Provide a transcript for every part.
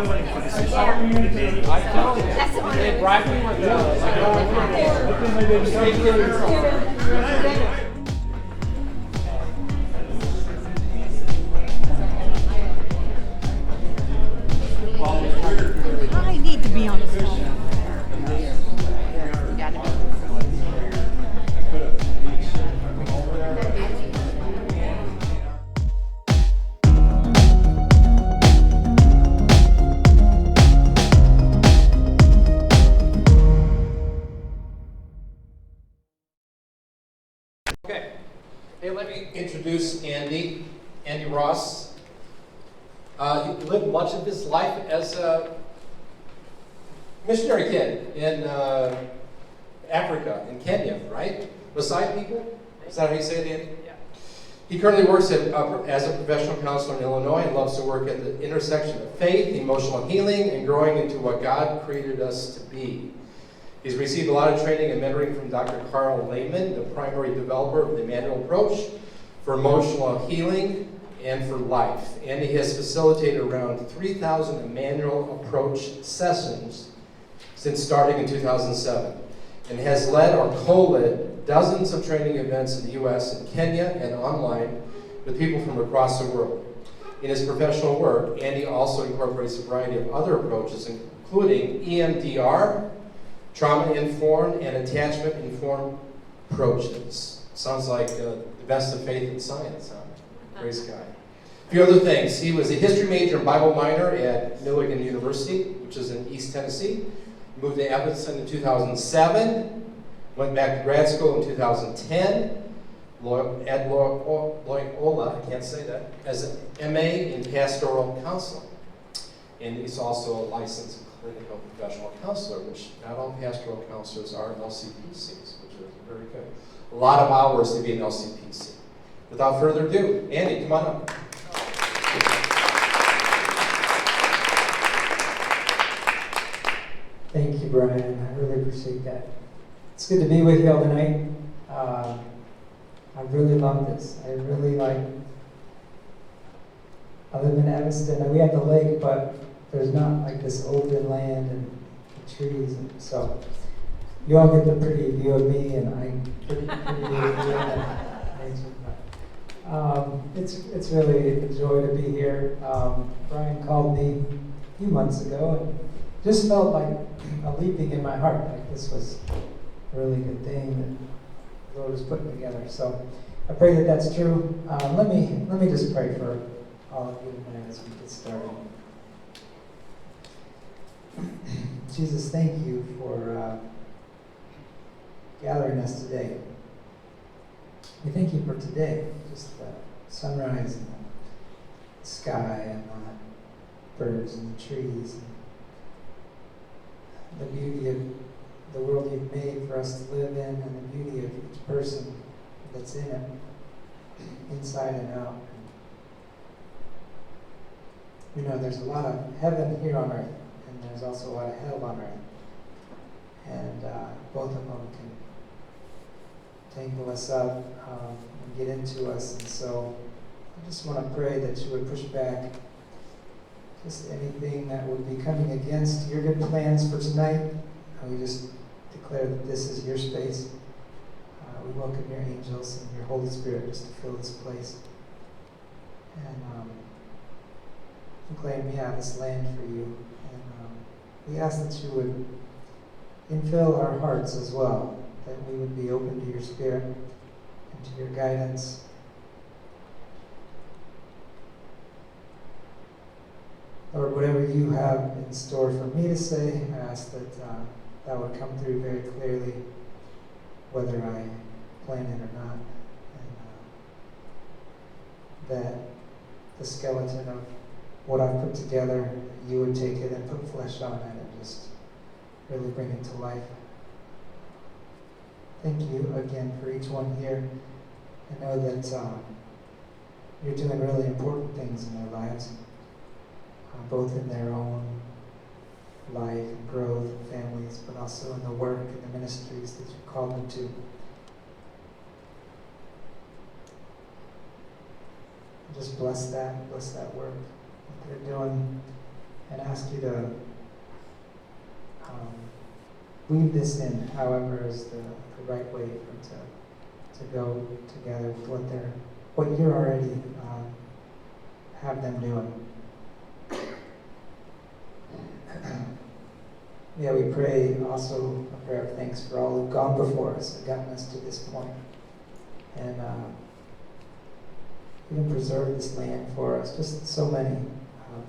That's the one. They bribed me with I need to be on the phone. Okay. Hey, let me introduce Andy Ross. He lived much of his life as a missionary kid in Africa, in Kenya, right? Maasai people? Is that how you say it, Andy? Yeah. He currently works as a professional counselor in Illinois and loves to work at the intersection of faith, emotional healing, and growing into what God created us to be. He's received a lot of training and mentoring from Dr. Carl Lehman, the primary developer of the Emmanuel Approach for emotional healing and for life. And he has facilitated around 3,000 Emmanuel Approach sessions since starting in 2007, and has led or co-led dozens of training events in the U.S. and Kenya and online with people from across the world. In his professional work, Andy also incorporates a variety of other approaches, including EMDR, trauma-informed, and attachment-informed approaches. Sounds like the best of faith and science, huh? Praise God. A few other things. He was a history major and Bible minor at Milligan University, which is in East Tennessee. Moved to Evanston in 2007. Went back to grad school in 2010. At Loyola, I can't say that, as an MA in pastoral counseling. And he's also a licensed clinical professional counselor, which not all pastoral counselors are LCPCs, which is very good. A lot of hours to be an LCPC. Without further ado, Andy, come on up. Thank you, Brian. I really appreciate that. It's good to be with you all tonight. I really love this. I live in Evanston. We have the lake, but there's not like this open land and trees, and so you all get the pretty view of me, and I pretty view of you. It's really a joy to be here. Brian called me a few months ago, and just felt like a leaping in my heart, like this was a really good thing that the Lord was putting together. So I pray that that's true. Let me just pray for all of you tonight as we get started. Jesus, thank you for gathering us today. We thank you for today, just the sunrise and the sky and the birds and the trees and the beauty of the world you've made for us to live in, and the beauty of each person that's in it, inside and out. We know there's a lot of heaven here on earth, and there's also a lot of hell on earth. And both of them can tangle us up and get into us. And so I just want to pray that you would push back just anything that would be coming against your good plans for tonight. We just declare that this is your space. We welcome your angels and your Holy Spirit just to fill this place. And proclaim, this land for you. And we ask that you would infill our hearts as well, that we would be open to your Spirit and to your guidance. Lord, whatever you have in store for me to say, I ask that that would come through very clearly, whether I plan it or not. And that the skeleton of what I've put together, you would take it and put flesh on it and just really bring it to life. Thank you again for each one here. I know that you're doing really important things in their lives, both in their own life and growth and families, but also in the work and the ministries that you've called them to. Just bless that work that they're doing. and ask you to weave this in, however, is the right way for it to go together with what you're already have them doing. Yeah, we pray also a prayer of thanks for all who've gone before us and gotten us to this point, and even preserve this land for us. Just so many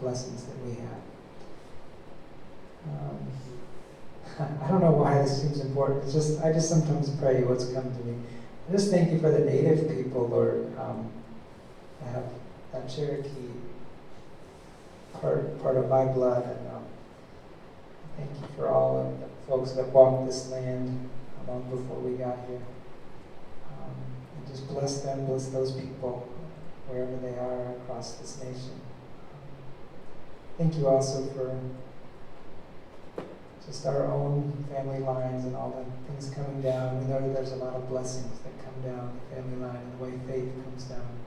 blessings that we have. I don't know why this seems important. I just sometimes pray what's come to me. I just thank you for the native people, Lord. I have that Cherokee part of my blood, and thank you for all of the folks that walked this land long before we got here. And just bless them, bless those people wherever they are across this nation. Thank you also for just our own family lines and all the things coming down. We know that there's a lot of blessings that come down the family line and the way faith comes down,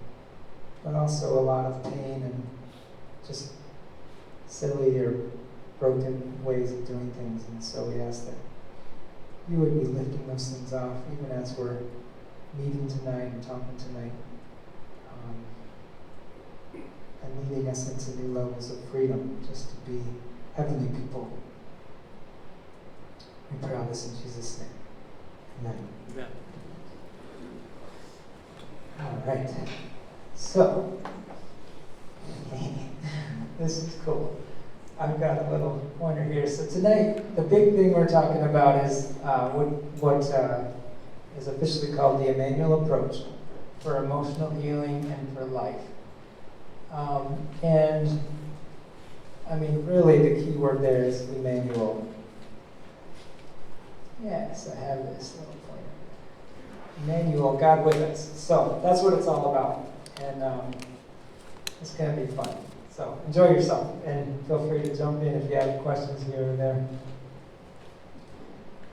but also a lot of pain and just silly or broken ways of doing things. And so we ask that you would be lifting those things off, even as we're meeting tonight and talking tonight, and leading us into new levels of freedom, just to be heavenly people. We pray all this in Jesus' name. Amen. Amen. All right. So, this is cool. I've got a little pointer here. So tonight, the big thing we're talking about is what is officially called the Emmanuel Approach for emotional healing and for life. And I mean, really, the key word there is Emmanuel. Yes, I have this little pointer. Emmanuel, God with us. So that's what it's all about, and it's going to be fun. So enjoy yourself, and feel free to jump in if you have questions here or there.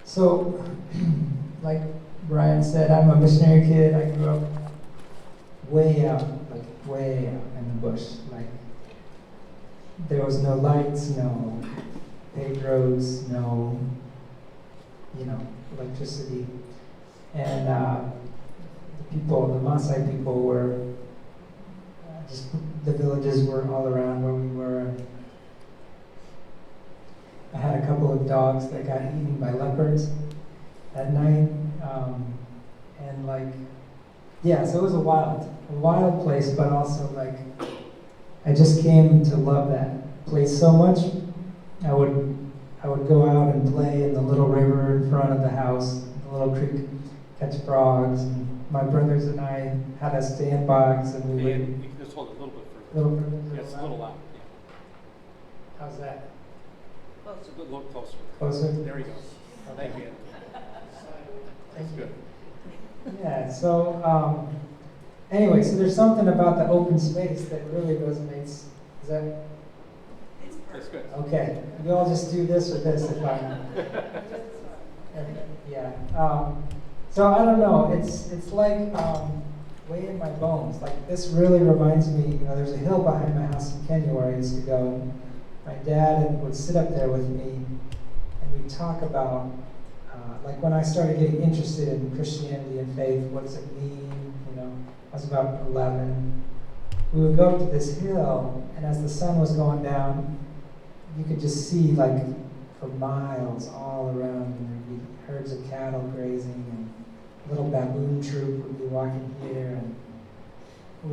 So, like Brian said, I'm a missionary kid. I grew up way out in the bush. Like, there was no lights, no paved roads, no, electricity. And the Maasai people were the villages were all around where we were. I had a couple of dogs that got eaten by leopards at night. So it was a wild place, but also I just came to love that place so much. I would go out and play in the little river in front of the house, the little creek, catch frogs. And my brothers and I had a sandbox, and we would. You can just hold it a little bit further. Little further? Yeah, it's a little loud. Yeah. How's that? It's a little closer. Closer? There you go. Thank you. That's good. Yeah, so anyway, so there's something about the open space that really resonates. Is that? That's good. Okay, we all just do this or this if I. Yeah. So I don't know. It's like way in my bones. Like, this really reminds me. There's a hill behind my house in Kenya where I used to go. And my dad would sit up there with me, and we'd talk about like when I started getting interested in Christianity and faith. What does it mean? I was about 11. We would go up to this hill, and as the sun was going down, you could just see for miles all around, and there'd be herds of cattle grazing, and a little baboon troop would be walking here, and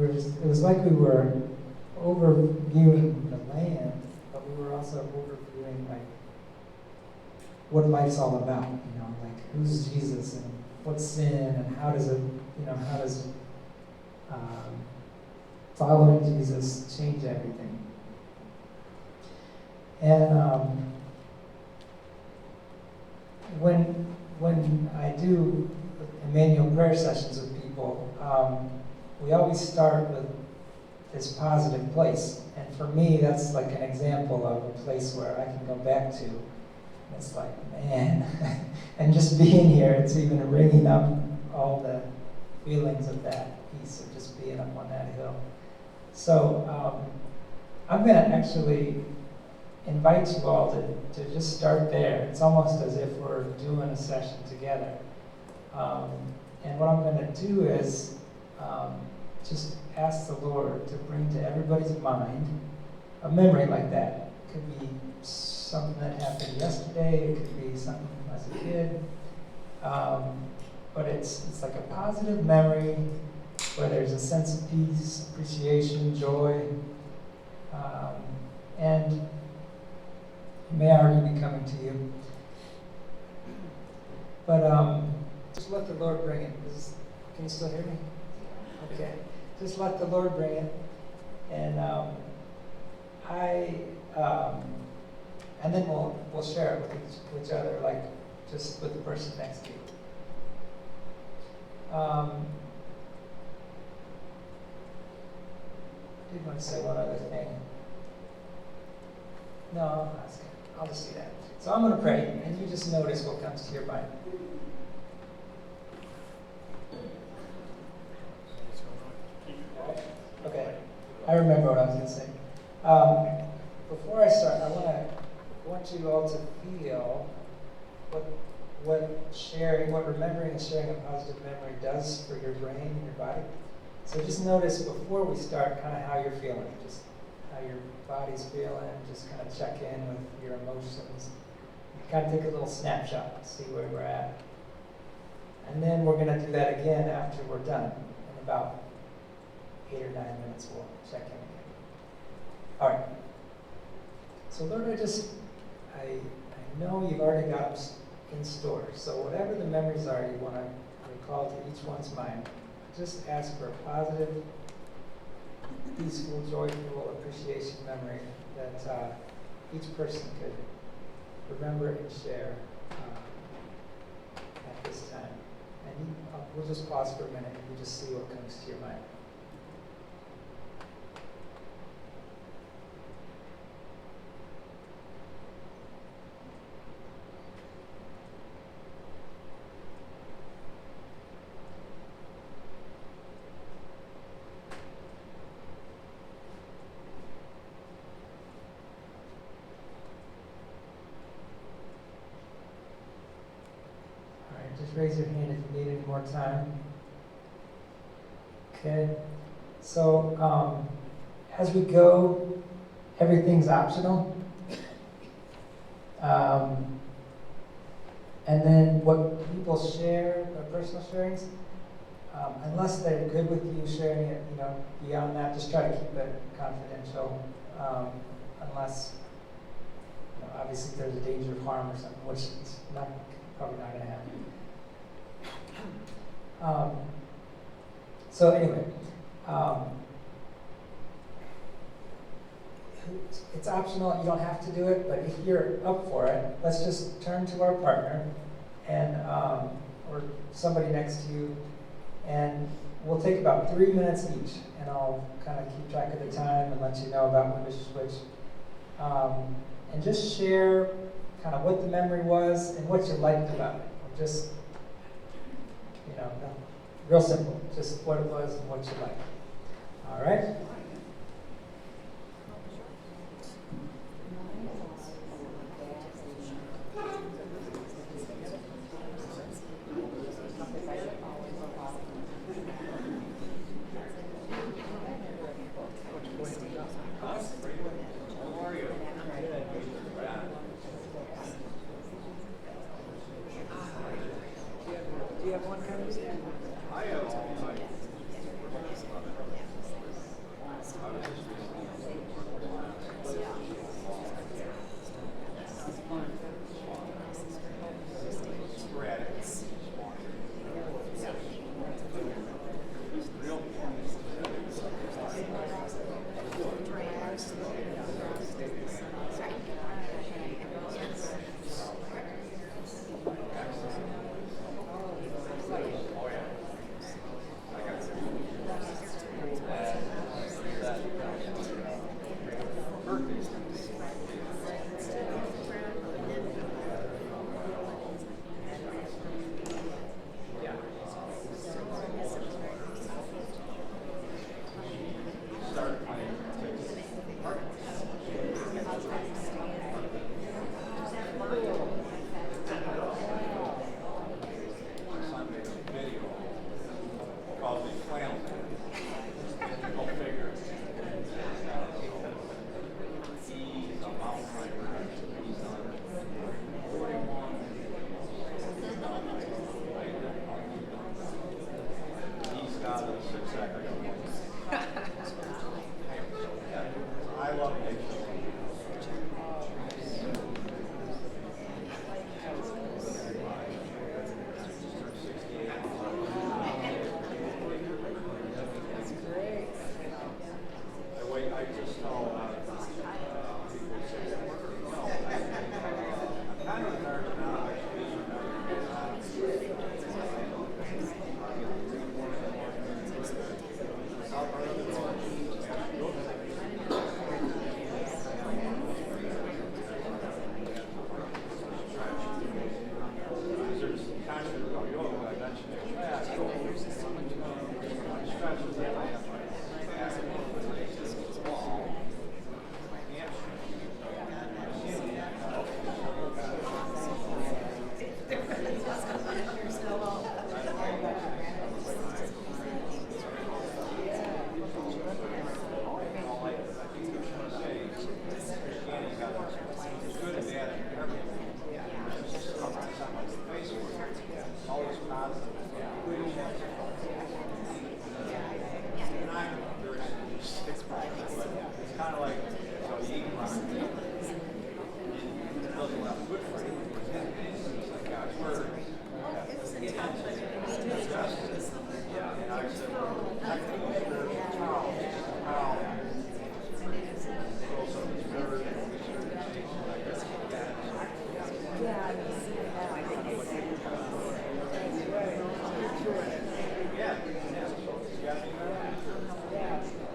it was like we were overviewing the land, but we were also overviewing what life's all about, who's Jesus and what's sin, and how does following Jesus change everything. And when I do Emmanuel Prayer sessions with people, we always start with this positive place. And for me, that's like an example of a place where I can go back to. And it's like, man, and just being here, it's even ringing up all the feelings of that piece of just being up on that hill. So I'm going to actually invite you all to just start there. It's almost as if we're doing a session together. And what I'm going to do is just ask the Lord to bring to everybody's mind a memory like that. It could be something that happened yesterday. It could be something as a kid. But it's like a positive memory where there's a sense of peace, appreciation, joy. And it may already be coming to you. But just let the Lord bring it. Can you still hear me? Okay. Just let the Lord bring it. And and then we'll share it with each other, like just with the person next to you. I did want to say one other thing. No, I'll just do that. So I'm going to pray, and you just notice what comes to your mind. Okay, I remember what I was going to say. Before I start, I want you all to feel what remembering and sharing a positive memory does for your brain and your body. So just notice before we start kind of how you're feeling, just how your body's feeling, just kind of check in with your emotions. Kind of take a little snapshot, see where we're at. And then we're going to do that again after we're done. In about 8 or 9 minutes, we'll check in again. All right. So Lord, I know you've already got them in store. So whatever the memories are you want to recall to each one's mind, just ask for a positive, peaceful, joyful appreciation memory that each person could remember and share at this time. And we'll just pause for a minute and you just see what comes to your mind. Just raise your hand if you need any more time. Okay. So as we go, everything's optional. And then what people share, their personal sharings, unless they're good with you sharing it, beyond that, just try to keep it confidential. Unless, obviously there's a danger of harm or something, which is probably not going to happen. So anyway, it's optional. You don't have to do it, but if you're up for it, let's just turn to our partner and or somebody next to you, and we'll take about 3 minutes each, and I'll kind of keep track of the time and let you know about when to switch, and just share kind of what the memory was and what you liked about it. Just real simple, just what it was and what you liked. All right? Do you have one kind of? I have all my.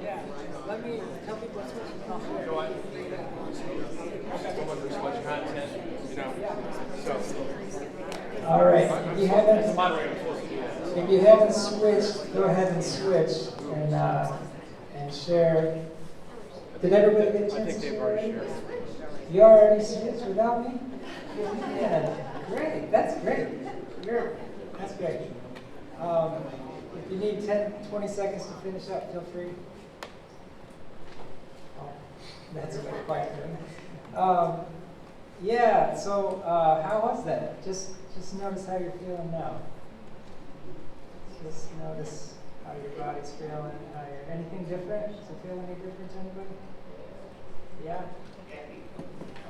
Yeah. Let me tell people what's going So much content, so. All right. If you haven't, Moderator, I'm supposed to do that. if you haven't switched, go ahead and switch and share. Did everybody get a chance I think to they've share? already shared. You already switched without me? Yeah, great. That's great. That's great. If you need 10, 20 seconds to finish up, feel free. Oh, that's a bit quiet there. Yeah, so how was that? Just notice how you're feeling now. Just notice how your body's feeling. Anything different? Does it feel any different to anybody? Yeah?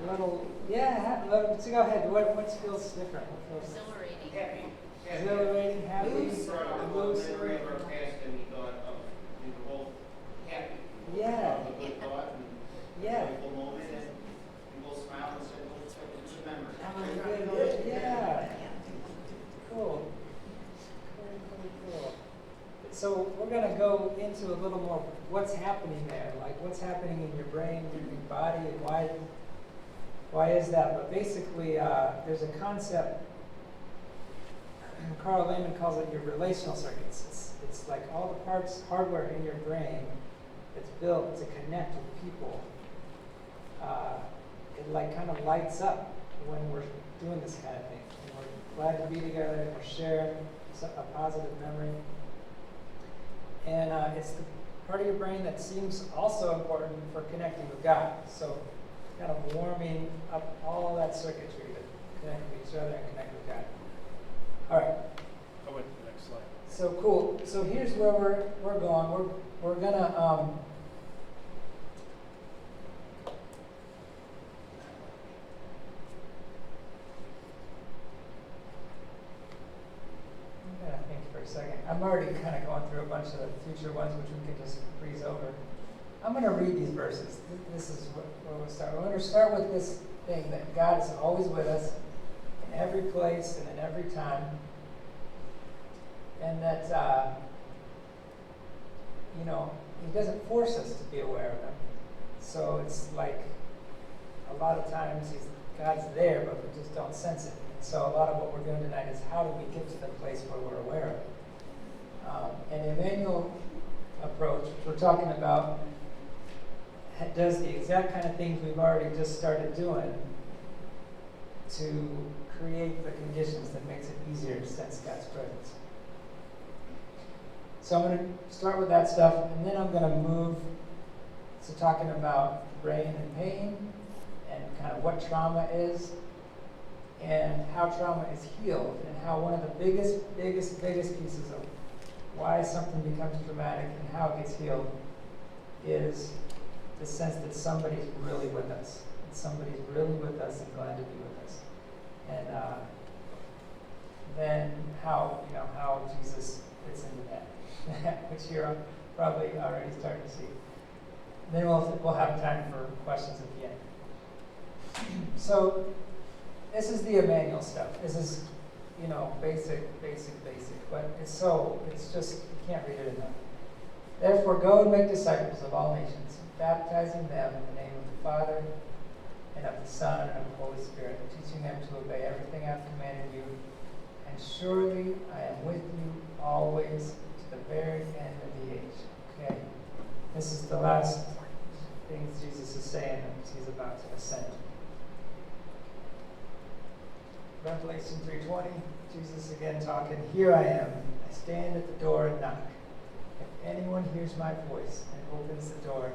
A little, yeah, so go ahead. What feels different? What feels Exhilarating. exhilarating, happy, loose? Yeah. Yeah. Good. Yeah. Cool. Cool. So we're going to go into a little more what's happening there, like what's happening in your brain, in your body, and why is that? But basically, there's a concept, Carl Lehman calls it your relational circuits. It's like all the parts, hardware in your brain that's built to connect with people. It like kind of lights up when we're doing this kind of thing. And we're glad to be together, we're sharing a positive memory. And it's the part of your brain that seems also important for connecting with God. So kind of warming up all that circuitry to connect with each other and connect with God. All right. I went to the next slide. So cool. So here's where we're going. We're gonna think for a second. I'm already kind of going through a bunch of the future ones, which we can just breeze over. I'm going to read these verses. This is where we'll start. We're going to start with this thing that God is always with us in every place and in every time. And that, He doesn't force us to be aware of Him. So it's like a lot of times God's there, but we just don't sense it. So a lot of what we're doing tonight is how do we get to the place where we're aware of it. And Emmanuel approach, which we're talking about, does the exact kind of things we've already just started doing to create the conditions that makes it easier to sense God's presence. So I'm going to start with that stuff, and then I'm going to move to talking about brain and pain, and kind of what trauma is, and how trauma is healed, and how one of the biggest pieces of why something becomes traumatic and how it gets healed is the sense that somebody's really with us. That somebody's really with us and glad to be with us. And then how Jesus fits into that, which you're probably already starting to see. And then we'll have time for questions at the end. So this is the Emmanuel stuff. This is, basic, but it's just, you can't read it enough. Therefore, go and make disciples of all nations, baptizing them in the name of the Father, and of the Son, and of the Holy Spirit, teaching them to obey everything I've commanded you. And surely I am with you always to the very end of the age. Okay? This is the last things Jesus is saying as he's about to ascend. Revelation 3:20, Jesus again talking, "Here I am, I stand at the door and knock. If anyone hears my voice and opens the door,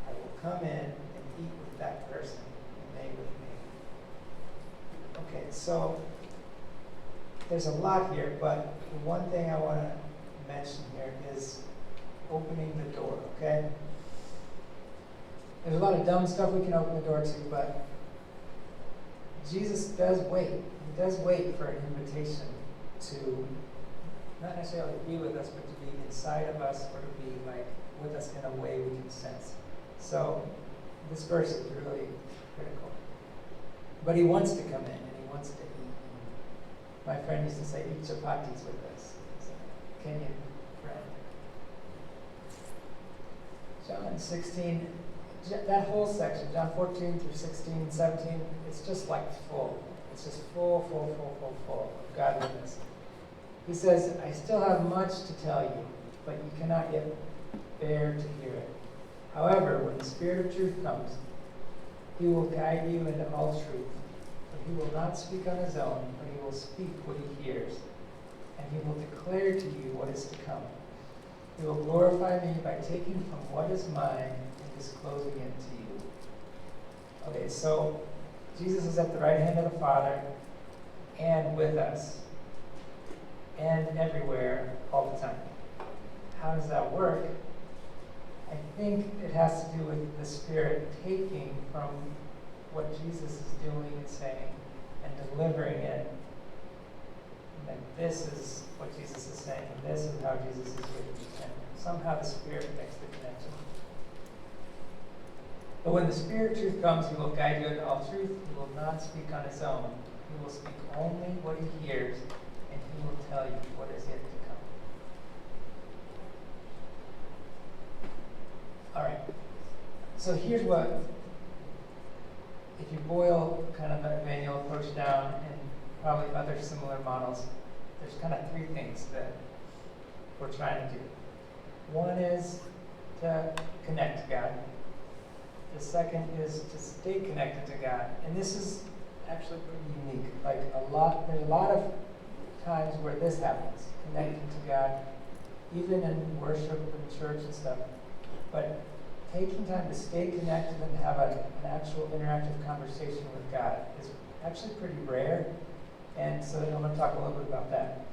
I will come in and eat with that person, and they with me." Okay, so there's a lot here, but the one thing I want to mention here is opening the door, okay? There's a lot of dumb stuff we can open the door to, but Jesus does wait. He does wait for an invitation to not necessarily be with us, but to be inside of us, or to be like with us in a way we can sense. So this verse is really critical. But he wants to come in, and he wants to eat. My friend used to say, eat chapatis with us. He's a Kenyan friend. John 16, that whole section, John 14 through 16, 17, it's just like full. It's just full of godliness. He says, I still have much to tell you, but you cannot yet bear to hear it. However, when the Spirit of truth comes, he will guide you into all truth. For he will not speak on his own, but he will speak what he hears, and he will declare to you what is to come. He will glorify me by taking from what is mine and disclosing it to you. Okay, so Jesus is at the right hand of the Father and with us and everywhere all the time. How does that work? I think it has to do with the Spirit taking from what Jesus is doing and saying and delivering it. And that this is what Jesus is saying, and this is how Jesus is with you. And somehow the Spirit makes the connection. But when the Spirit of truth comes, he will guide you into all truth. He will not speak on his own. He will speak only what he hears, and he will tell you what is yet to come. All right. So here's what, if you boil kind of an Emmanuel approach down and probably other similar models, there's kind of three things that we're trying to do. One is to connect to God. The second is to stay connected to God. And this is actually pretty unique. Like there's a lot of times where this happens, connecting to God, even in worship and church and stuff. But taking time to stay connected and have an actual interactive conversation with God is actually pretty rare. And so I'm going to talk a little bit about that.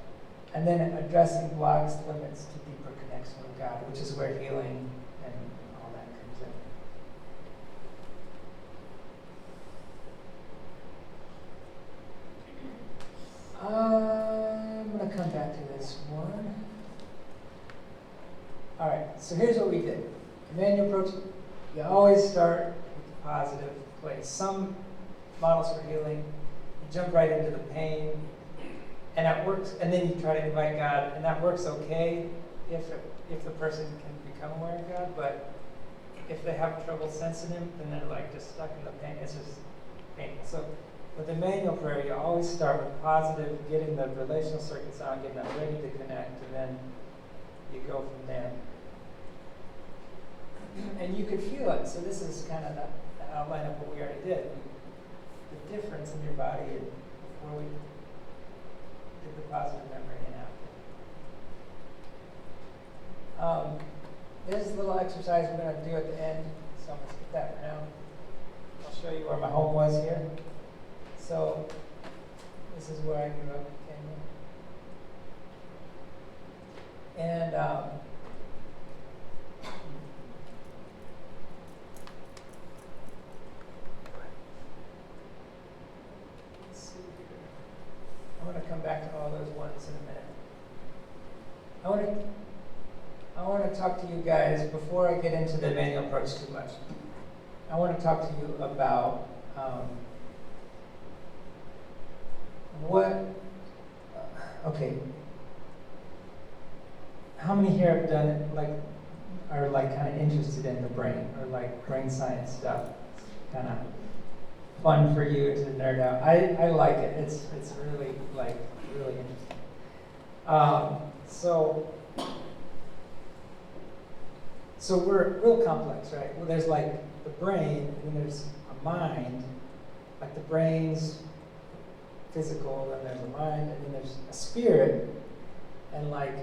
And then addressing blocks, limits to deeper connection with God, which is where healing and all that comes in. I'm going to come back to this one. All right, so here's what we did. Emmanuel approach, you always start with the positive place. Some models for healing, you jump right into the pain, and that works, and then you try to invite God, and that works okay if the person can become aware of God, but if they have trouble sensing him, then they're like just stuck in the pain. It's just painful. So with Emmanuel Prayer, you always start with positive, getting the relational circuits on, getting them ready to connect, and then you go from there. And you could feel it. So this is kind of the outline of what we already did. The difference in your body before we did the positive memory and after. There's a little exercise we're going to do at the end. So I'm going to skip that for now. I'll show you where my home was here. So this is where I grew up in Kenya. And let's see here. I'm going to come back to all those ones in a minute. I want to talk to you guys, before I get into the Emmanuel approach too much, I want to talk to you about how many here have done it, are kind of interested in the brain, or like brain science stuff? Kind of fun for you to nerd out. I like it. It's really really interesting. So we're real complex, right? Well, there's like the brain, and then there's a mind. Like the brain's physical, then there's a mind, and then there's a spirit. And like,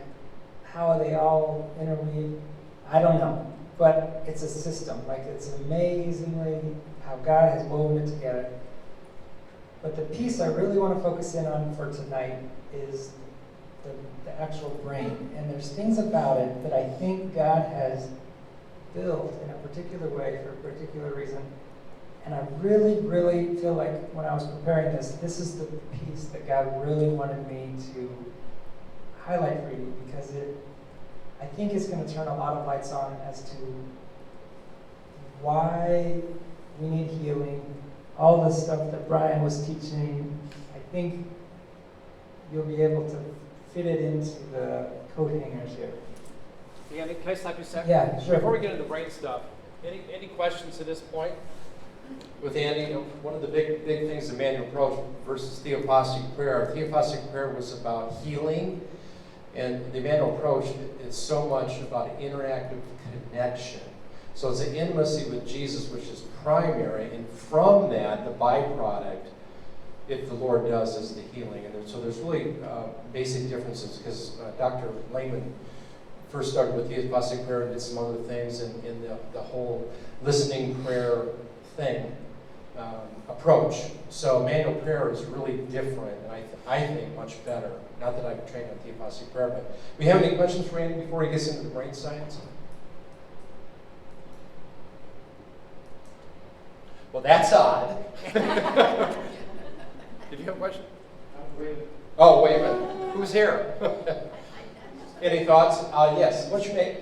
how are they all interweave? I don't know. But it's a system. Like, it's amazingly how God has woven it together. But the piece I really want to focus in on for tonight is the actual brain. And there's things about it that I think God has built in a particular way for a particular reason. And I really, really feel like when I was preparing this is the piece that God really wanted me to highlight for you, because I think it's going to turn a lot of lights on as to why we need healing. All the stuff that Brian was teaching, I think you'll be able to fit it into the coat hangers here. Andy, can I stop you a second? Yeah, sure. Before we get into the brain stuff, any questions to this point? With Andy, one of the big things Emmanuel Prayer versus theoplastic prayer. Theoplastic prayer was about healing, and the Emmanuel approach is so much about interactive connection. So it's an intimacy with Jesus, which is primary, and from that, the byproduct, if the Lord does, is the healing. And so there's really basic differences, because Dr. Lehman first started with theoplastic prayer and did some other things in the whole listening prayer thing, approach. So Emmanuel Prayer is really different, and I think much better. Not that I've trained on theoplastic prayer, but we have any questions for Andy before he gets into the brain science? Well, that's odd. Did you have a question? Oh, wait a minute. Who's here? Any thoughts? Yes. What's your name?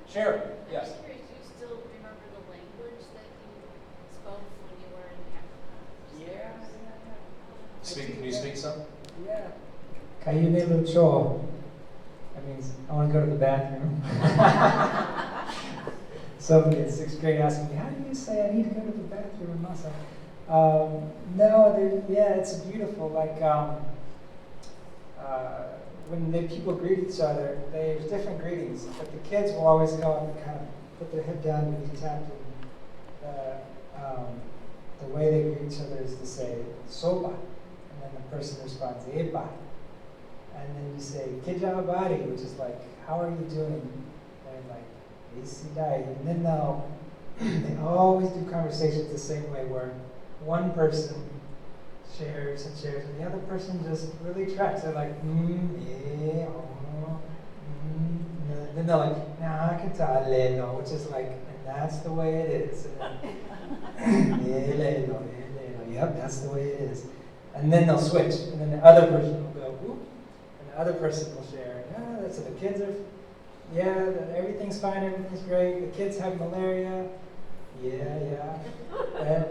Sharon. Sharon. Yes. I'm curious, do you still remember the language that you spoke when you were in Africa? Can you speak some? Yeah. Kayune Lucho. That means I want to go to the bathroom. Somebody in 6th grade asked me, how do you say I need to go to the bathroom in Masa? No, yeah, it's beautiful. Like, when the people greet each other, there's different greetings, but the kids will always go and kind of put their head down and be tapped. The way they greet each other is to say soba, and then the person responds eba, and then you say kijabari, which is like, how are you doing? And like isidai, and then they always do conversations the same way, where one person shares and shares, and the other person just really tracks. They're like, yeah, and then they're like, nah, katale, which is like, and that's the way it is. And then, yep, that's the way it is. And then they'll switch, and then the other person will go, whoop, and the other person will share. Yeah, so the kids are, everything's fine, everything's great. The kids have malaria. Yeah. And,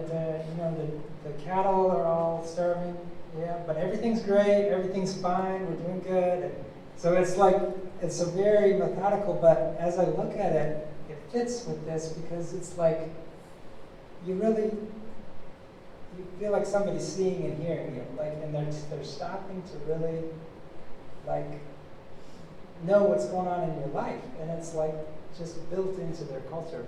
the cattle are all starving. Yeah, but everything's great, everything's fine, we're doing good. And so it's like, it's a very methodical, but as I look at it, it fits with this, because it's like, you feel like somebody's seeing and hearing you, like, and they're stopping to really, like, know what's going on in your life, and it's like just built into their culture.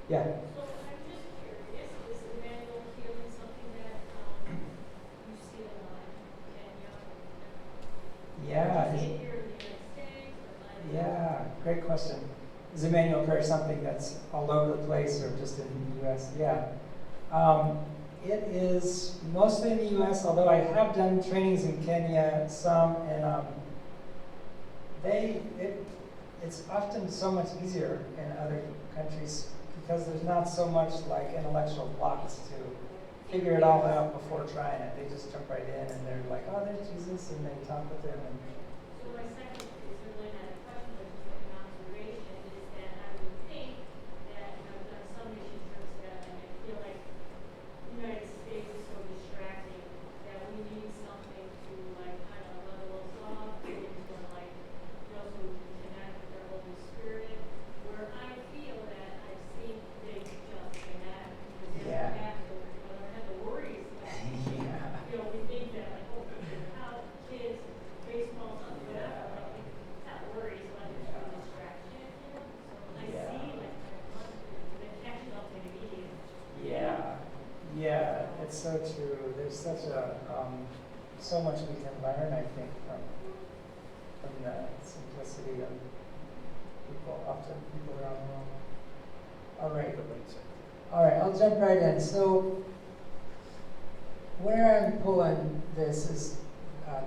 Yeah. So I'm just curious, is Emmanuel Healing something that you see a lot in Kenya? Yeah. Is it here in the United States? Or Yeah, great question. Is Emmanuel Prayer something that's all over the place, or just in the U.S.? Yeah. It is mostly in the U.S., although I have done trainings in Kenya, some, and it's often so much easier in other countries, because there's not so much like intellectual blocks to figure it all out before trying it. They just jump right in, and they're like, oh, there's Jesus, and they talk with him. And So my second is really not a question, but just like an observation, is that I would think that, I've done some mission trips that, and I feel like the United States is so distracting that we need something to like kind of level us off, and like, so we can connect with the Holy Spirit, where I feel that I've seen things just connect, because they don't have the worries that, we think that like, oh, how kids, baseball, whatever, like, not worries, but it's a distraction, So I see like, they catch it up immediately. Yeah, it's so true. There's such so much we can learn, I think, from the simplicity of people around the world. All right, I'll jump right in. So where I'm pulling this is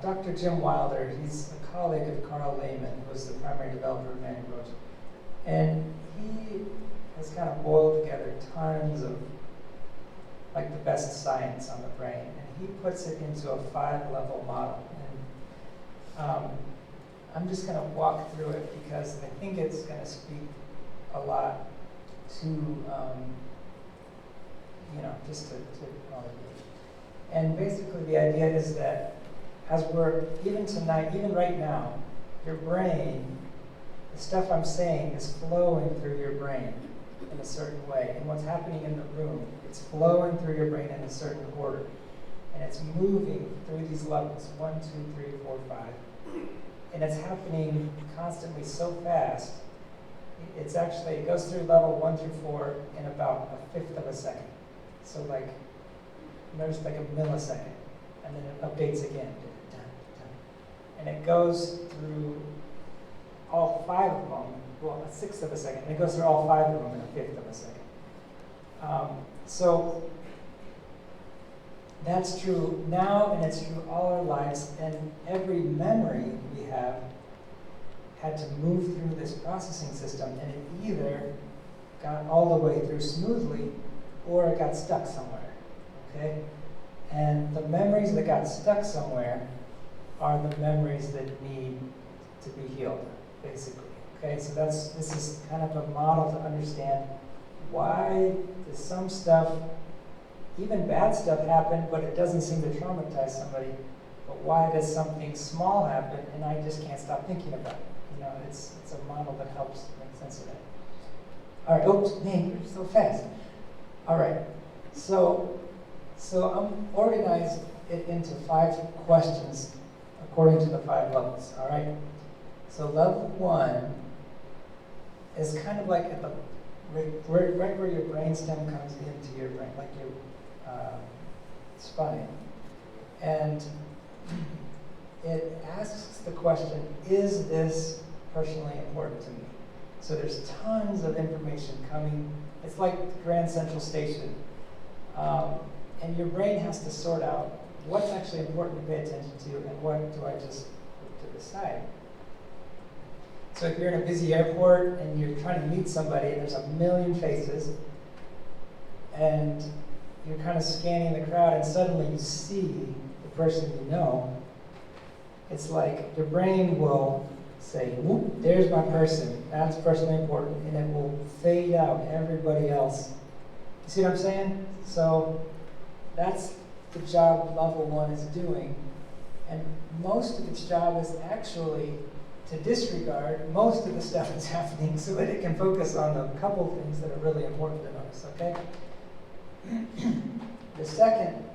Dr. Jim Wilder. He's a colleague of Carl Lehman, who was the primary developer of Emmanuel Prayer. And he has kind of boiled together tons of like the best science on the brain, and he puts it into a 5-level model. And I'm just going to walk through it, because I think it's going to speak a lot to, just to all of you. And basically the idea is that as we're, even tonight, even right now, your brain, the stuff I'm saying is flowing through your brain in a certain way. And what's happening in the room, it's flowing through your brain in a certain order. And it's moving through these levels, 1, 2, 3, 4, 5. And it's happening constantly so fast, it's actually, it goes through level 1 through 4 in about 1/5 of a second. So like, there's like a millisecond, and then it updates again. And it goes through all 5 of them, well, 1/6 of a second, and it goes through all 5 of them in 1/5 of a second. So that's true now, and it's true all our lives, and every memory we have had to move through this processing system, and it either got all the way through smoothly, or it got stuck somewhere, okay? And the memories that got stuck somewhere are the memories that need to be healed, basically, okay? So this is kind of a model to understand why does some stuff, even bad stuff, happen, but it doesn't seem to traumatize somebody, but why does something small happen and I just can't stop thinking about it? You know, it's a model that helps make sense of that. All right, oops, man, you're so fast. All right, so I'm organized it into 5 questions according to the 5 levels, all right? So level 1 is kind of like at the, right where your brainstem comes into your brain, like your spine. And it asks the question, is this personally important to me? So there's tons of information coming. It's like Grand Central Station. And your brain has to sort out what's actually important to pay attention to and what do I just put to the side. So if you're in a busy airport and you're trying to meet somebody and there's a million faces and you're kind of scanning the crowd and suddenly you see the person you know, it's like your brain will say, whoop, there's my person, that's personally important, and it will fade out everybody else. You see what I'm saying? So that's the job level 1 is doing. And most of its job is actually to disregard most of the stuff that's happening so that it can focus on the couple things that are really important to notice, okay? The second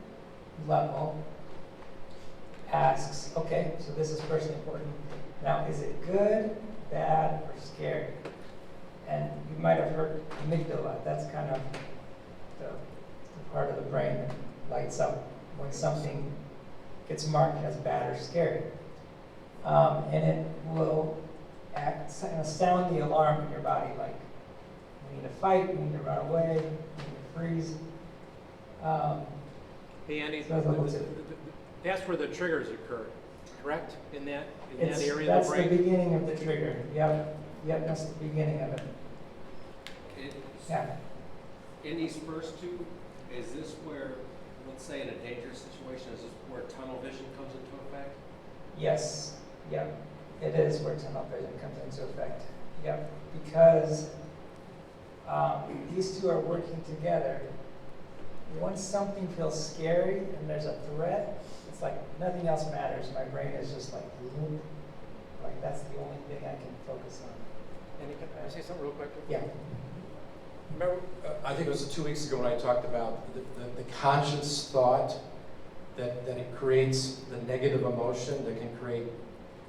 level asks, okay, so this is personally important. Now, is it good, bad, or scary? And you might have heard amygdala. That's kind of the part of the brain that lights up when something gets marked as bad or scary. And it will sound the alarm in your body, like we need to fight, we need to run away, we need to freeze. Hey, Andy, So that's where the triggers occur, correct? In that area of the brain? That's the beginning of the trigger. Yep, that's the beginning of it. Yeah. In these first 2, is this where, let's say in a dangerous situation, is this where tunnel vision comes into effect? Yes. Yep. It is where tunnel vision comes into effect. Yep. Because these 2 are working together. Once something feels scary and there's a threat, it's like nothing else matters. My brain is just like that's the only thing I can focus on. Andy, can I say something real quick? Yeah. Remember, I think it was 2 weeks ago when I talked about the conscious thought that it creates the negative emotion that can create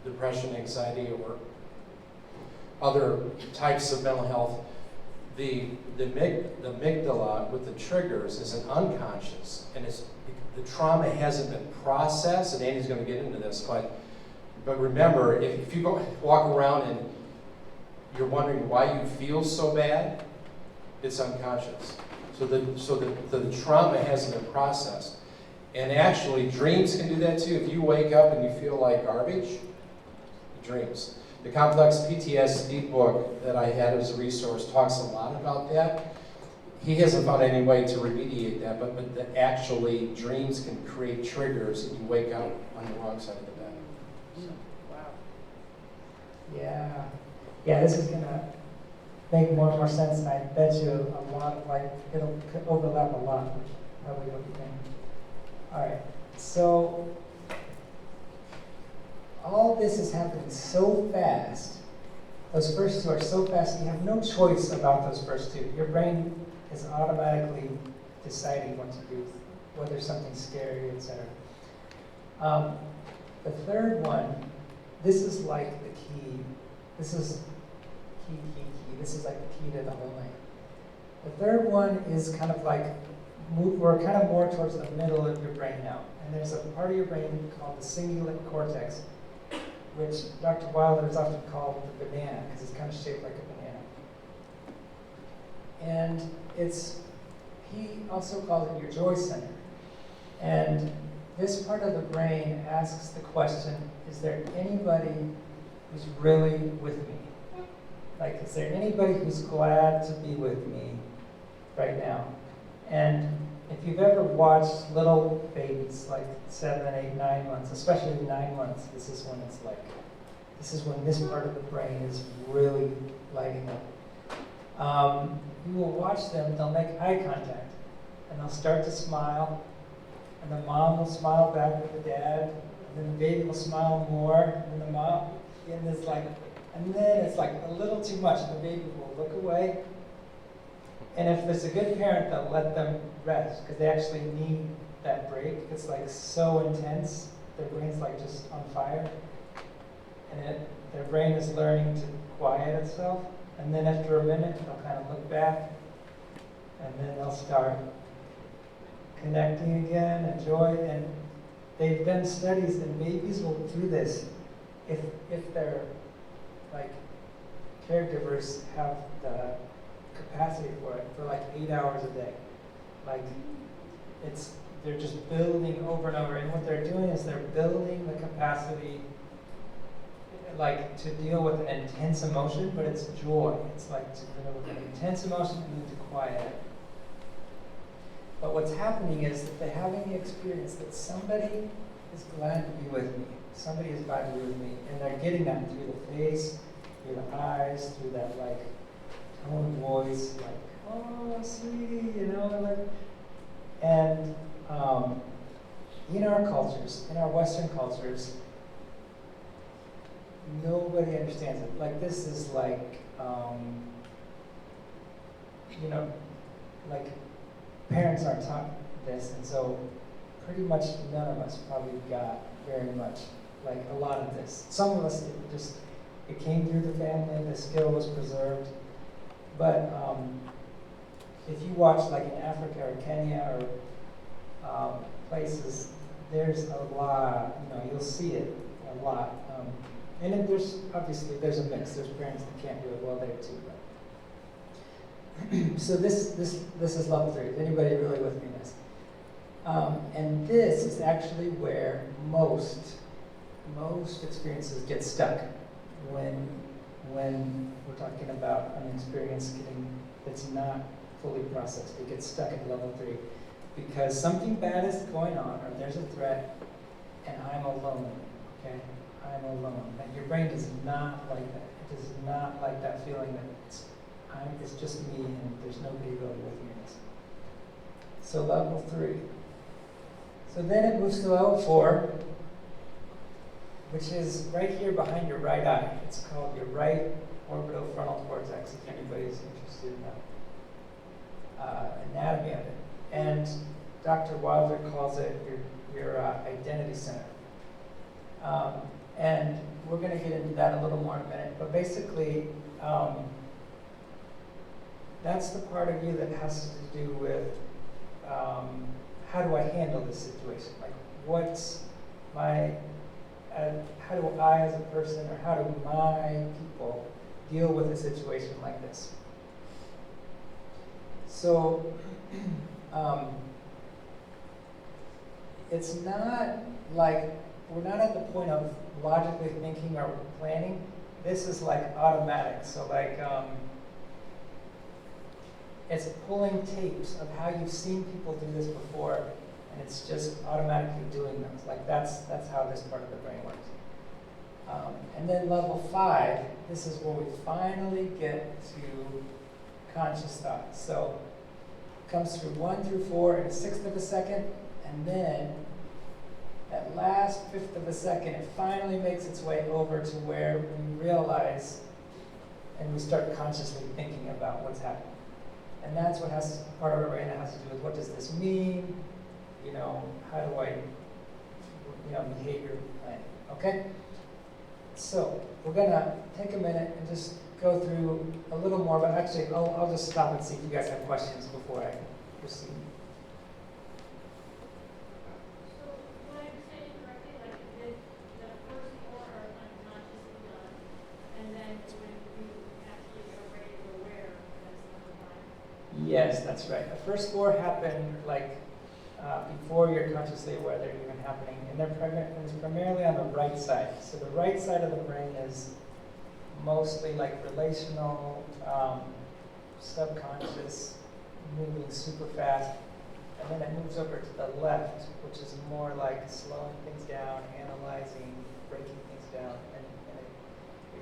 depression, anxiety, or other types of mental health. The amygdala with the triggers is an unconscious, and the trauma hasn't been processed, and Andy's going to get into this, but remember, if you walk around and you're wondering why you feel so bad, it's unconscious. So the trauma hasn't been processed. And actually, dreams can do that too. If you wake up and you feel like garbage, dreams. The Complex PTSD book that I had as a resource talks a lot about that. He hasn't found any way to remediate that, but actually dreams can create triggers and you wake up on the wrong side of the bed. So. Wow. Yeah. Yeah, this is gonna make more and more sense, and I bet you a lot of it'll overlap a lot with probably what you think. All right, so all this is happening so fast. Those first two are so fast, you have no choice about those first two. Your brain is automatically deciding what to do, whether something's scary, etc. The third one, this is like the key. This is key. This is like the key to the whole thing. The third one is kind of like, we're kind of more towards the middle of your brain now. And there's a part of your brain called the cingulate cortex, which Dr. Wilder is often called the banana, because it's kind of shaped like a banana. And he also calls it your joy center. And this part of the brain asks the question, is there anybody who's really with me? Like, is there anybody who's glad to be with me right now? And if you've ever watched little babies, like 7, 8, 9 months, especially 9 months, this is when this part of the brain is really lighting up. You will watch them, they'll make eye contact, and they'll start to smile, and the mom will smile back with the dad, and then the baby will smile more, and the mom, and then it's like a little too much, and the baby will look away. And if there's a good parent, they'll let them rest, because they actually need that break. It's like so intense, their brain's like just on fire. And their brain is learning to quiet itself. And then after a minute, they'll kind of look back, and then they'll start connecting again, enjoy. And they've done studies, and babies will do this if their like caregivers have the capacity for it for like 8 hours a day. Like they're just building over and over, and what they're doing is they're building the capacity like to deal with an intense emotion, but it's joy. It's like to deal with an intense emotion and then to quiet it. But what's happening is that they're having the experience that somebody is glad to be with me. Somebody is glad to be with me, and they're getting that through the face, through the eyes, through that like tone of voice, like, oh, sweetie, you know, like, and in our cultures, in our Western cultures, nobody understands it. Like, this is like, you know, like, parents aren't taught this, and so pretty much none of us probably got very much, like, a lot of this. Some of us, it came through the family, the skill was preserved. But if you watch, like, in Africa or Kenya or places, there's a lot, you know, you'll see it a lot. And then there's a mix. There's parents that can't do it well there too. But so this is level 3. Is anybody really with me in this? And this is actually where most experiences get stuck when we're talking about an experience that's not fully processed. It gets stuck at level 3 because something bad is going on, or there's a threat, and I'm alone. Okay, I'm alone. And your brain does not like that. It does not like that feeling that it's just me and there's nobody really with me in this. So level 3. So then it moves to level 4, which is right here behind your right eye. It's called your right orbitofrontal cortex, if anybody's interested in the anatomy of it. And Dr. Wilder calls it your identity center. And we're going to get into that a little more in a minute. But basically, that's the part of you that has to do with how do I handle this situation? Like, what's my how do I as a person, or how do my people deal with a situation like this? So it's not like, we're not at the point of logically thinking or planning. This is like automatic. So like, it's pulling tapes of how you've seen people do this before, and it's just automatically doing those. Like, that's how this part of the brain works. And then level 5, this is where we finally get to conscious thought. So it comes through 1 through 4 in a 1/6 of a second, And then, that last fifth of a second, it finally makes its way over to where we realize and we start consciously thinking about what's happening. And that's what has, part of our brain that has to do with what does this mean? You know, how do I, behavior planning, okay? So, we're gonna take a minute and just go through a little more, but actually, I'll just stop and see if you guys have questions before I proceed. So, what I'm saying correctly, like, the first four are unconsciously done, and then when you actually are raised aware, that's number five. Yes, that's right. The first four happen before you're consciously aware they're even happening, and it's primarily on the right side. So the right side of the brain is mostly like relational, subconscious, moving super fast, and then it moves over to the left, which is more like slowing things down, analyzing, breaking things down, and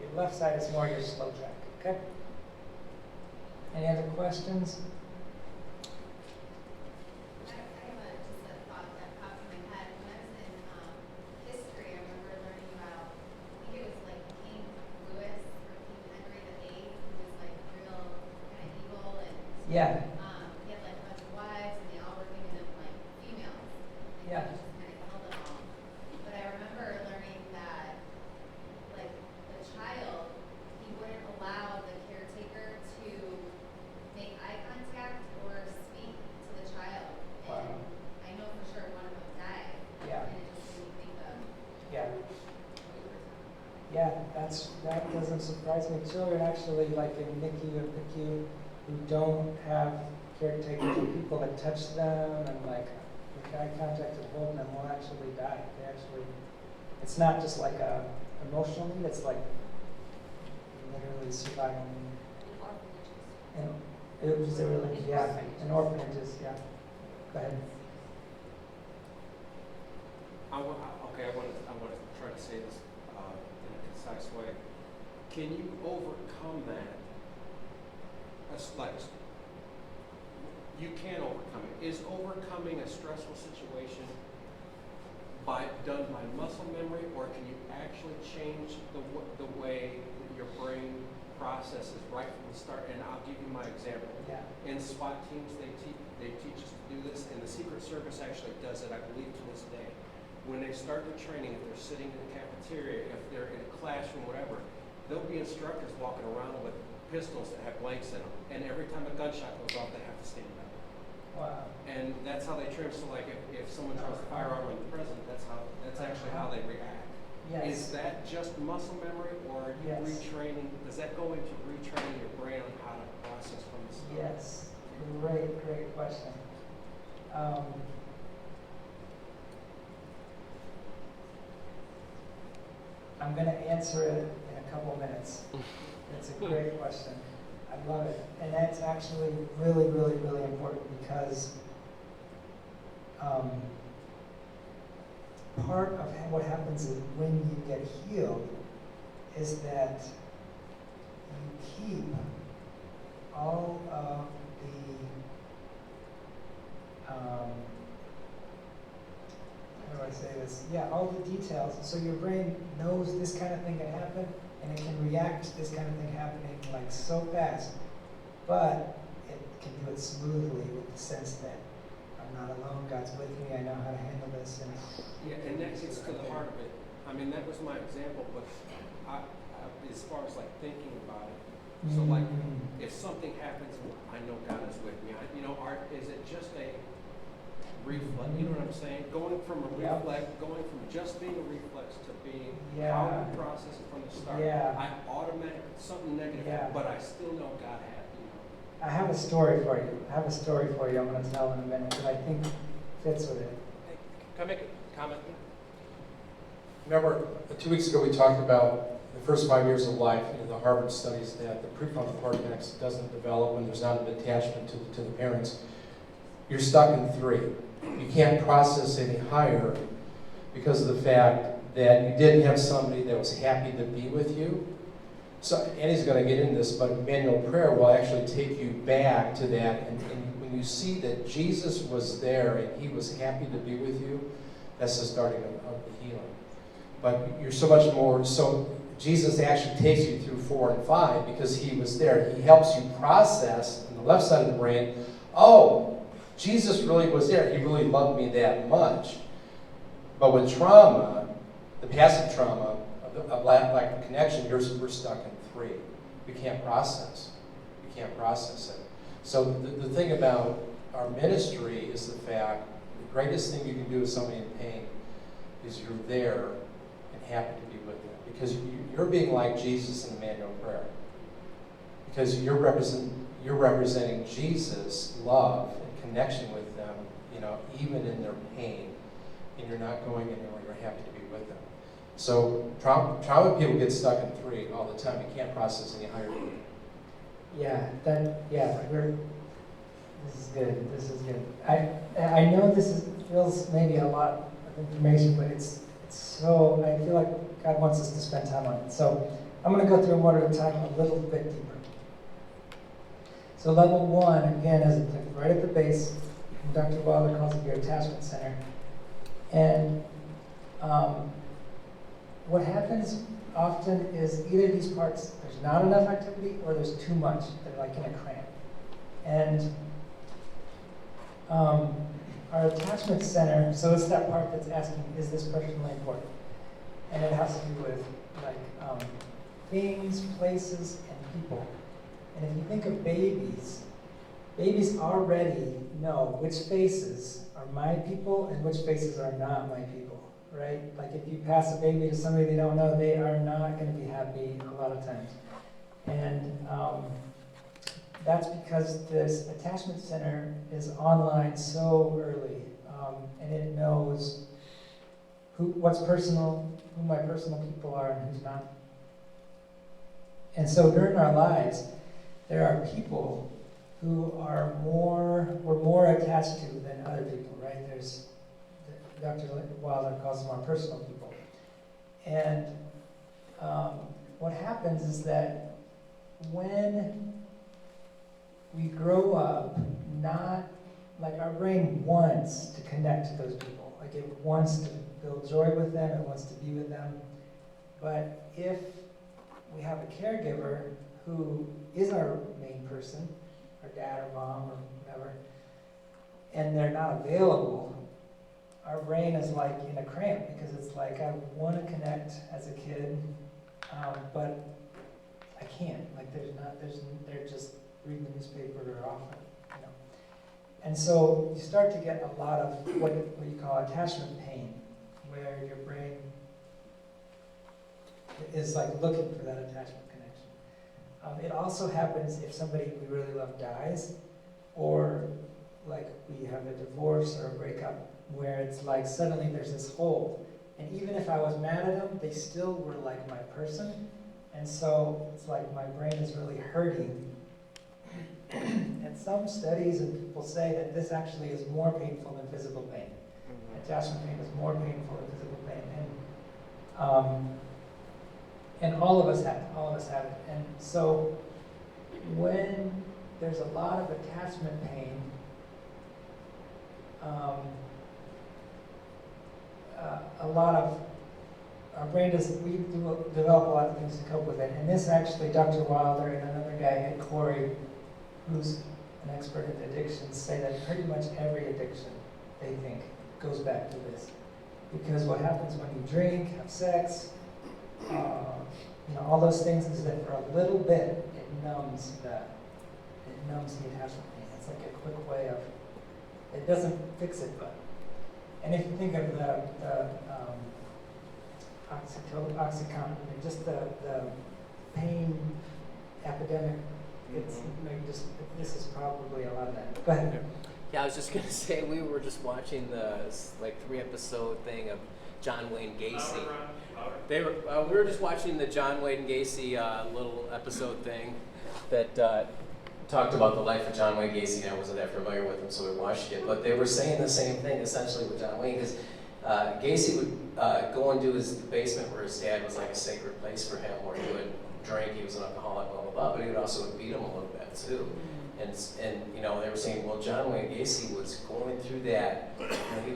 your left side is more your slow track. Okay. Any other questions? Just a thought that popped in my head. When I was in history, I remember learning about, I think it was like King Louis or King Henry VIII, who was like real kind of evil, and Yeah. he had like a bunch of wives, and they all were giving him like females. And Yeah. he just kind of killed them all. But I remember learning that, like, the child, he wouldn't allow the caretaker to make eye contact or speak to the child. Wow. And I know for sure one of them died. Yeah. And it just made me think of Yeah. what you were talking about. Yeah, that doesn't surprise me. Children actually, like in NICU and PICU, who don't have caretakers or people that touch them and like make eye contact and hold them will actually die. They actually, it's not just like a emotional need, it's like literally survival need. And it was a really, yeah, in orphanages, yeah. Go ahead. I want to try to say this in a concise way. Can you overcome that? You can overcome it. Is overcoming a stressful situation done by muscle memory, or can you actually change the way your brain processes right from the start? And I'll give you my example. Yeah. In SWAT teams, they teach us to do this, and the Secret Service actually does it, I believe, to this day. When they start their training, if they're sitting in the cafeteria, if they're in a classroom, whatever, there'll be instructors walking around with pistols that have blanks in them, and every time a gunshot goes off, they have to stand up. Wow. And that's how they train. So, like, if someone draws a firearm in prison, that's actually how they react. Yes. Is that just muscle memory, or are you Yes. retraining? Does that go into retraining your brain on how to process from the start? Yes. Great question. I'm going to answer it in a couple minutes. It's a great question. I love it. And that's actually really, really, really important because part of what happens when you get healed is that you keep all of the, how do I say this? Yeah, all the details. So your brain knows this kind of thing can happen, and it can react to this kind of thing happening like so fast, but it can do it smoothly with the sense that I'm not alone, God's with me, I know how to handle this. And Yeah, and that gets to the heart of it. I mean, that was my example, but I as far as like thinking about it, so like if something happens, I know God is with me. Is it just a reflex? You know what I'm saying? Going from a reflex, going from just being a reflex to being how you process it from the start. Yeah. I automatically something negative, but I still know God had. I have a story for you. I'm going to tell in a minute that I think fits with it. Can I make a comment? Remember, 2 weeks ago we talked about the first 5 years of life, the Harvard studies that the prefrontal cortex doesn't develop when there's not an attachment to the parents. You're stuck in 3. You can't process any higher because of the fact that you didn't have somebody that was happy to be with you. So Annie's going to get into this, but Emmanuel Prayer will actually take you back to that, and when you see that Jesus was there and he was happy to be with you, that's the starting of the healing. But you're so much more, so Jesus actually takes you through 4 and 5 because he was there. He helps you process on the left side of the brain, oh, Jesus really was there. He really loved me that much. But with trauma, the passive trauma of lack of connection, we're stuck in 3. We can't process. We can't process it. So the thing about our ministry is the fact, the greatest thing you can do with somebody in pain is you're there and happy to be with them. Because you're being like Jesus in Emmanuel Prayer. Because you're representing Jesus' love and connection with them, even in their pain. And you're not going anywhere, you're happy to be with them. So trauma people get stuck in 3 all the time. You can't process any higher. This is good. This is good. I know feels maybe a lot of information, but it's so, I feel like God wants us to spend time on it. So I'm going to go through one at a time a little bit deeper. So level 1, again, is right at the base. Dr. Wilder calls it your attachment center. And what happens often is either these parts, there's not enough activity or there's too much. They're like in a cramp. And our attachment center, so it's that part that's asking, is this personally important? And it has to do with things, places, and people. And if you think of babies already know which faces are my people and which faces are not my people, right? Like if you pass a baby to somebody they don't know, they are not going to be happy a lot of times. And that's because this attachment center is online so early, and it knows what's personal, who my personal people are, and who's not. And so during our lives, there are people who we're more attached to than other people, right? There's, Dr. Wilder calls them our personal people. And what happens is that when we grow up, our brain wants to connect to those people. Like it wants to feel joy with them, it wants to be with them. But if we have a caregiver who is our main person, our dad or mom or whatever, and they're not available, our brain is like in a cramp because it's like, I want to connect as a kid, but I can't. Like they're just reading the newspaper or off, And so you start to get a lot of what you call attachment pain, where your brain is like looking for that attachment connection. It also happens if somebody we really love dies, or like we have a divorce or a breakup, where it's like suddenly there's this hole. And even if I was mad at them, they still were like my person. And so it's like my brain is really hurting. And some studies and people say that this actually is more painful than physical pain. Attachment pain is more painful than physical pain. And all of us have it. And so when there's a lot of attachment pain, our brain we develop a lot of things to cope with it. And this actually, Dr. Wilder and another guy, Corey, who's an expert in addictions, say that pretty much every addiction, they think, goes back to this. Because what happens when you drink, have sex, all those things is that for a little bit, it numbs the attachment pain. It's like a quick way of, it doesn't fix it, but. And if you think of the Oxycontin, just the pain epidemic, it's this is probably a lot of that. Go ahead. Yeah, I was just gonna say we were just watching the 3-episode thing of John Wayne Gacy. We were just watching the John Wayne Gacy little episode thing that talked about the life of John Wayne Gacy. I wasn't that familiar with him, so we watched it. But they were saying the same thing essentially with John Wayne, because Gacy would go into his basement where his dad was like a sacred place for him, where he would drink. He was an alcoholic, blah blah blah. But he would also beat him a little bit too. And you know, they were saying, well, John Wayne Gacy was going through that. You know, he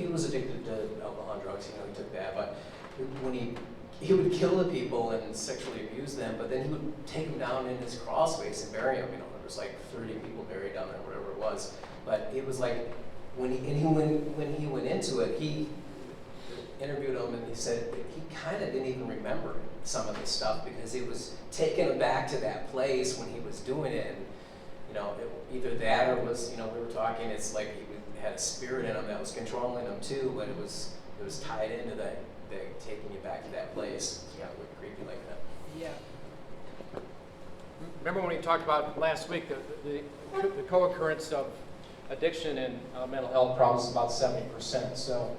was addicted to alcohol and drugs. You know, he took that, but when he would kill the people and sexually abuse them, but then he would take them down in his crawl space and bury them. You know, there was like 30 people buried down there, whatever it was. But it was like when he went into it, he interviewed him and he said that he kind of didn't even remember some of this stuff because it was taking him back to that place when he was doing it. And, you know, either that or was, you know, we were talking, it's like he had a spirit in him that was controlling him too, but it was tied into that taking you back to that place. Yeah, it would creepy like that. Yeah. Remember when we talked about last week, the co-occurrence of addiction and mental health problems is about 70%. So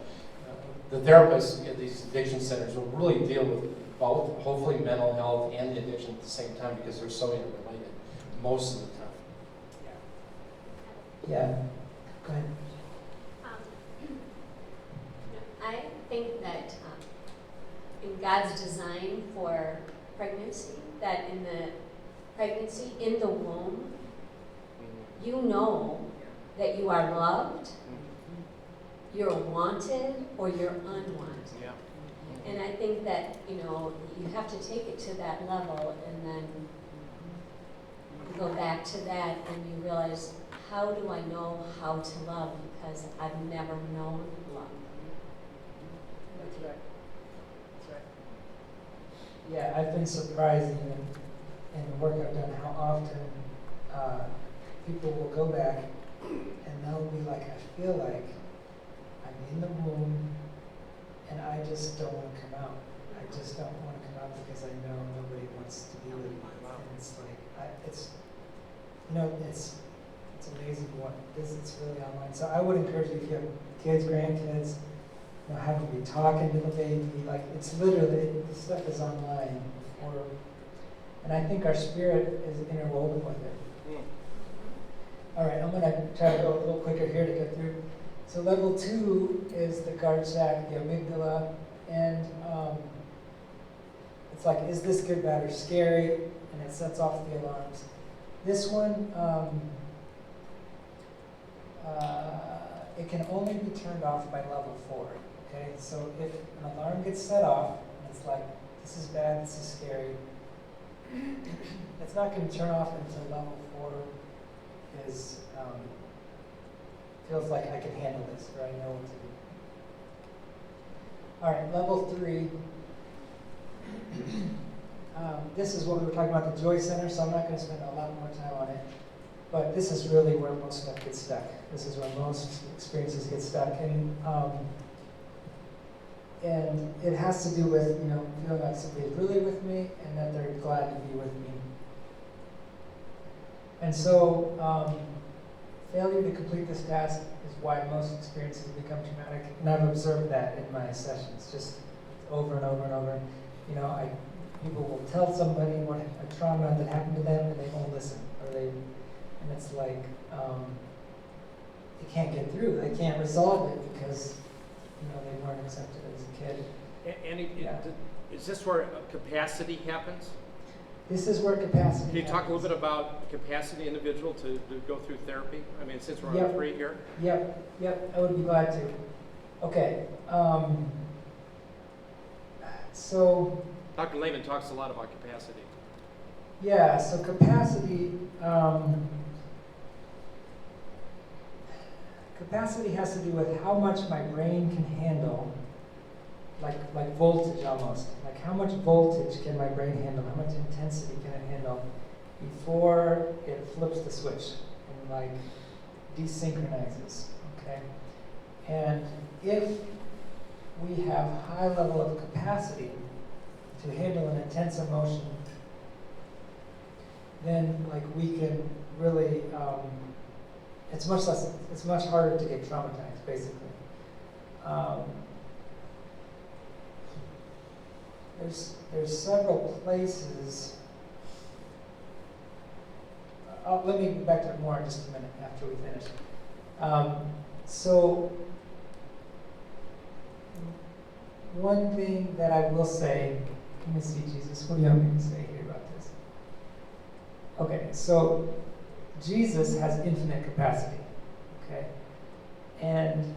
the therapists at these addiction centers will really deal with both, hopefully mental health and the addiction at the same time because they're so interrelated most of the time. Yeah. Go ahead. I think that in God's design for pregnancy, that in the pregnancy, in the womb, you know that you are loved, you're wanted, or you're unwanted. Yeah. And I think that, you know, you have to take it to that level and then you go back to that and you realize, how do I know how to love? Because I've never known love. That's right. That's right. Yeah, I've been surprised in the work I've done how often people will go back and they'll be like, I feel like I'm in the womb and I just don't want to come out. I just don't want to come out because I know nobody wants to be with me. And it's like, it's amazing what it's really online. So I would encourage you if you have kids, grandkids, you know, have to be talking to the baby. Like it's literally, this stuff is online. And I think our spirit is interwoven with it. All right, I'm going to try to go a little quicker here to get through. So level 2 is the guard sac, the amygdala, and it's like, is this good, bad, or scary? And it sets off the alarms. This one, it can only be turned off by level 4. Okay, so if an alarm gets set off, and it's like, this is bad, this is scary, it's not going to turn off until level 4 is feels like I can handle this, or I know what to do. All right, level 3. This is what we were talking about, the Joy Center, so I'm not going to spend a lot more time on it. But this is really where most stuff gets stuck. This is where most experiences get stuck. And it has to do with, you know, feeling like somebody's really with me and that they're glad to be with me. And so, failure to complete this task is why most experiences become traumatic. And I've observed that in my sessions, just over and over and over. You know, people will tell somebody what a trauma that happened to them and they won't listen. And it's like, they can't get through. They can't resolve it because, you know, they weren't accepted as a kid. And Yeah. is this where capacity happens? This is where capacity Can you talk a little happens. bit about capacity individual to go through therapy? I mean, since we're on Yep. 3 here. Yep, I would be glad to. Okay, so, Dr. Lehman talks a lot about capacity. yeah, so capacity, capacity has to do with how much my brain can handle, like voltage almost. Like how much voltage can my brain handle? How much intensity can it handle before it flips the switch and like desynchronizes, okay? And if we have high level of capacity to handle an intense emotion, then like we can really, it's much harder to get traumatized, basically. There's several places. Let me get back to it more in just a minute after we finish. So one thing that I will say, let me see, Jesus, what do you want me to say here about this? Okay, so Jesus has infinite capacity, okay? And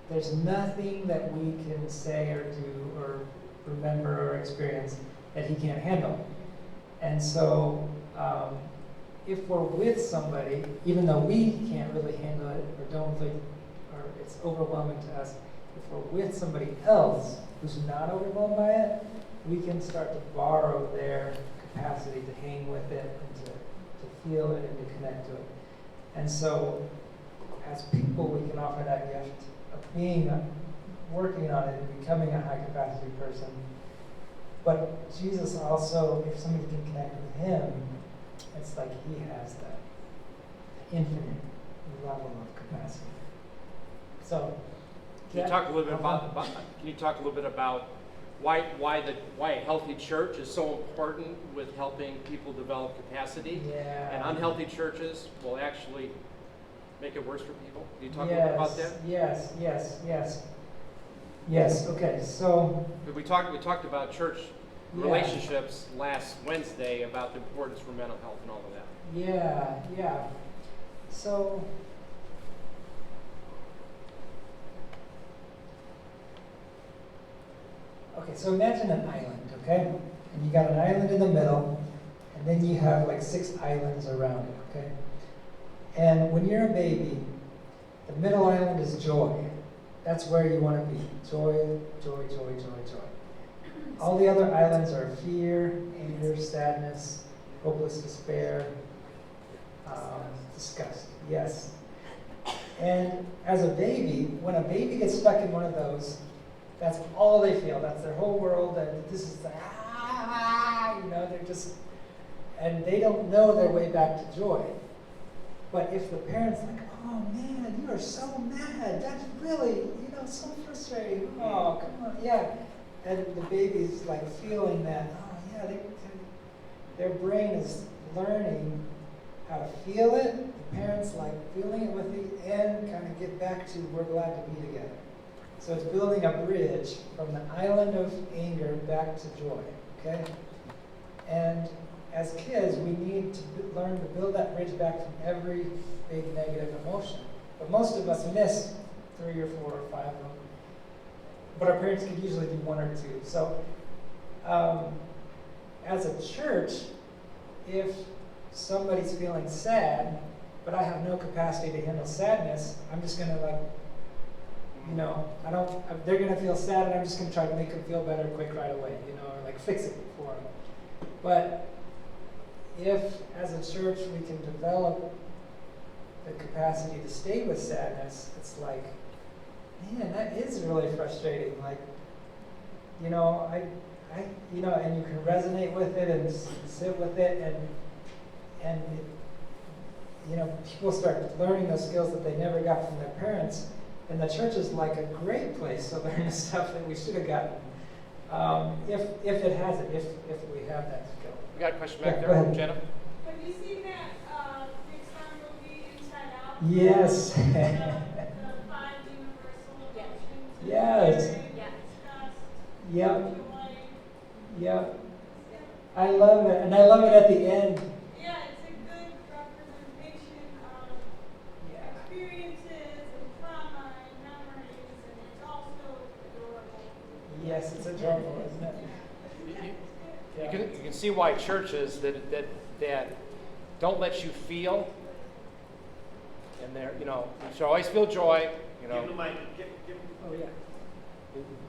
there's nothing that we can say or do or remember or experience that he can't handle. And so if we're with somebody, even though we can't really handle it or don't really, or it's overwhelming to us, if we're with somebody else who's not overwhelmed by it, we can start to borrow their capacity to hang with it and to feel it and to connect to it. And so as people, we can offer that gift of being, working on it and becoming a high capacity person. But Jesus also, if somebody can connect with him, it's like he has that infinite level of capacity. So, Can you talk a little bit about can you talk a little bit about why a healthy church is so important with helping people develop capacity? Yeah. And unhealthy churches will actually make it worse for people. Can you talk a little bit about that? Yes. Okay. So We talked about church relationships last Wednesday about the importance for mental health and all of that. Yeah. So okay, so imagine an island, okay? And you got an island in the middle, and then you have like 6 islands around it, okay? And when you're a baby, the middle island is joy. That's where you want to be. Joy. All the other islands are fear, anger, sadness, hopeless despair, disgust. Yes. And as a baby, when a baby gets stuck in one of those, that's all they feel. That's their whole world. That this is they're just, and they don't know their way back to joy. But if the parent's like, oh man, you are so mad. That's really, so frustrating. Oh, come on, yeah. And the baby's like feeling that, oh yeah, their brain is learning how to feel it. The parent's like feeling it with the and kind of get back to we're glad to be together. So it's building a bridge from the island of anger back to joy, okay? And as kids, we need to learn to build that bridge back from every big negative emotion. But most of us miss 3 or 4 or 5 of them. But our parents could usually do 1 or 2. So as a church, if somebody's feeling sad, but I have no capacity to handle sadness, I'm just going to they're going to feel sad and I'm just going to try to make them feel better quick right away, or like fix it for them. But if, as a church, we can develop the capacity to stay with sadness, it's like, man, that is really frustrating. Like, and you can resonate with it and sit with it, and people start learning those skills that they never got from their parents. And the church is like a great place to learn the stuff that we should have gotten, if it has it, if we have that skill. We got a question back Go there, ahead. Jenna. Have you seen that Pixar movie Inside Out? Yes. The 5 universal emotions. Yes. Disgust, Yep. joy. Yep. I love it, and I love it at the end. Yeah, it's a good representation of Yeah. experiences and trauma and memories, and it's also adorable. Yes, it's adorable, isn't it? You can see why churches that don't let you feel, and you should always feel joy. Oh yeah.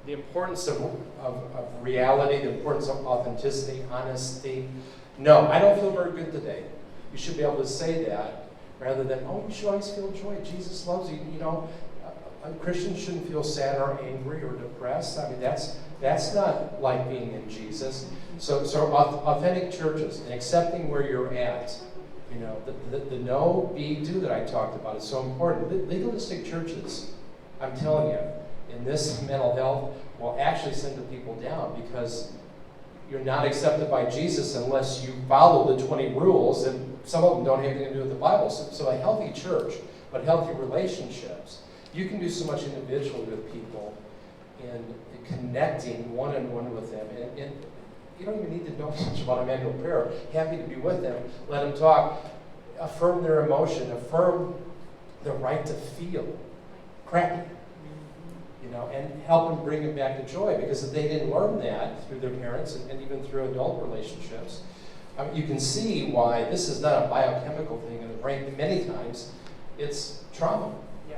The importance of reality, the importance of authenticity, honesty. No, I don't feel very good today. You should be able to say that rather than, oh, you should always feel joy. Jesus loves you. A Christian shouldn't feel sad or angry or depressed. I mean, that's not like being in Jesus. So authentic churches and accepting where you're at. The no, be, do that I talked about is so important. Legalistic churches, I'm telling you, in this mental health will actually send the people down because you're not accepted by Jesus unless you follow the 20 rules, and some of them don't have anything to do with the Bible. So a healthy church, but healthy relationships. You can do so much individually with people in connecting one-on-one with them. And you don't even need to know much about Emmanuel Prayer. Happy to be with them. Let them talk. affirm their emotion, affirm the right to feel crappy, you know, and help them bring them back to joy. Because if they didn't learn that through their parents and even through adult relationships, you can see why this is not a biochemical thing in the brain. Many times, it's trauma. Yeah.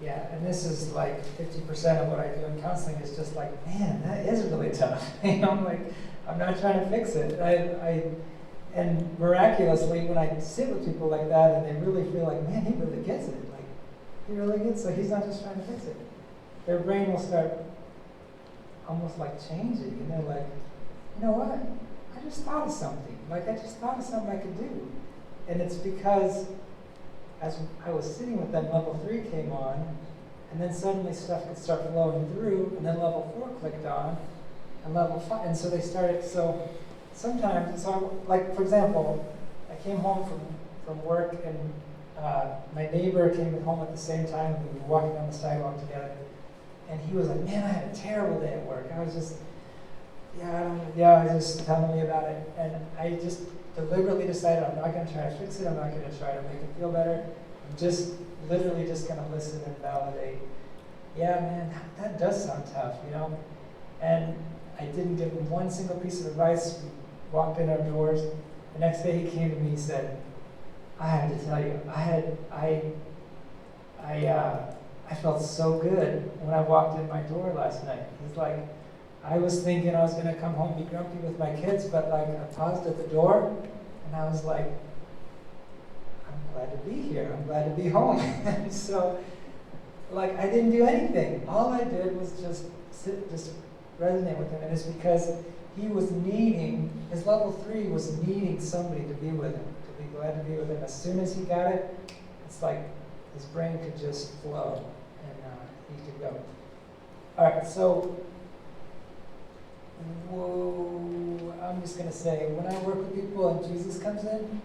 Yeah, and this is like 50% of what I do in counseling is just like, man, that is really tough. You know, I'm like, I'm not trying to fix it. And miraculously, when I sit with people like that and they really feel like, man, he really gets it. Like, he really gets it. He's not just trying to fix it. Their brain will start almost like changing. And they're like, you know what? I just thought of something. Like, I just thought of something I could do. And it's because as I was sitting with them, level 3 came on, and then suddenly stuff could start flowing through, and then level 4 clicked on, and level 5, and so they started, so sometimes, like, for example, I came home from work, and my neighbor came home at the same time, and we were walking down the sidewalk together, and he was like, man, I had a terrible day at work. I was just, I was just telling me about it, and I just deliberately decided I'm not going to try to fix it, I'm not going to try to make it feel better, I'm just literally just going to listen and validate. Yeah, man, that does sound tough, you know? And I didn't give him one single piece of advice. We walked in our doors. The next day he came to me and said, I have to tell you, I felt so good when I walked in my door last night. He's like, I was thinking I was going to come home and be grumpy with my kids, but like I paused at the door and I was like, I'm glad to be here. I'm glad to be home. And so, like, I didn't do anything. All I did was just sit, just resonate with him. And it's because he was needing, his level 3 was needing somebody to be with him, to be glad to be with him. As soon as he got it, it's like his brain could just flow and he could go. All right, so I'm just going to say, when I work with people and Jesus comes in,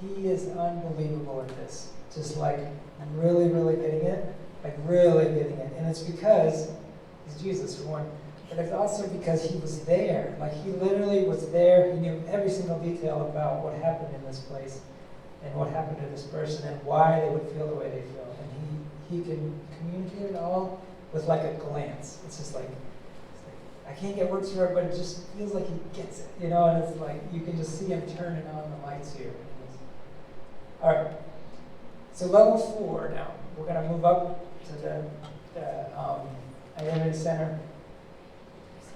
he is unbelievable at this. Just like really, really getting it, like really getting it. And it's because he's Jesus, for one, but it's also because he was there. Like he literally was there. He knew every single detail about what happened in this place and what happened to this person and why they would feel the way they feel. And he can communicate it all with like a glance. It's just like, I can't get words for it, but it just feels like he gets it, you know, and it's like, you can just see him turning on the lights here. All right, so level 4 now. We're going to move up to the identity center.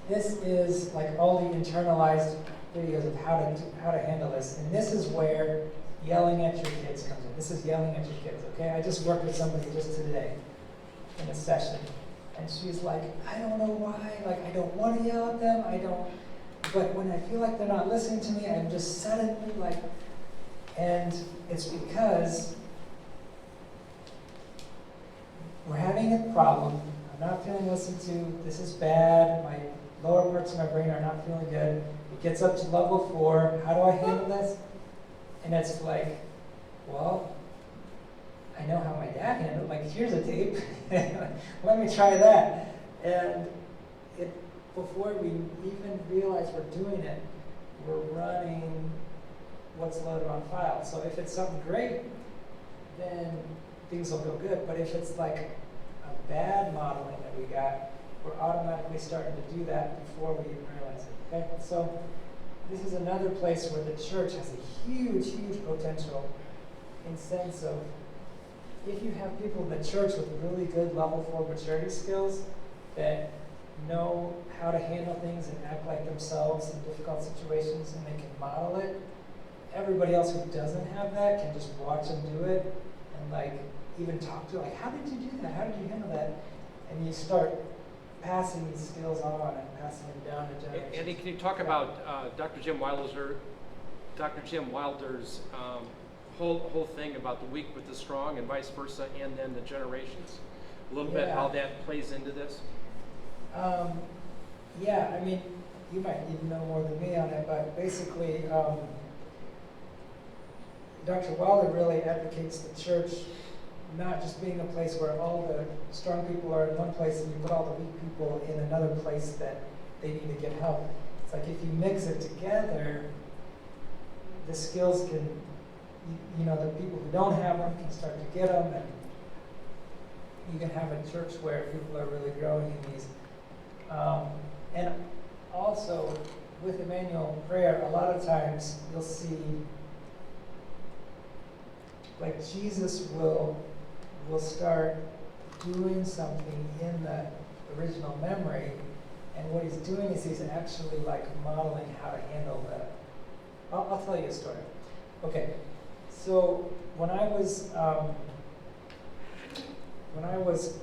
This is like all the internalized videos of how to handle this, and this is where yelling at your kids comes in. This is yelling at your kids, okay? I just worked with somebody just today in a session. And she's like, I don't know why, like I don't want to yell at them, but when I feel like they're not listening to me, I'm just suddenly like, and it's because we're having a problem, I'm not feeling listened to, this is bad, my lower parts of my brain are not feeling good, it gets up to level 4, how do I handle this? And it's like, well, I know how my dad handled it. Like, here's a tape. Let me try that. And before we even realize we're doing it, we're running what's loaded on file. So if it's something great, then things will go good. But if it's like a bad modeling that we got, we're automatically starting to do that before we even realize it. Okay? So this is another place where the church has a huge, huge potential in sense of if you have people in the church with really good level 4 maturity skills that know how to handle things and act like themselves in difficult situations and they can model it, everybody else who doesn't have that can just watch them do it and like even talk to like, how did you do that? How did you handle that? And you start passing these skills on and passing them down to generations. Andy, can you talk about Dr. Jim Wilder's whole thing about the weak with the strong and vice versa, and then the generations? A little bit how that plays into this? Yeah, I mean, you might even know more than me on it, but basically, Dr. Wilder really advocates the church not just being a place where all the strong people are in one place and you put all the weak people in another place that they need to get help. It's like if you mix it together, the skills can, the people who don't have them can start to get them, and you can have a church where people are really growing in these. And also, with Emmanuel Prayer, a lot of times you'll see, like Jesus will start doing something in the original memory, and what he's doing is he's actually like modeling how to handle that. I'll tell you a story. Okay, so when I was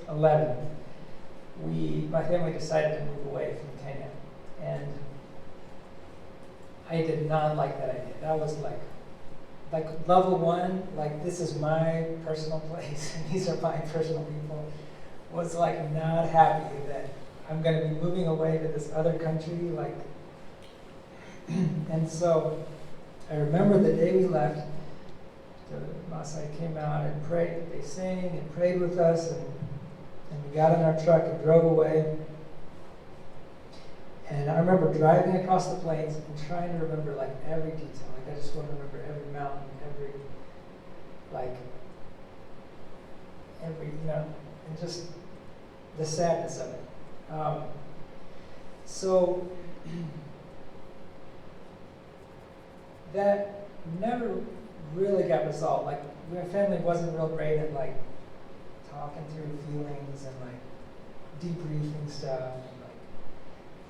11, my family decided to move away from Kenya, and I did not like that idea. That was like level one, like this is my personal place and these are my personal people, was like not happy that I'm going to be moving away to this other country, like. And so I remember the day we left, the Maasai came out and prayed. They sang and prayed with us, and we got in our truck and drove away. And I remember driving across the plains and trying to remember like every detail. Like I just want to remember every mountain, and just the sadness of it. So that never really got resolved. Like my family wasn't real great at like talking through feelings and like debriefing stuff and like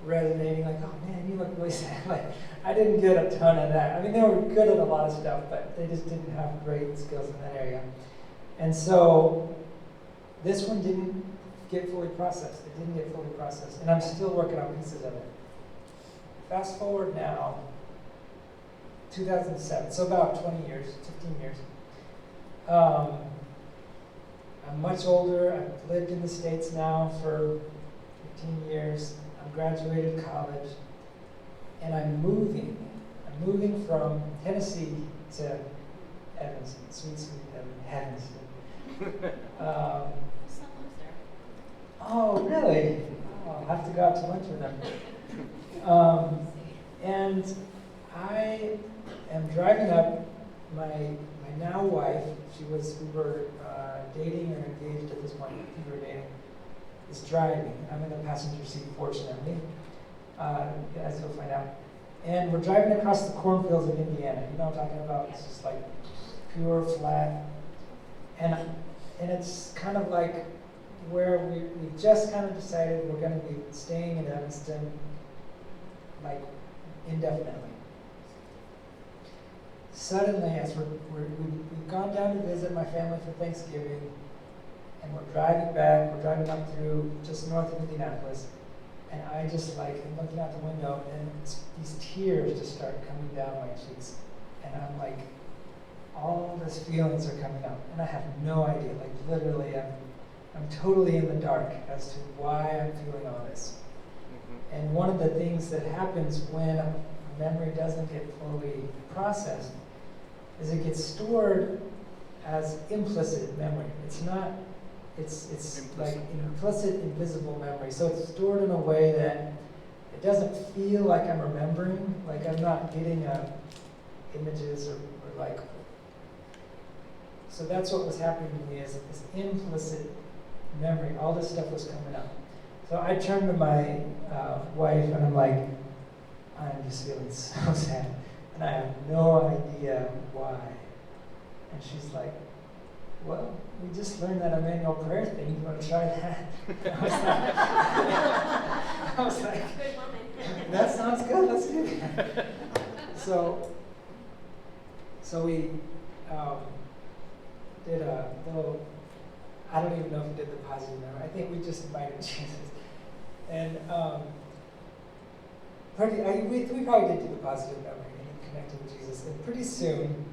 resonating, like, oh man, you look really sad. Like I didn't get a ton of that. I mean, they were good at a lot of stuff, but they just didn't have great skills in that area. And so this one didn't get fully processed. It didn't get fully processed, and I'm still working on pieces of it. Fast forward now, 2007, so about 20 years, 15 years. I'm much older. I've lived in the States now for 15 years. I'm graduated college, and I'm moving. I'm moving from Tennessee to Evanston, sweet Evanston. Oh, really? Oh, I'll have to go out to lunch with them. And I am driving up. My now wife, we were dating or engaged at this point. I think we were dating. Is driving. I'm in the passenger seat, fortunately, as you'll find out. And we're driving across the cornfields of Indiana. You know what I'm talking about? It's just like pure flat. And it's kind of like where we just kind of decided we're going to be staying in Evanston, like indefinitely. Suddenly, as we've gone down to visit my family for Thanksgiving, and we're driving back, we're driving up through just north of Indianapolis, and I just like am looking out the window, and these tears just start coming down my cheeks, and I'm like, all these feelings are coming up, and I have no idea, like literally I'm totally in the dark as to why I'm feeling all this. And one of the things that happens when a memory doesn't get fully processed is it gets stored as implicit memory. It's not, it's like implicit, invisible memory. So it's stored in a way that it doesn't feel like I'm remembering, like I'm not getting images or like. So that's what was happening to me, is this implicit memory. All this stuff was coming up. So I turned to my wife and I'm like, I'm just feeling so sad. And I have no idea why. And she's like, well, we just learned that Emmanuel Prayer thing. You want to try that? I was like, that sounds good. Let's do that. So we did a little, I don't even know if we did the positive memory. I think we just invited Jesus. And we probably did do the positive memory and connected with Jesus. And pretty soon,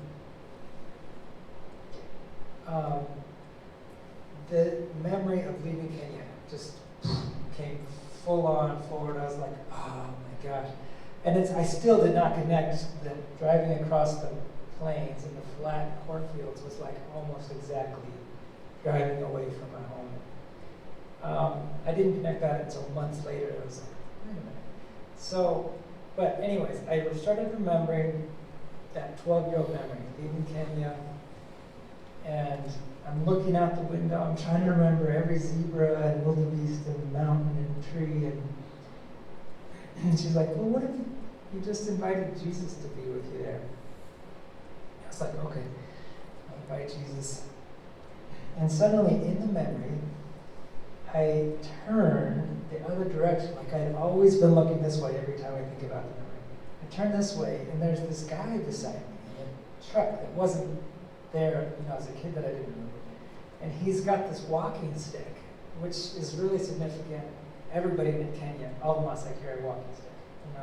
the memory of leaving Kenya just came full on forward. I was like, oh my gosh. And I still did not connect that driving across the plains and the flat cornfields was like almost exactly driving away from my home. I didn't connect that until months later. I was like, wait a minute. So, but anyways, I started remembering that 12-year-old memory, leaving Kenya, and I'm looking out the window, I'm trying to remember every zebra and wildebeest and mountain and tree, and she's like, well, what if you just invited Jesus to be with you there? I was like, okay, I'll invite Jesus. And suddenly, in the memory, I turn the other direction, like I'd always been looking this way every time I think about the memory. I turn this way, and there's this guy beside me in a truck that wasn't there, as a kid that I didn't remember. And he's got this walking stick, which is really significant. Everybody in Kenya, all the Maasai carry a walking stick.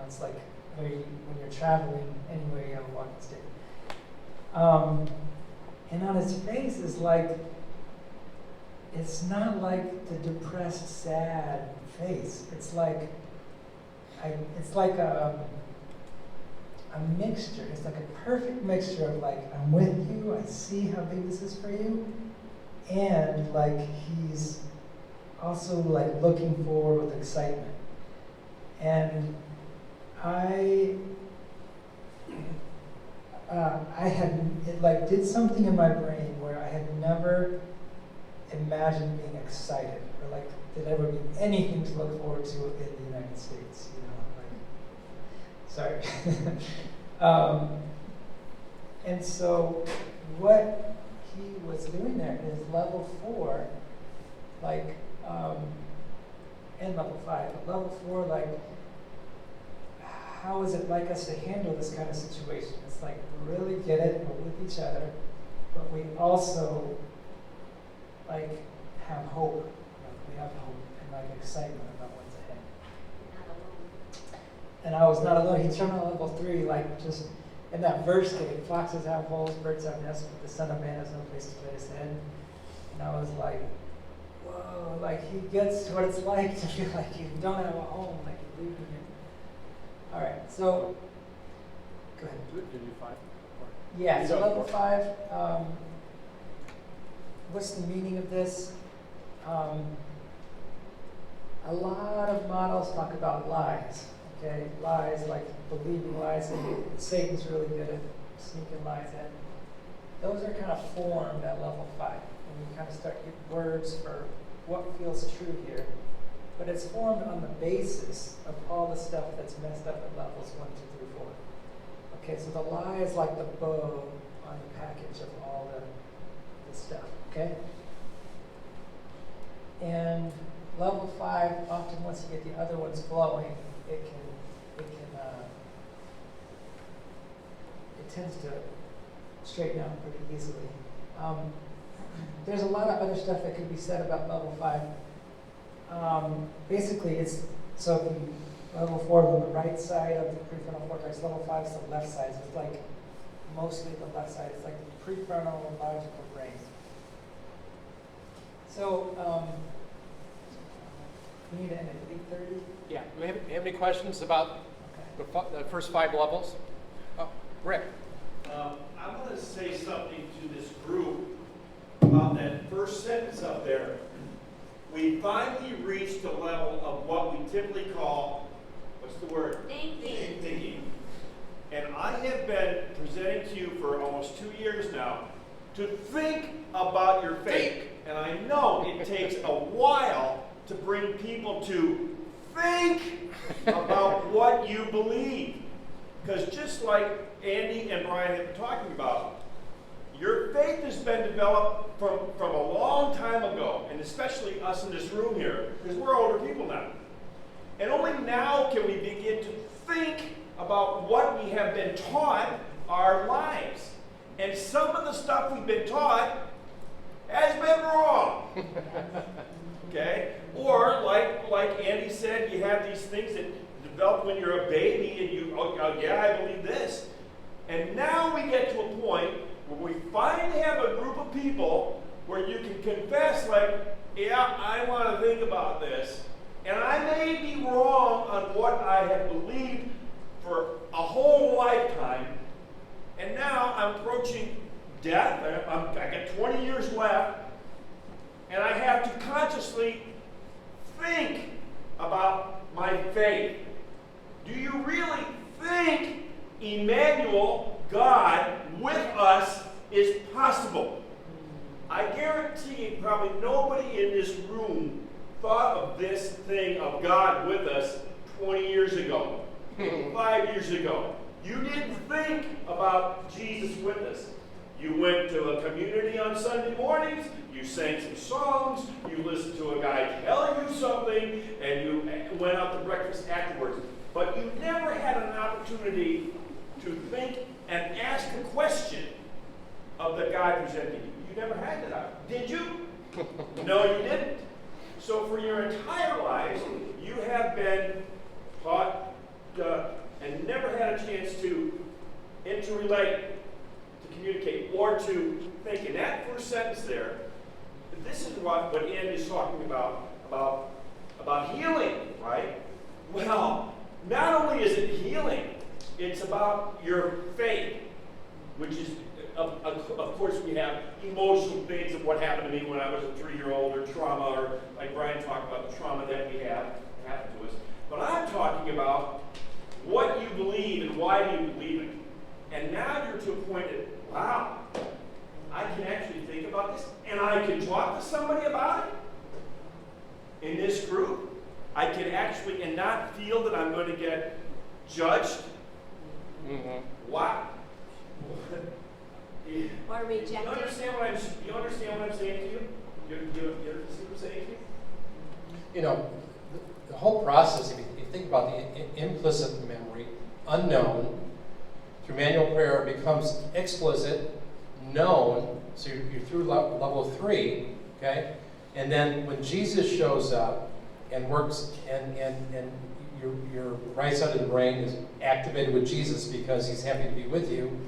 It's like when you're traveling anywhere, you have a walking stick. And on his face is like, it's not like the depressed, sad face. It's like a mixture. It's like a perfect mixture of like, I'm with you, I see how big this is for you, and like he's also like looking forward with excitement. And I did something in my brain where I had never imagined being excited, or like there'd ever be anything to look forward to in the United States, sorry. And so what he was doing there is level 4, and level 5, but level 4, how is it like us to handle this kind of situation? It's like, we really get it, we're with each other, but we also have hope. We have hope and excitement about what's ahead. And I was not alone. He turned on level 3, just in that verse game, foxes have holes, birds have nests, but the Son of Man has no place to lay his head. And I was like, whoa, he gets what it's like to feel like you don't have a home, like you're leaving it. All right, so, go ahead. Did you do 5? Yeah, so level 5, what's the meaning of this? A lot of models talk about lies, okay? Lies, like believing lies, and Satan's really good at sneaking lies in. Those are kind of formed at level 5, and you kind of start getting words for what feels true here. But it's formed on the basis of all the stuff that's messed up at levels 1, 2, 3, 4. Okay, so the lie is like the bow on the package of all the stuff, okay? And level 5, often once you get the other ones flowing, it tends to straighten out pretty easily. There's a lot of other stuff that could be said about level 5. Basically, it's so if you level 4 on the right side of the prefrontal cortex, level 5 is the left side. So it's like mostly the left side. It's like the prefrontal and logical brain. So we need to end at 8:30. Yeah. Do we have any questions about the first 5 levels? Oh, Rick. I want to say something to this group about that first sentence up there. We finally reached a level of what we typically call, what's the word? Thinking. And I have been presenting to you for almost 2 years now to think about your faith. And I know it takes a while to bring people to think about what you believe. Because just like Andy and Brian have been talking about, your faith has been developed from a long time ago, and especially us in this room here, because we're older people now. And only now can we begin to think about what we have been taught our lives. And some of the stuff we've been taught has been wrong. Okay? Or like Andy said, you have these things that develop when you're a baby and you, oh yeah, I believe this. And now we get to a point where we finally have a group of people where you can confess yeah, I want to think about this. And I may be wrong on what I have believed for a whole lifetime. And now I'm approaching death. I got 20 years left. And I have to consciously think about my faith. Do you really think Emmanuel, God, God with us 20 years ago, 5 years ago. You didn't think about Jesus with us. You went to a community on Sunday mornings, you sang some songs, you listened to a guy tell you something, and you went out to breakfast afterwards. But you never had an opportunity to think and ask a question of the guy presenting you. You never had that. Did you? No, you didn't. So for your entire lives, you have been taught and never had a chance to interrelate, to communicate, or to think. In that first sentence there, this is what Andy's talking about healing, right? Well, not only is it healing, it's about your faith, which is, of course, we have emotional things of what happened to me when I was a 3-year-old, or trauma, or like Brian talked about the trauma that we have happened to us. But I'm talking about what you believe and why do you believe it. And now you're to a point that, wow, I can actually think about this, and I can talk to somebody about it in this group. I can actually, and not feel that I'm going to get judged. Wow. Or rejected. You understand what I'm saying to you? You understand what I'm saying to you? You know, the whole process, if you think about the implicit memory, unknown, through Emmanuel Prayer becomes explicit, known, so you're through level 3, okay? And then when Jesus shows up and works, and your right side of the brain is activated with Jesus because he's happy to be with you,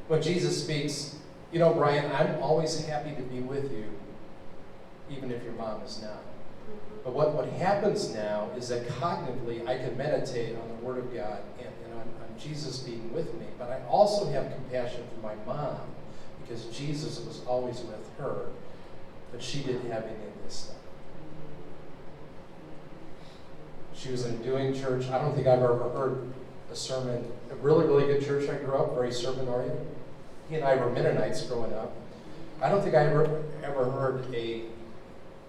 when Jesus speaks, you know, Brian, I'm always happy to be with you, even if your mom is not. But what happens now is that cognitively I can meditate on the Word of God and on Jesus being with me, but I also have compassion for my mom because Jesus was always with her, but she didn't have any of this stuff. She was in a doing church. I don't think I've ever heard a sermon, a really, really good church I grew up, very sermon-oriented. He and I were Mennonites growing up. I don't think I ever heard a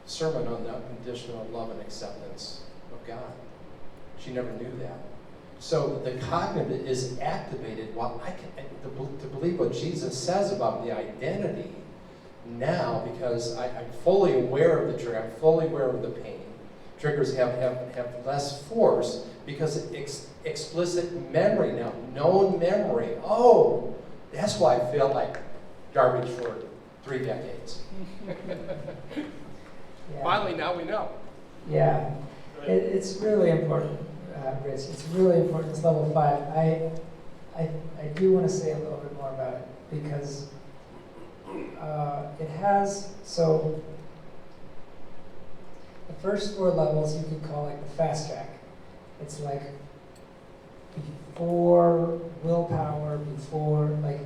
sermon on the unconditional love and acceptance of God. She never knew that. So the cognitive is activated while I can, to believe what Jesus says about the identity now, because I'm fully aware of the trigger, I'm fully aware of the pain. Triggers have less force because it's explicit memory now, known memory. Oh, that's why I felt like garbage for 3 decades. Yeah. Finally, now we know. Yeah, it's really important, Rich. It's really important. It's level 5. I do want to say a little bit more about it because it has, so the first 4 levels you could call like the fast track. It's like before willpower, before like,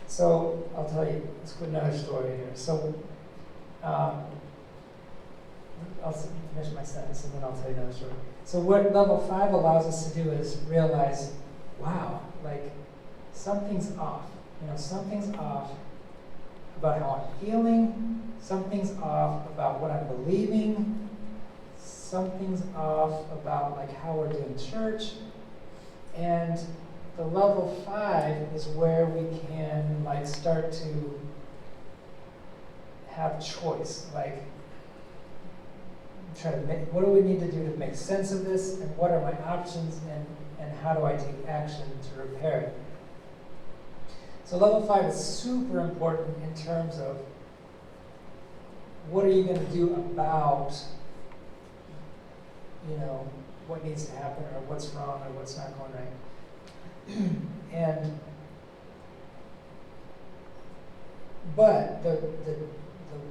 so I'll tell you, let's put another story here. So I'll finish my sentence and then I'll tell you another story. So what level 5 allows us to do is realize, wow, like something's off. You know, something's off about how I'm feeling, something's off about what I'm believing, something's off about like how we're doing church, and the level 5 is where we can like start to have choice, like try to make, what do we need to do to make sense of this, and what are my options, and how do I take action to repair it. So level 5 is super important in terms of what are you going to do about, you know, what needs to happen or what's wrong or what's not going right. But the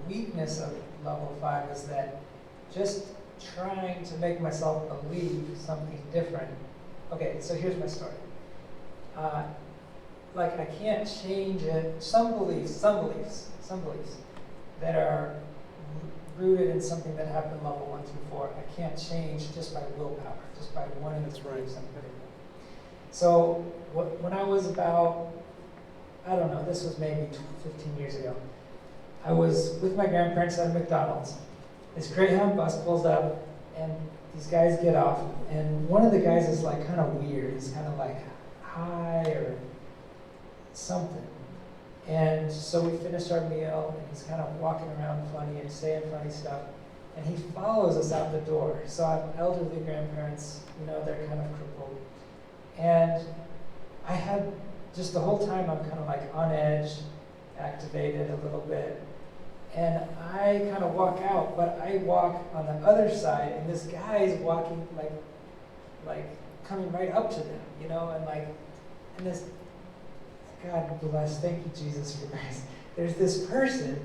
weakness of level 5 is that just trying to make myself believe something different. Okay, so here's my story. Like I can't change it. Some beliefs that are rooted in something that happened in level 1 through 4, I can't change just by willpower, just by wanting to believe something different. So when I was about, I don't know, this was maybe 15 years ago, I was with my grandparents at a McDonald's. This Greyhound bus pulls up, and these guys get off, and one of the guys is like kind of weird. He's kind of like high or something. And so we finished our meal, and he's kind of walking around funny and saying funny stuff. And he follows us out the door. So I have elderly grandparents, you know, they're kind of crippled. And I had, just the whole time, I'm kind of like on edge, activated a little bit. And I kind of walk out, but I walk on the other side, and this guy is walking like coming right up to them, you know, and this, God bless, thank you, Jesus, for grace. There's this person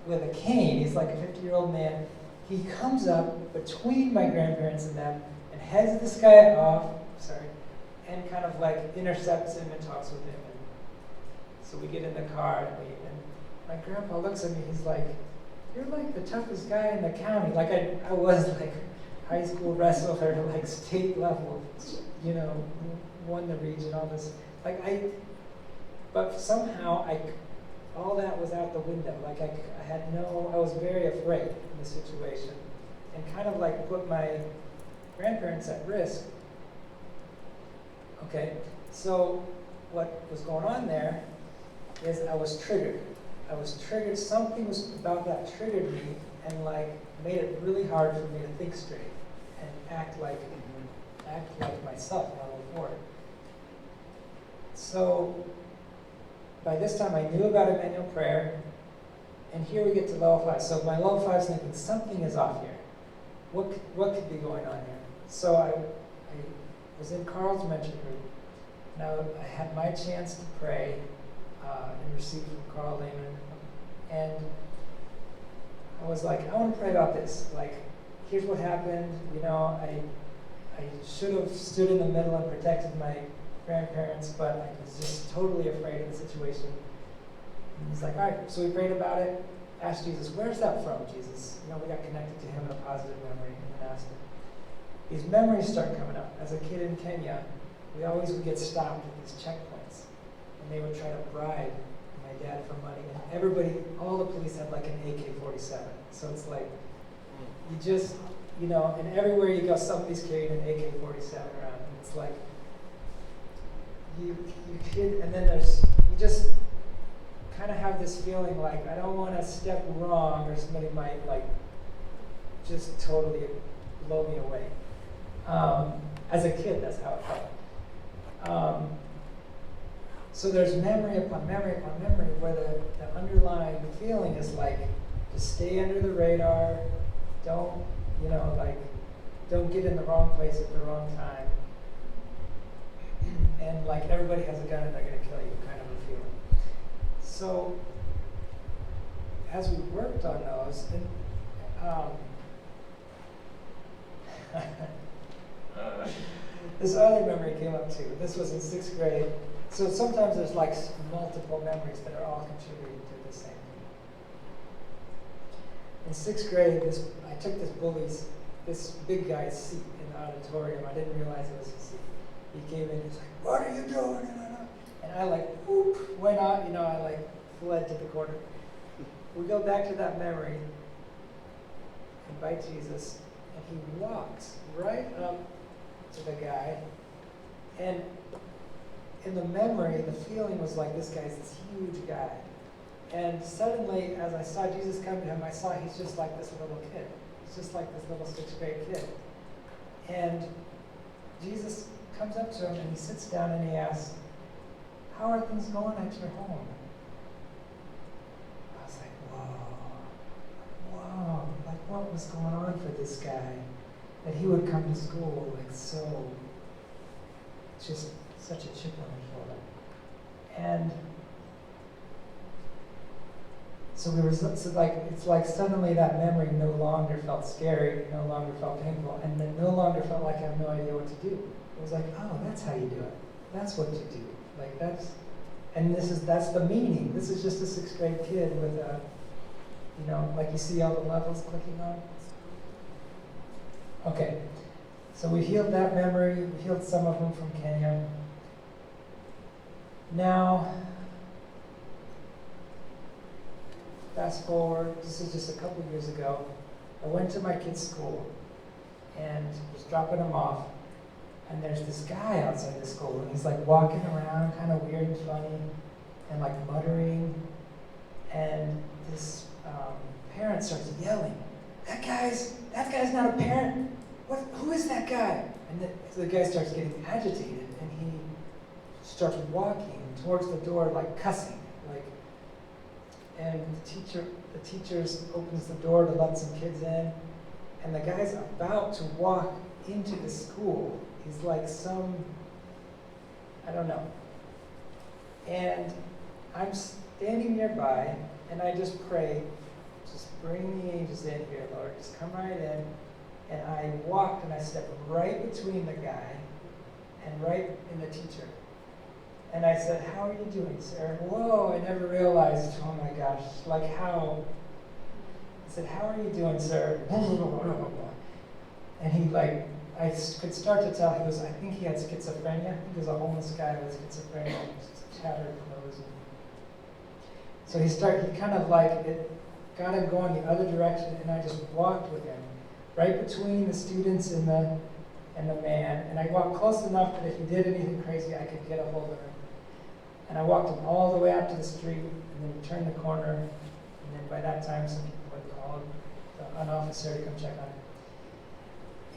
with a cane. He's like a 50-year-old man. He comes up between my grandparents and them and heads this guy off, and kind of like intercepts him and talks with him. And so we get in the car and leave. And my grandpa looks at me. He's like, "You're like the toughest guy in the county." Like I was like high school wrestler, like state level, you know, won the region, all this. But somehow all that was out the window. Like I was very afraid in the situation, and kind of like put my grandparents at risk. Okay, so what was going on there is I was triggered. Something was about that triggered me and like made it really hard for me to think straight and act like myself and all for it. So by this time I knew about Emmanuel Prayer, and here we get to level 5. So my level 5 is thinking something is off here. What could be going on here? So I was in Carl's mention group. Now I had my chance to pray and receive from Carl Lehman, and I was like, I want to pray about this. Like, here's what happened. You know, I should have stood in the middle and protected my grandparents, but I was just totally afraid of the situation. And he's like, all right. So we prayed about it. Asked Jesus, where's that from, Jesus? You know, we got connected to him in a positive memory, and then asked him. These memories start coming up. As a kid in Kenya, we always would get stopped at these checkpoints, and they would try to bribe my dad for money. And all the police had like an AK-47. So it's like, you just, you know, and everywhere you go, somebody's carrying an AK-47 around. And it's like, you kid, and then you just kind of have this feeling like, I don't want to step wrong, or somebody might like just totally blow me away. As a kid, that's how it felt. So there's memory upon memory upon memory where the underlying feeling is like, just stay under the radar, don't get in the wrong place at the wrong time. And like everybody has a gun and they're going to kill you, kind of a feeling. So as we worked on those, this other memory came up too. This was in 6th grade. So sometimes there's like multiple memories that are all contributing to the same thing. In 6th grade, I took this big guy's seat in the auditorium. I didn't realize it was his seat. He came in, he's like, "What are you doing?" And I like, whoop, went out, I like fled to the corner. We go back to that memory, invite Jesus, and he walks right up to the guy, and in the memory, the feeling was like this guy's this huge guy. And suddenly, as I saw Jesus come to him, I saw he's just like this little kid. He's just like this little 6th grade kid. And Jesus comes up to him and he sits down and he asks, "How are things going at your home?" I was like, whoa, like what was going on for this guy? That he would come to school like so, just such a chip on his shoulder. And so it's like suddenly that memory no longer felt scary, no longer felt painful, and then no longer felt like I have no idea what to do. It was like, oh, that's how you do it. That's what you do. Like that's the meaning. This is just a 6th grade kid with a, like you see all the levels clicking on. Okay, so we healed that memory. We healed some of them from Kenya. Now, fast forward, this is just a couple of years ago. I went to my kid's school and was dropping him off. And there's this guy outside the school, and he's like walking around, kind of weird and funny, and like muttering. And this parent starts yelling, that guy's not a parent. Who is that guy? And the guy starts getting agitated, and he starts walking towards the door, like cussing, like. And the teacher opens the door to let some kids in, and the guy's about to walk into the school. He's like I don't know. And I'm standing nearby, and I just pray, just bring the angels in here, Lord. Just come right in. And I walked and I stepped right between the guy and right in the teacher. And I said, how are you doing, sir? Whoa, I never realized, oh my gosh, like how? I said, how are you doing, sir? And he I could start to tell I think he had schizophrenia. He was a homeless guy with schizophrenia, just shattered clothes. So he kind of it got him going the other direction, and I just walked with him, right between the students and the man. And I walked close enough that if he did anything crazy, I could get a hold of him. And I walked him all the way out to the street, and then he turned the corner, and then by that time, some people had called an officer to come check on him.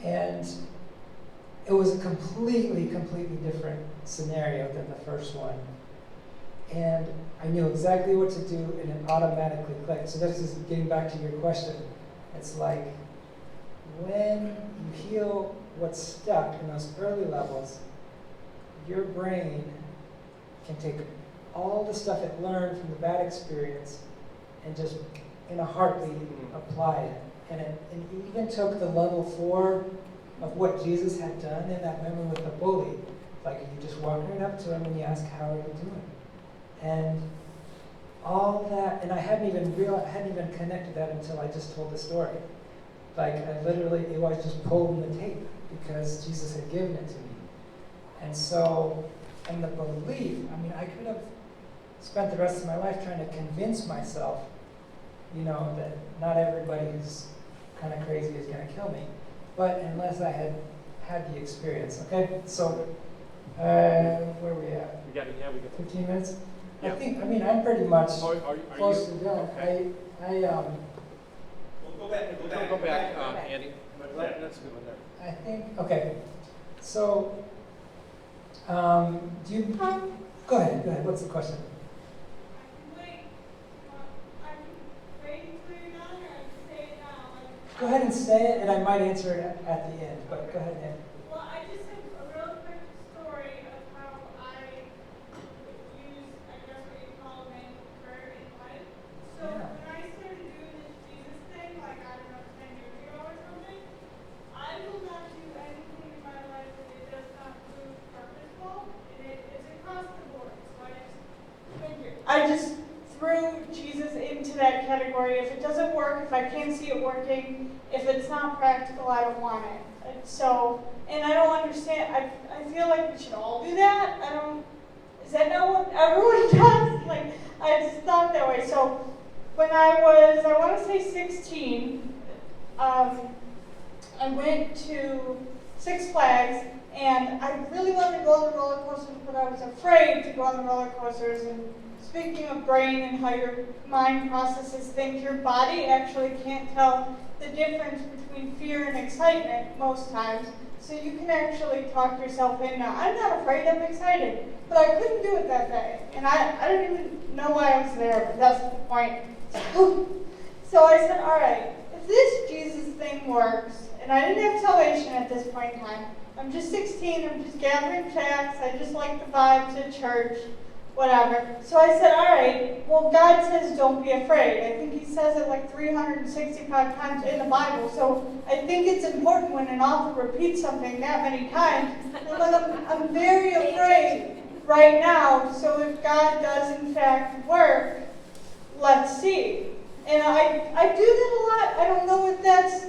And it was a completely different scenario than the first one. And I knew exactly what to do, and it automatically clicked. So this is getting back to your question. It's like when you heal what's stuck in those early levels, your brain can take all the stuff it learned from the bad experience and just in a heartbeat apply it. And it even took the level 4 of what Jesus had done in that moment with the bully. Like you just walk right up to him and you ask, how are you doing? And all that, and I hadn't even connected that until I just told the story. Like it was just pulling the tape because Jesus had given it to me. And so, and the belief, I could have spent the rest of my life trying to convince myself, that not everybody who's kind of crazy is going to kill me. But unless I had the experience, okay? So, where are we at? We got 15 minutes? Yeah. I'm pretty much Are close you? to done. Okay. We'll go back, Andy. That's a good one there. I think, okay. So, do you, go ahead, what's the question? Go ahead and say it, and I might answer it at the end, but go ahead, Andy. Well, I just have a real quick story of how I use, I guess what you call Emmanuel Prayer in life. So when I started doing this Jesus thing, like I don't know, 10 years ago or something, I will not do anything in my life that it does not prove purposeful, and it is across the board. So I just threw Jesus into that category. If it doesn't work, if I can't see it working, if it's not practical, I don't want it. So, and I don't understand, I feel like we should all do that. Is that not what everyone does? Like, I just thought that way. So, when I was, I want to say 16, I went to Six Flags, and I really wanted to go on the roller coasters, but I was afraid to go on the roller coasters. And speaking of brain and how your mind processes things, your body actually can't tell the difference between fear and excitement most times. So you can actually talk yourself in now. I'm not afraid, I'm excited. But I couldn't do it that day. And I don't even know why I was there, but that's the point. So I said, all right, if this Jesus thing works, and I didn't have salvation at this point in time, I'm just 16, I'm just gathering tracts, I just like the vibes at church, whatever. So I said, all right, well, God says don't be afraid. I think he says it like 365 times in the Bible. So I think it's important when an author repeats something that many times. I'm very afraid right now. So if God does in fact work, let's see. And I do that a lot. I don't know if that's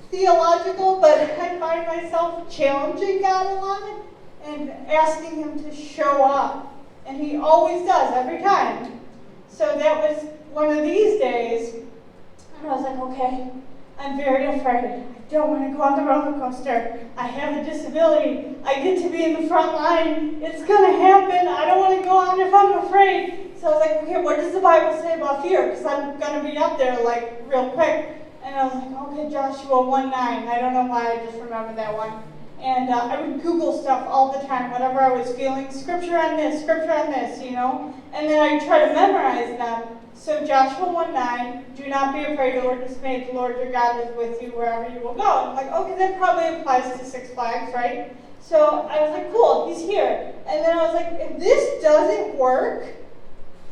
theological, but I find myself challenging God a lot and asking him to show up. And he always does, every time. So that was one of these days, and I was like, okay, I'm very afraid. I don't want to go on the roller coaster. I have a disability. I get to be in the front line. It's going to happen. I don't want to go on if I'm afraid. So I was like, okay, what does the Bible say about fear? Because I'm going to be up there, like, real quick. And I was like, okay, Joshua 1:9. I don't know why, I just remember that one. And I would Google stuff all the time, whatever I was feeling, scripture on this, you know? And then I try to memorize them. So Joshua 1:9, do not be afraid or dismayed, the Lord your God is with you wherever you will go. And I'm like, okay, that probably applies to Six Flags, right? So I was like, cool, he's here. And then I was like, if this doesn't work,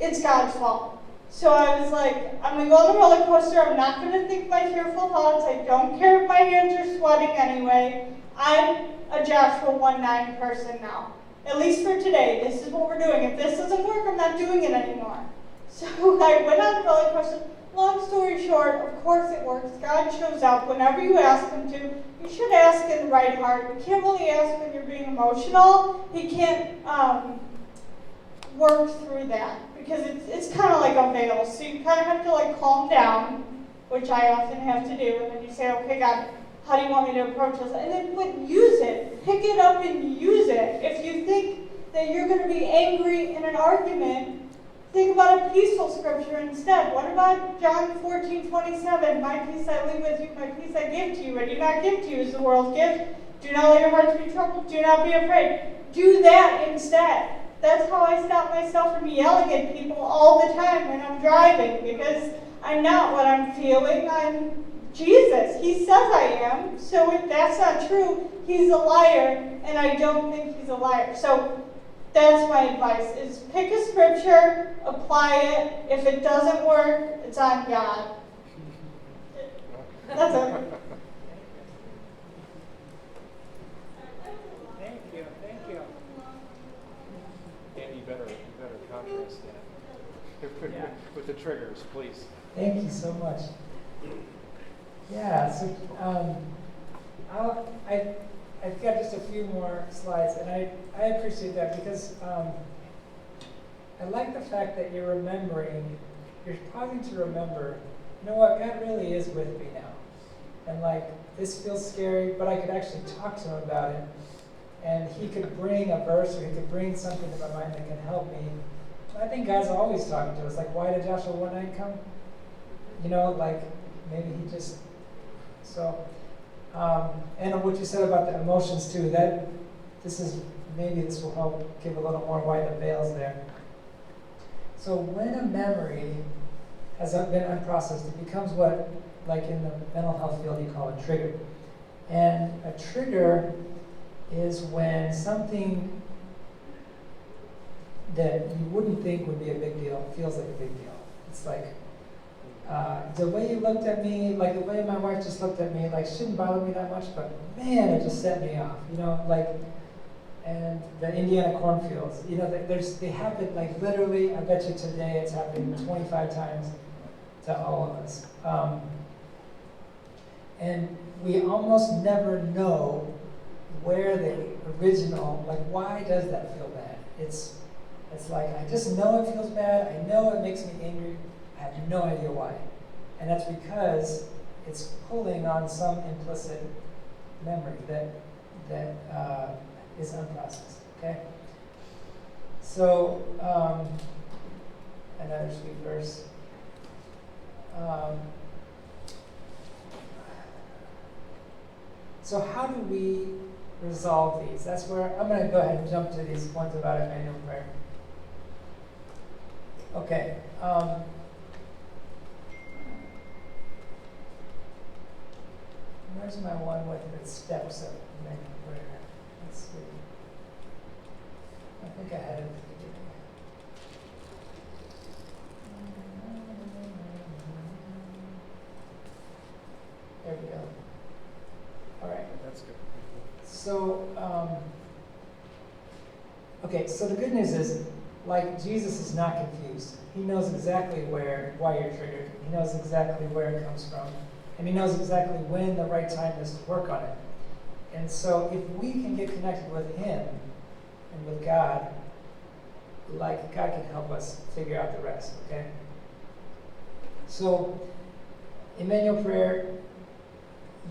it's God's fault. So I was like, I'm going to go on the roller coaster. I'm not going to think my fearful thoughts. I don't care if my hands are sweating anyway. I'm a Joshua 1:9 person now. At least for today. This is what we're doing. If this doesn't work, I'm not doing it anymore. So I went on the roller coaster. Long story short, of course it works. God shows up whenever you ask him to. You should ask in the right heart. You can't really ask when you're being emotional. He can't work through that because it's kind of like a veil. So you kind of have to like calm down, which I often have to do. And then you say, okay, God, how do you want me to approach this? And then use it. Pick it up and use it. If you think that you're going to be angry in an argument, think about a peaceful scripture instead. What about John 14:27? My peace I leave with you, my peace I give to you. I do not give to you as the world's gift. Do not let your hearts be troubled. Do not be afraid. Do that instead. That's how I stop myself from yelling at people all the time when I'm driving, because I'm not what I'm feeling. I'm Jesus. He says I am. So if that's not true, he's a liar, and I don't think he's a liar. So that's my advice, is pick a scripture, apply it. If it doesn't work, it's on God. That's it. Thank you. Andy, you better contrast that with the triggers, please. Thank you so much. Yeah, so I've got just a few more slides, and I appreciate that because I like the fact that you're pausing to remember, you know what, God really is with me now. And like, this feels scary, but I could actually talk to him about it. And he could bring a verse, or he could bring something to my mind that can help me. I think God's always talking to us. Like, why did Joshua 1:9 come? You know, like, maybe he just, so, and what you said about the emotions too, maybe this will help give a little more why the veil's there. So when a memory has been unprocessed, it becomes what, like in the mental health field, you call a trigger. And a trigger is when something that you wouldn't think would be a big deal feels like a big deal. It's like, the way you looked at me, like the way my wife just looked at me, like shouldn't bother me that much, but man, it just set me off, you know, like, and the Indiana cornfields, you know, they happen like literally, I bet you today it's happening 25 times to all of us. And we almost never know where the original, like why does that feel bad? It's like, I just know it feels bad, I know it makes me angry, I have no idea why. And that's because it's pulling on some implicit memory that is unprocessed, okay? So, another sweet verse. So how do we resolve these? That's where I'm going to go ahead and jump to these ones about Emmanuel Prayer. Okay. Where's my one with the steps of Emmanuel Prayer? Let's see. I think I had it at the beginning. There we go. All right. That's good. So, okay, so the good news is, like, Jesus is not confused. He knows exactly why you're triggered. He knows exactly where it comes from. And he knows exactly when the right time is to work on it. And so if we can get connected with him and with God, like, God can help us figure out the rest, okay? So, Emmanuel Prayer,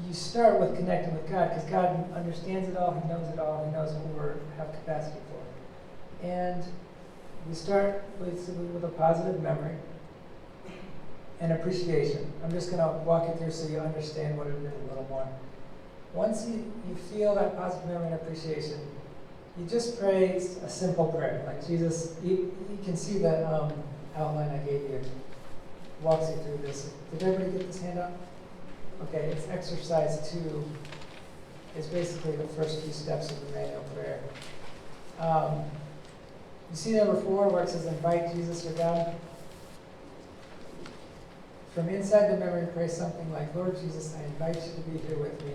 you start with connecting with God because God understands it all, He knows it all, He knows what we have capacity for. And we start with a positive memory and appreciation. I'm just going to walk you through so you understand what it is a little more. Once you feel that positive memory and appreciation, you just pray a simple prayer. Like Jesus, you can see that outline I gave you. Walks you through this. Did everybody get this handout? Okay, it's exercise 2. It's basically the first few steps of Emmanuel Prayer. You see number 4 where it says invite Jesus or God? From inside the memory, pray something like, Lord Jesus, I invite you to be here with me.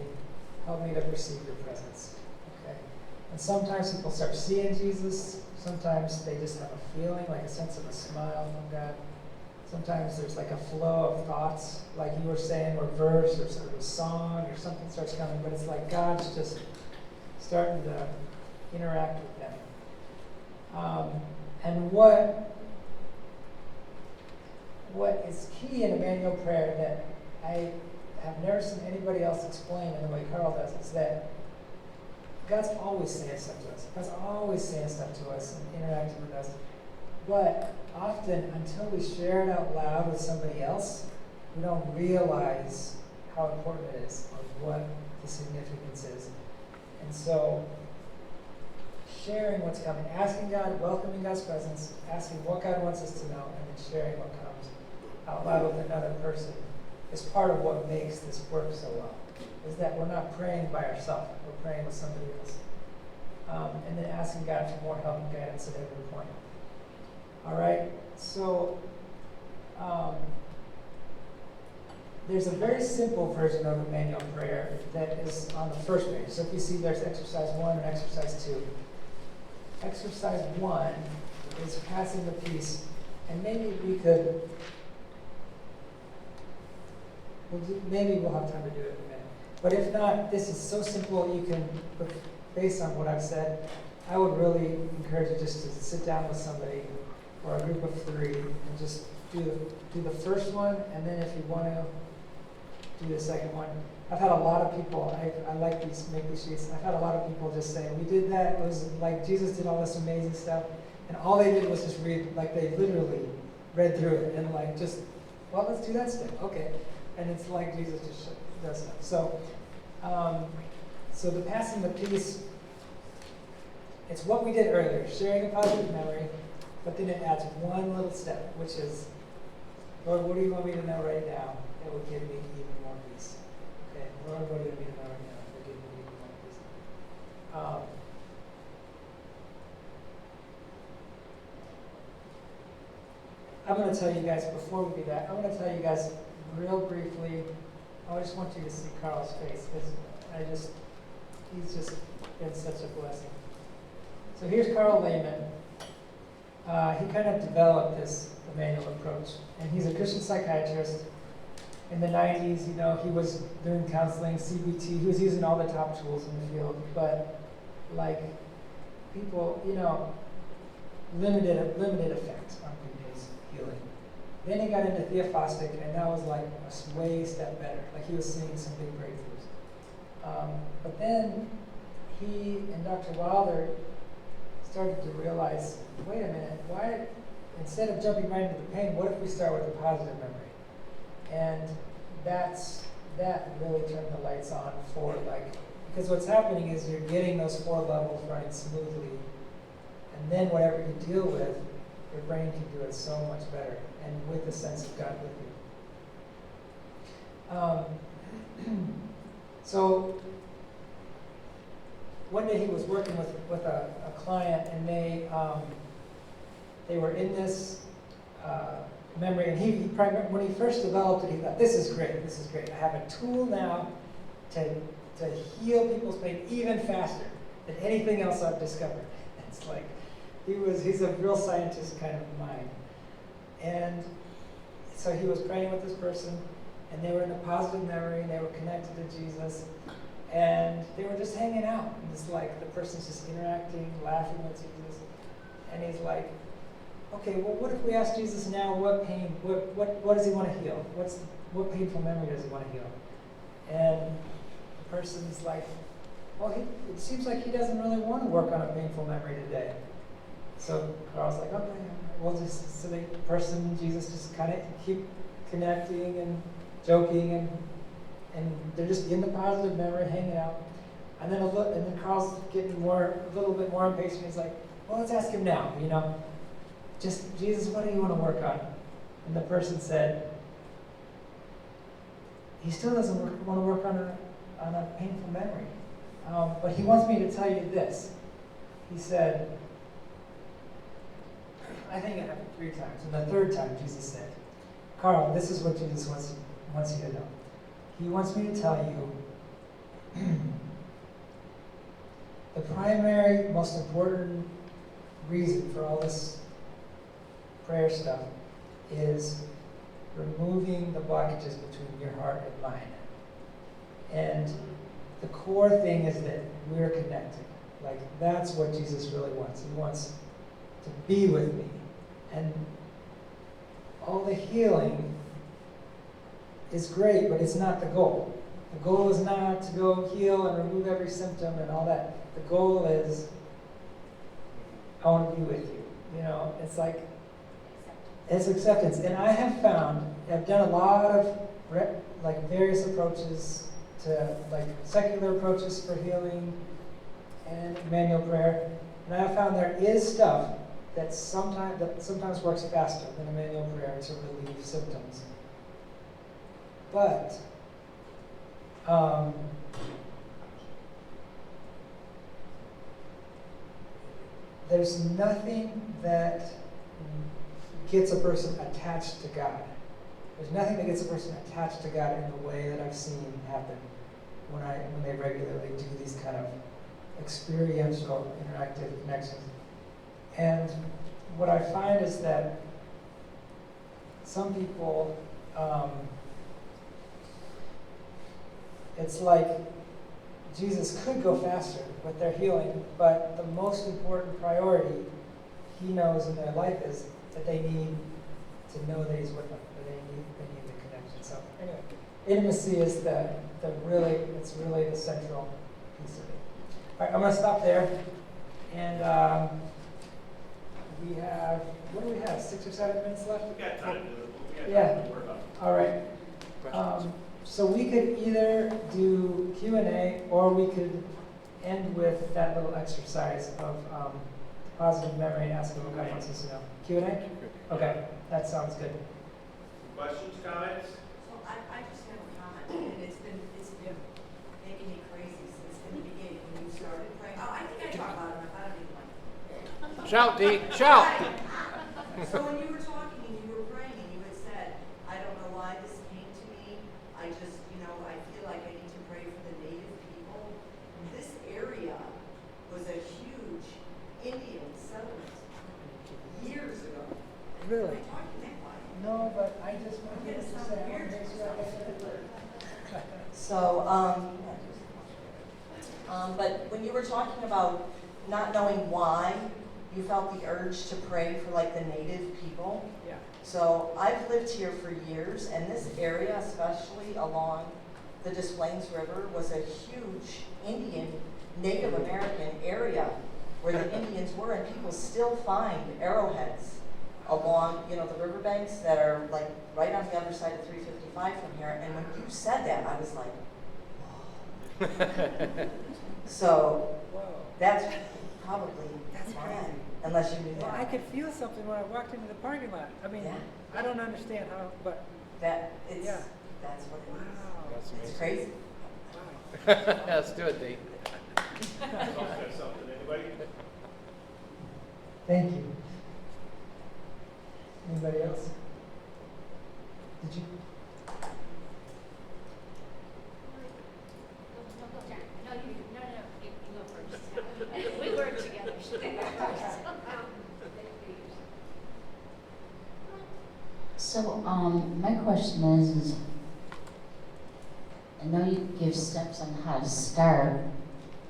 Help me to perceive your presence. Okay. And sometimes people start seeing Jesus. Sometimes they just have a feeling, like a sense of a smile from God. Sometimes there's like a flow of thoughts, like you were saying, or verse, or sort of a song, or something starts coming, but it's like God's just starting to interact with them. And what is key in Emmanuel Prayer that I have never seen anybody else explain in the way Carl does is that God's always saying stuff to us. God's always saying stuff to us and interacting with us. But often, until we share it out loud with somebody else, we don't realize how important it is or what the significance is. And so, sharing what's coming, asking God, welcoming God's presence, asking what God wants us to know, and then sharing what comes out loud with another person is part of what makes this work so well. Is that we're not praying by ourselves, we're praying with somebody else. And then asking God for more help and guidance at every point. All right, so there's a very simple version of Emmanuel Prayer that is on the first page. So if you see there's exercise 1 and exercise 2. Exercise 1 is passing the peace, and maybe we could, maybe we'll have time to do it in a minute. But if not, this is so simple you can, based on what I've said, I would really encourage you just to sit down with somebody or a group of 3 and just do the first one, and then if you want to do the second one. I've had a lot of people, I like make these sheets, I've had a lot of people just saying, we did that, it was like Jesus did all this amazing stuff, and all they did was just read, like they literally read through it, and like just, well, let's do that step, okay. And it's like Jesus just does stuff. So the passing the peace, it's what we did earlier, sharing a positive memory, but then it adds one little step, which is, Lord, what do you want me to know right now that will give me even more peace? Okay, Lord, what do you want me to know right now that will give me even more peace? I'm going to tell you guys, before we do that, I'm going to tell you guys real briefly, I just want you to see Carl's face, because he's just been such a blessing. So here's Carl Lehman. He kind of developed this Emmanuel approach, and he's a Christian psychiatrist. In the 90s, he was doing counseling, CBT, he was using all the top tools in the field, but like people, limited effect on people's healing. Then he got into theophostic, and that was like a way step better. Like he was seeing some big breakthroughs. But then he and Dr. Wilder started to realize, wait a minute, why, instead of jumping right into the pain, what if we start with a positive memory? And that really turned the lights on for because what's happening is you're getting those 4 levels running smoothly, and then whatever you deal with, your brain can do it so much better, and with a sense of God with you. So one day he was working with a client, and they were in this memory, and when he first developed it, he thought, this is great, I have a tool now to heal people's pain even faster than anything else I've discovered. It's like, he's a real scientist kind of mind. And so he was praying with this person, and they were in a positive memory, and they were connected to Jesus, and they were just hanging out. And it's like the person's just interacting, laughing with Jesus, and he's like, okay, well, what if we ask Jesus now what pain, what does he want to heal? What painful memory does he want to heal? And the person's like, well, it seems like he doesn't really want to work on a painful memory today. So Carl's like, okay, we'll just, so the person, Jesus just kind of keep connecting and joking, and they're just in the positive memory, hanging out. And then Carl's getting a little bit more impatient. He's like, well, let's ask him now, just, Jesus, what do you want to work on? And the person said, he still doesn't want to work on a painful memory. But he wants me to tell you this. He said, I think it happened 3 times. And the 3rd time, Jesus said, Carl, this is what Jesus wants you to know. He wants me to tell you the primary, most important reason for all this prayer stuff is removing the blockages between your heart and mine. And the core thing is that we're connected. Like, that's what Jesus really wants. He wants to be with me. And all the healing is great, but it's not the goal. The goal is not to go heal and remove every symptom and all that. The goal is, I want to be with you. It's like, it's acceptance. And I have found, I've done a lot of various approaches to, secular approaches for healing and Emmanuel Prayer. And I have found there is stuff that sometimes works faster than Emmanuel Prayer to relieve symptoms. But there's nothing that gets a person attached to God. There's nothing that gets a person attached to God in the way that I've seen happen when they regularly do these kind of experiential, interactive connections. And what I find is that some people, it's like Jesus could go faster with their healing, but the most important priority he knows in their life is that they need to know that he's with them, that they need the connection. So anyway, intimacy is it's really the central piece of it. All right, I'm going to stop there, and we have, what do we have, 6 or 7 minutes left? We got time to do it. We got Yeah. time to work on it. All right. So we could either do Q&A, or we could end with that little exercise of positive memory and asking what God wants us to know. Q&A? Okay, that sounds good. Questions, comments? So I just have a comment, and it's been making me crazy since the beginning when you started praying. Oh, I think I talked loud enough. I don't even like. Shout, Dee, shout! So when you were talking and you were praying and you had said, I don't know why this came to me. I just, I feel like I need to pray for the native people. This area was a huge Indian settlement years ago. Really? Am I talking that loud? No, but I just wanted Okay, to it say, sounds I want weird. to make sure I get it. So, but when you were talking about not knowing why you felt the urge to pray for the native people. Yeah. So I've lived here for years, and this area, especially along the Des Plaines River, was a huge Indian, Native American area where the Indians were, and people still find arrowheads along, the riverbanks that are right on the other side of 355 from here. And when you said that, I was like, so that's probably why, unless you knew Well, that. I could feel something when I walked into the parking lot. I mean, Yeah. I don't understand how, but That it's Yeah. that's what it is. wow. That's It's amazing. crazy. Let's do it, Dee. Someone's got something, anybody? Thank you. Anybody else? Did you? You go first. We work together. So, my question is, I know you give steps on how to start,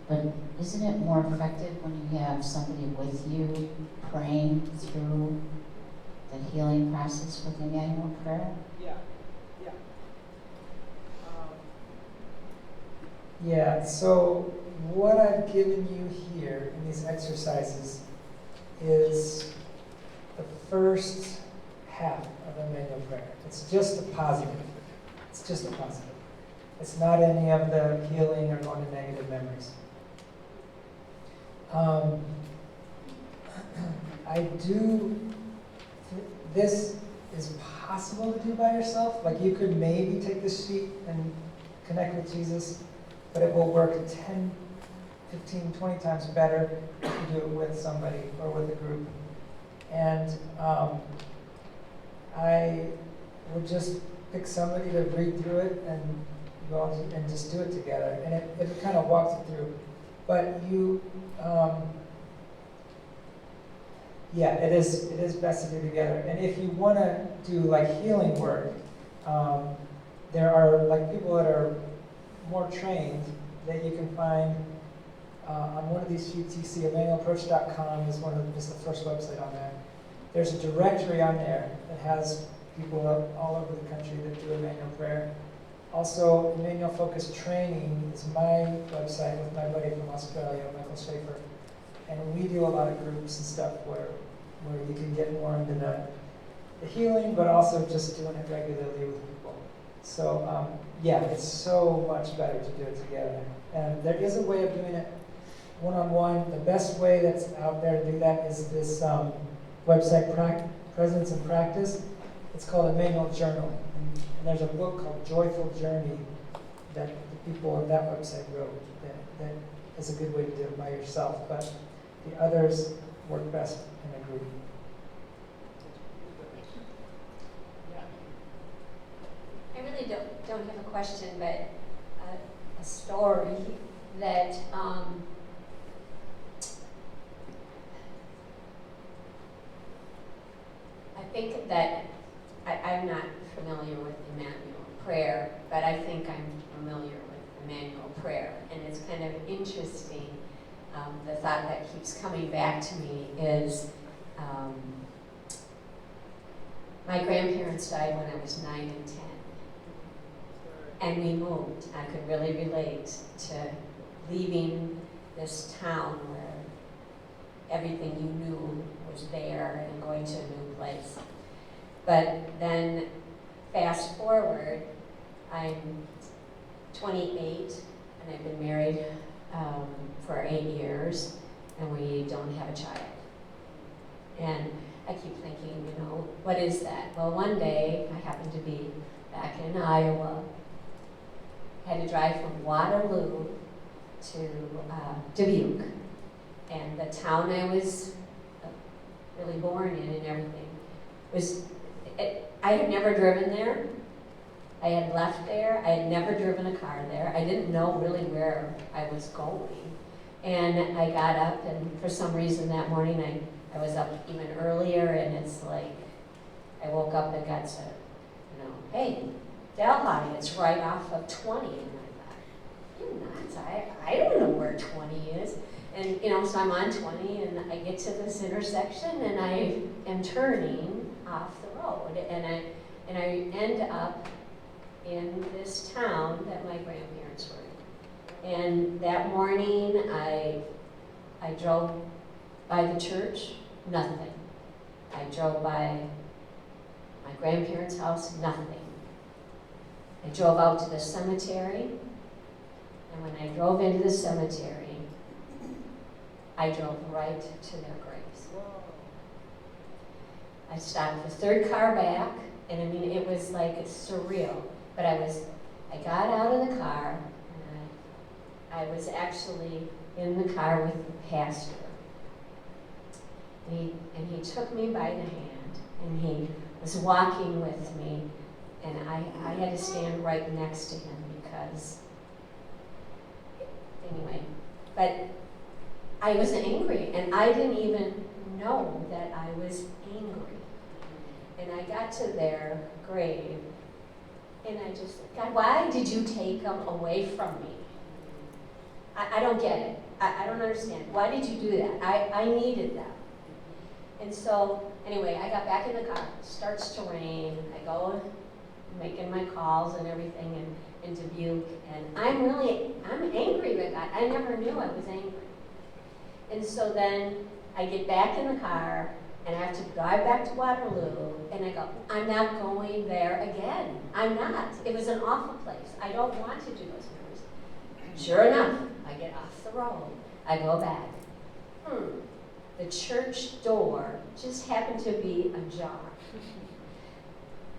but isn't it more effective when you have somebody with you praying through the healing process with Emmanuel Prayer? Yeah. Yeah, so what I've given you here in these exercises is the first half of Emmanuel Prayer. It's just a positive. It's just a positive. It's not any of the healing or going to negative memories. This is possible to do by yourself. Like you could maybe take this sheet and connect with Jesus, but it will work 10, 15, 20 times better if you do it with somebody or with a group. And I would just pick somebody to read through it and go out and just do it together. And it kind of walks it through. But you, yeah, it is best to do together. And if you want to do like healing work, there are like people that are more trained that you can find on one of these sheets. You see EmmanuelApproach.com is is the first website on there. There's a directory on there that has people all over the country that do Emmanuel Prayer. Also, Emmanuel Focus Training is my website with my buddy from Australia, Michael Schaefer. And we do a lot of groups and stuff where you can get more into the healing, but also just doing it regularly with people. So yeah, it's so much better to do it together. And there is a way of doing it one-on-one. The best way that's out there to do that is this website, Presence and Practice. It's called Emmanuel Journal. And there's a book called Joyful Journey that the people on that website wrote that is a good way to do it by yourself. But the others work best in a group. I really don't have a question, but a story that I think that I'm not familiar with Emmanuel Prayer, but I think I'm familiar with Emmanuel Prayer, and it's kind of interesting. The thought that keeps coming back to me is my grandparents died when I was 9 and 10. And we moved. I could really relate to leaving this town where everything you knew was there and going to a new place. But then fast forward, I'm 28 and I've been married for 8 years, and we don't have a child. And I keep thinking, what is that? Well, one day I happened to be back in Iowa, had to drive from Waterloo to Dubuque, and the town I was really born in and everything I had never driven there. I had left there. I had never driven a car there. I didn't know really where I was going. And I got up, and for some reason that morning I was up even earlier, and it's like I woke up and got to, hey, Delhi, it's right off of 20. And I thought, you nuts, I don't know where 20 is. And, so I'm on 20, and I get to this intersection, and I am turning off the road. And I end up in this town that my grandparents were in. And that morning, I drove by the church, nothing. I drove by my grandparents' house, nothing. I drove out to the cemetery, and when I drove into the cemetery, I drove right to their graves. I stopped the third car back, and it was like surreal. But I got out of the car, and I was actually in the car with the pastor. And he took me by the hand, and he was walking with me, and I had to stand right next to him because, anyway, but I was angry, and I didn't even know that I was angry. And I got to their grave, and I just, God, why did you take them away from me? I don't get it. I don't understand. Why did you do that? I needed them. And so, Anyway, I got back in the car, it starts to rain, I go making my calls and everything in Dubuque, and I'm angry with God. I never knew I was angry. And so then I get back in the car, and I have to drive back to Waterloo, and I go, I'm not going there again. I'm not. It was an awful place. I don't want to do those memories. Sure enough, I get off the road. I go back. The church door just happened to be ajar.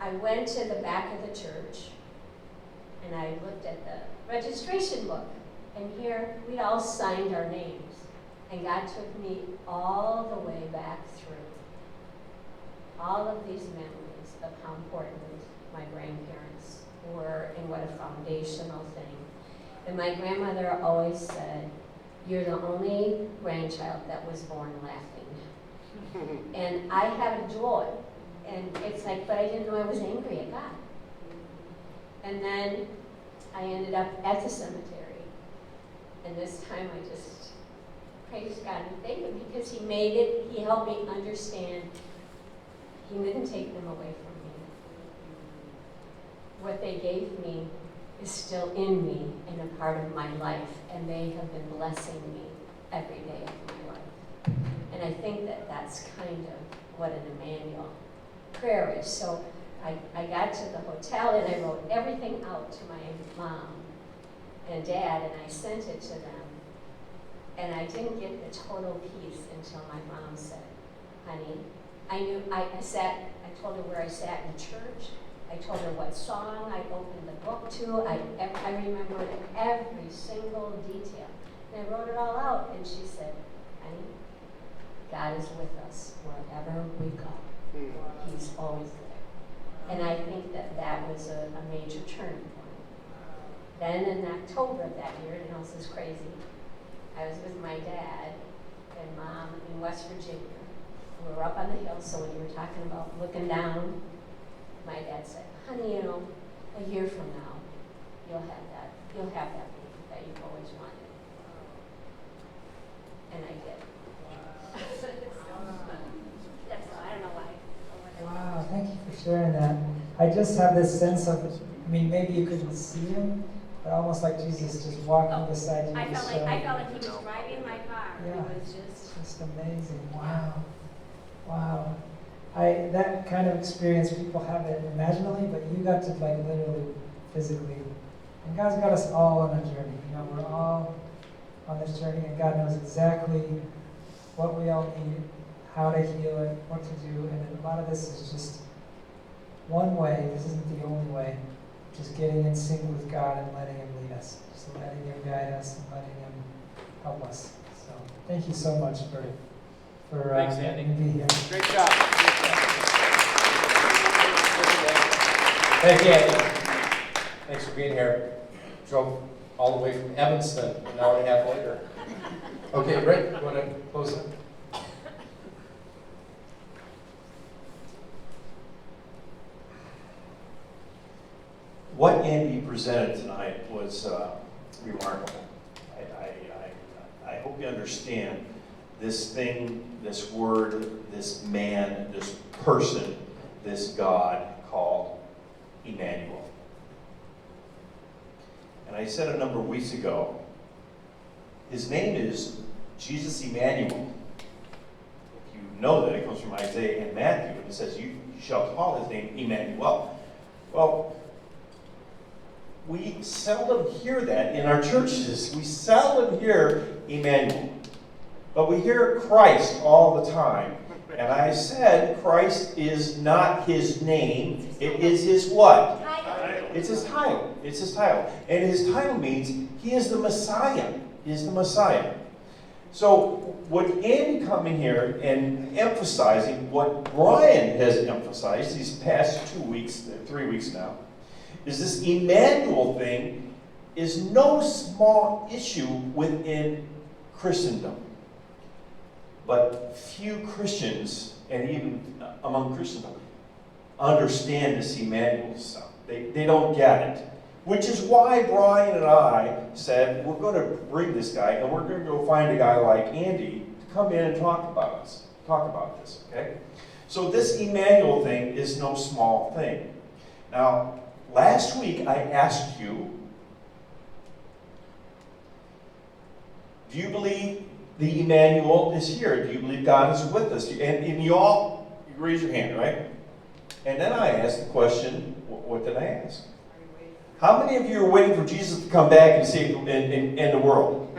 I went to the back of the church, and I looked at the registration book, and here we'd all signed our names. And God took me all the way back through all of these memories of how important my grandparents were and what a foundational thing. And my grandmother always said, you're the only grandchild that was born laughing. And I have a joy. And it's like, but I didn't know I was angry at God. And then I ended up at the cemetery. And this time I just praised God and thanked Him because He made it, He helped me understand He didn't take them away from me. What they gave me is still in me and a part of my life, and they have been blessing me every day of my life. And I think that that's kind of what an Emmanuel Prayer is. So I got to the hotel and I wrote everything out to my mom and dad, and I sent it to them. And I didn't get the total peace until my mom said, honey, I told her where I sat in church. I told her what song I opened the book to. I remembered every single detail. And I wrote it all out, and she said, honey, God is with us wherever we go. He's always there. And I think that that was a major turning point. Then in October of that year, and this is crazy, I was with my dad and mom in West Virginia. We were up on the hill, so when you were talking about looking down, my dad said, honey, a year from now, you'll have that baby that you've always wanted. And I did. That's all. I don't know why. Wow, thank you for sharing that. I just have this sense of, maybe you couldn't see Him, but almost like Jesus just walking beside you. I felt like He was driving my car. Yeah. It was just amazing. Wow. That kind of experience, people have it imaginally, but you got to literally, physically. And God's got us all on a journey. We're all on this journey, and God knows exactly what we all need, how to heal it, what to do. And a lot of this is just one way. This isn't the only way. Just getting in sync with God and letting Him lead us. Just letting Him guide us and letting Him help us. So thank you so much for Thanks, Andy. letting me be here. Great job. Thank you, Andy. Thanks for being here. Drove all the way from Evanston, an hour and a half later. Okay, Rick, you want to close it? What Andy presented tonight was remarkable. I hope you understand this thing, this word, this man, this person, this God called Emmanuel. And I said a number of weeks ago, His name is Jesus Emmanuel. If you know that, it comes from Isaiah and Matthew, and it says, you shall call His name Emmanuel. Well, we seldom hear that in our churches. We seldom hear Emmanuel. But we hear Christ all the time. And I said Christ is not His name. It is His what? title. It's His title. It's His title. And His title means He is the Messiah. He is the Messiah. So with Andy coming here and emphasizing what Brian has emphasized these past 3 weeks now, is this Emmanuel thing is no small issue within Christendom. But few Christians, and even among Christendom, understand this Emmanuel stuff. They don't get it. Which is why Brian and I said, we're going to bring this guy, and we're going to go find a guy like Andy to come in and talk about this, okay? So this Emmanuel thing is no small thing. Now, last week I asked you, do you believe the Emmanuel is here? Do you believe God is with us? And you all raise your hand, right? And then I asked the question, what did I ask? How many of you are waiting for Jesus to come back and save in the world?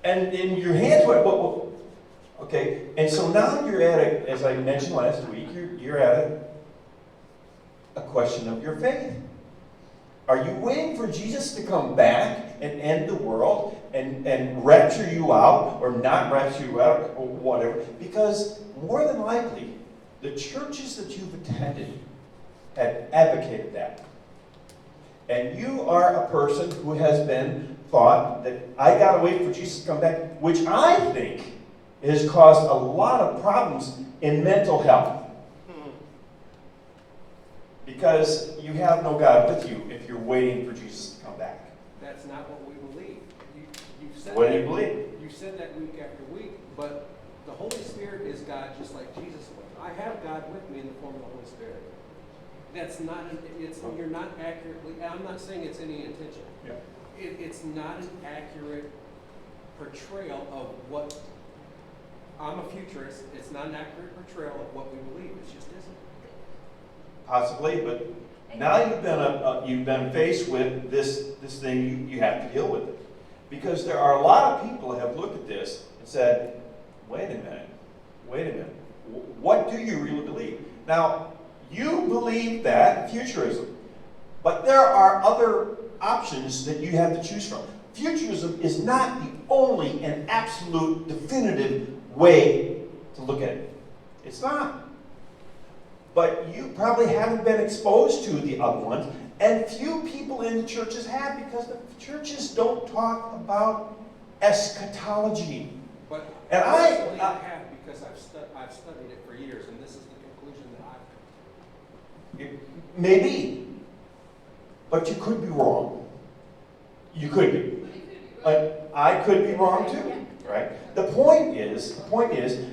And your hands went, okay. And so now you're at a, as I mentioned last week, you're at a question of your faith. Are you waiting for Jesus to come back and end the world and rapture you out, or not rapture you out, or whatever? Because more than likely, the churches that you've attended have advocated that. And you are a person who has been thought that I gotta wait for Jesus to come back, which I think has caused a lot of problems in mental health. Because you have no God with you if you're waiting for Jesus to come back. That's not what we believe. You've said What do that, you believe? You've said that week after week, but the Holy Spirit is God just like Jesus was. I have God with me in the form of the Holy Spirit. That's not, you're not accurately, I'm not saying it's any intention. Yeah. It's not an accurate portrayal of what, I'm a futurist, it's not an accurate portrayal of what we believe, it just isn't. Possibly, but now you've been faced with this thing, you have to deal with it. Because there are a lot of people who have looked at this and said, wait a minute, what do you really believe? Now, you believe that, futurism, but there are other options that you have to choose from. Futurism is not the only and absolute definitive way to look at it. It's not. But you probably haven't been exposed to the other ones, and few people in the churches have, because the churches don't talk about eschatology. But and I have, because I've studied it for years, and this is the conclusion that I've come to. Maybe, but you could be wrong. You could be. I could be wrong too, right? The point is,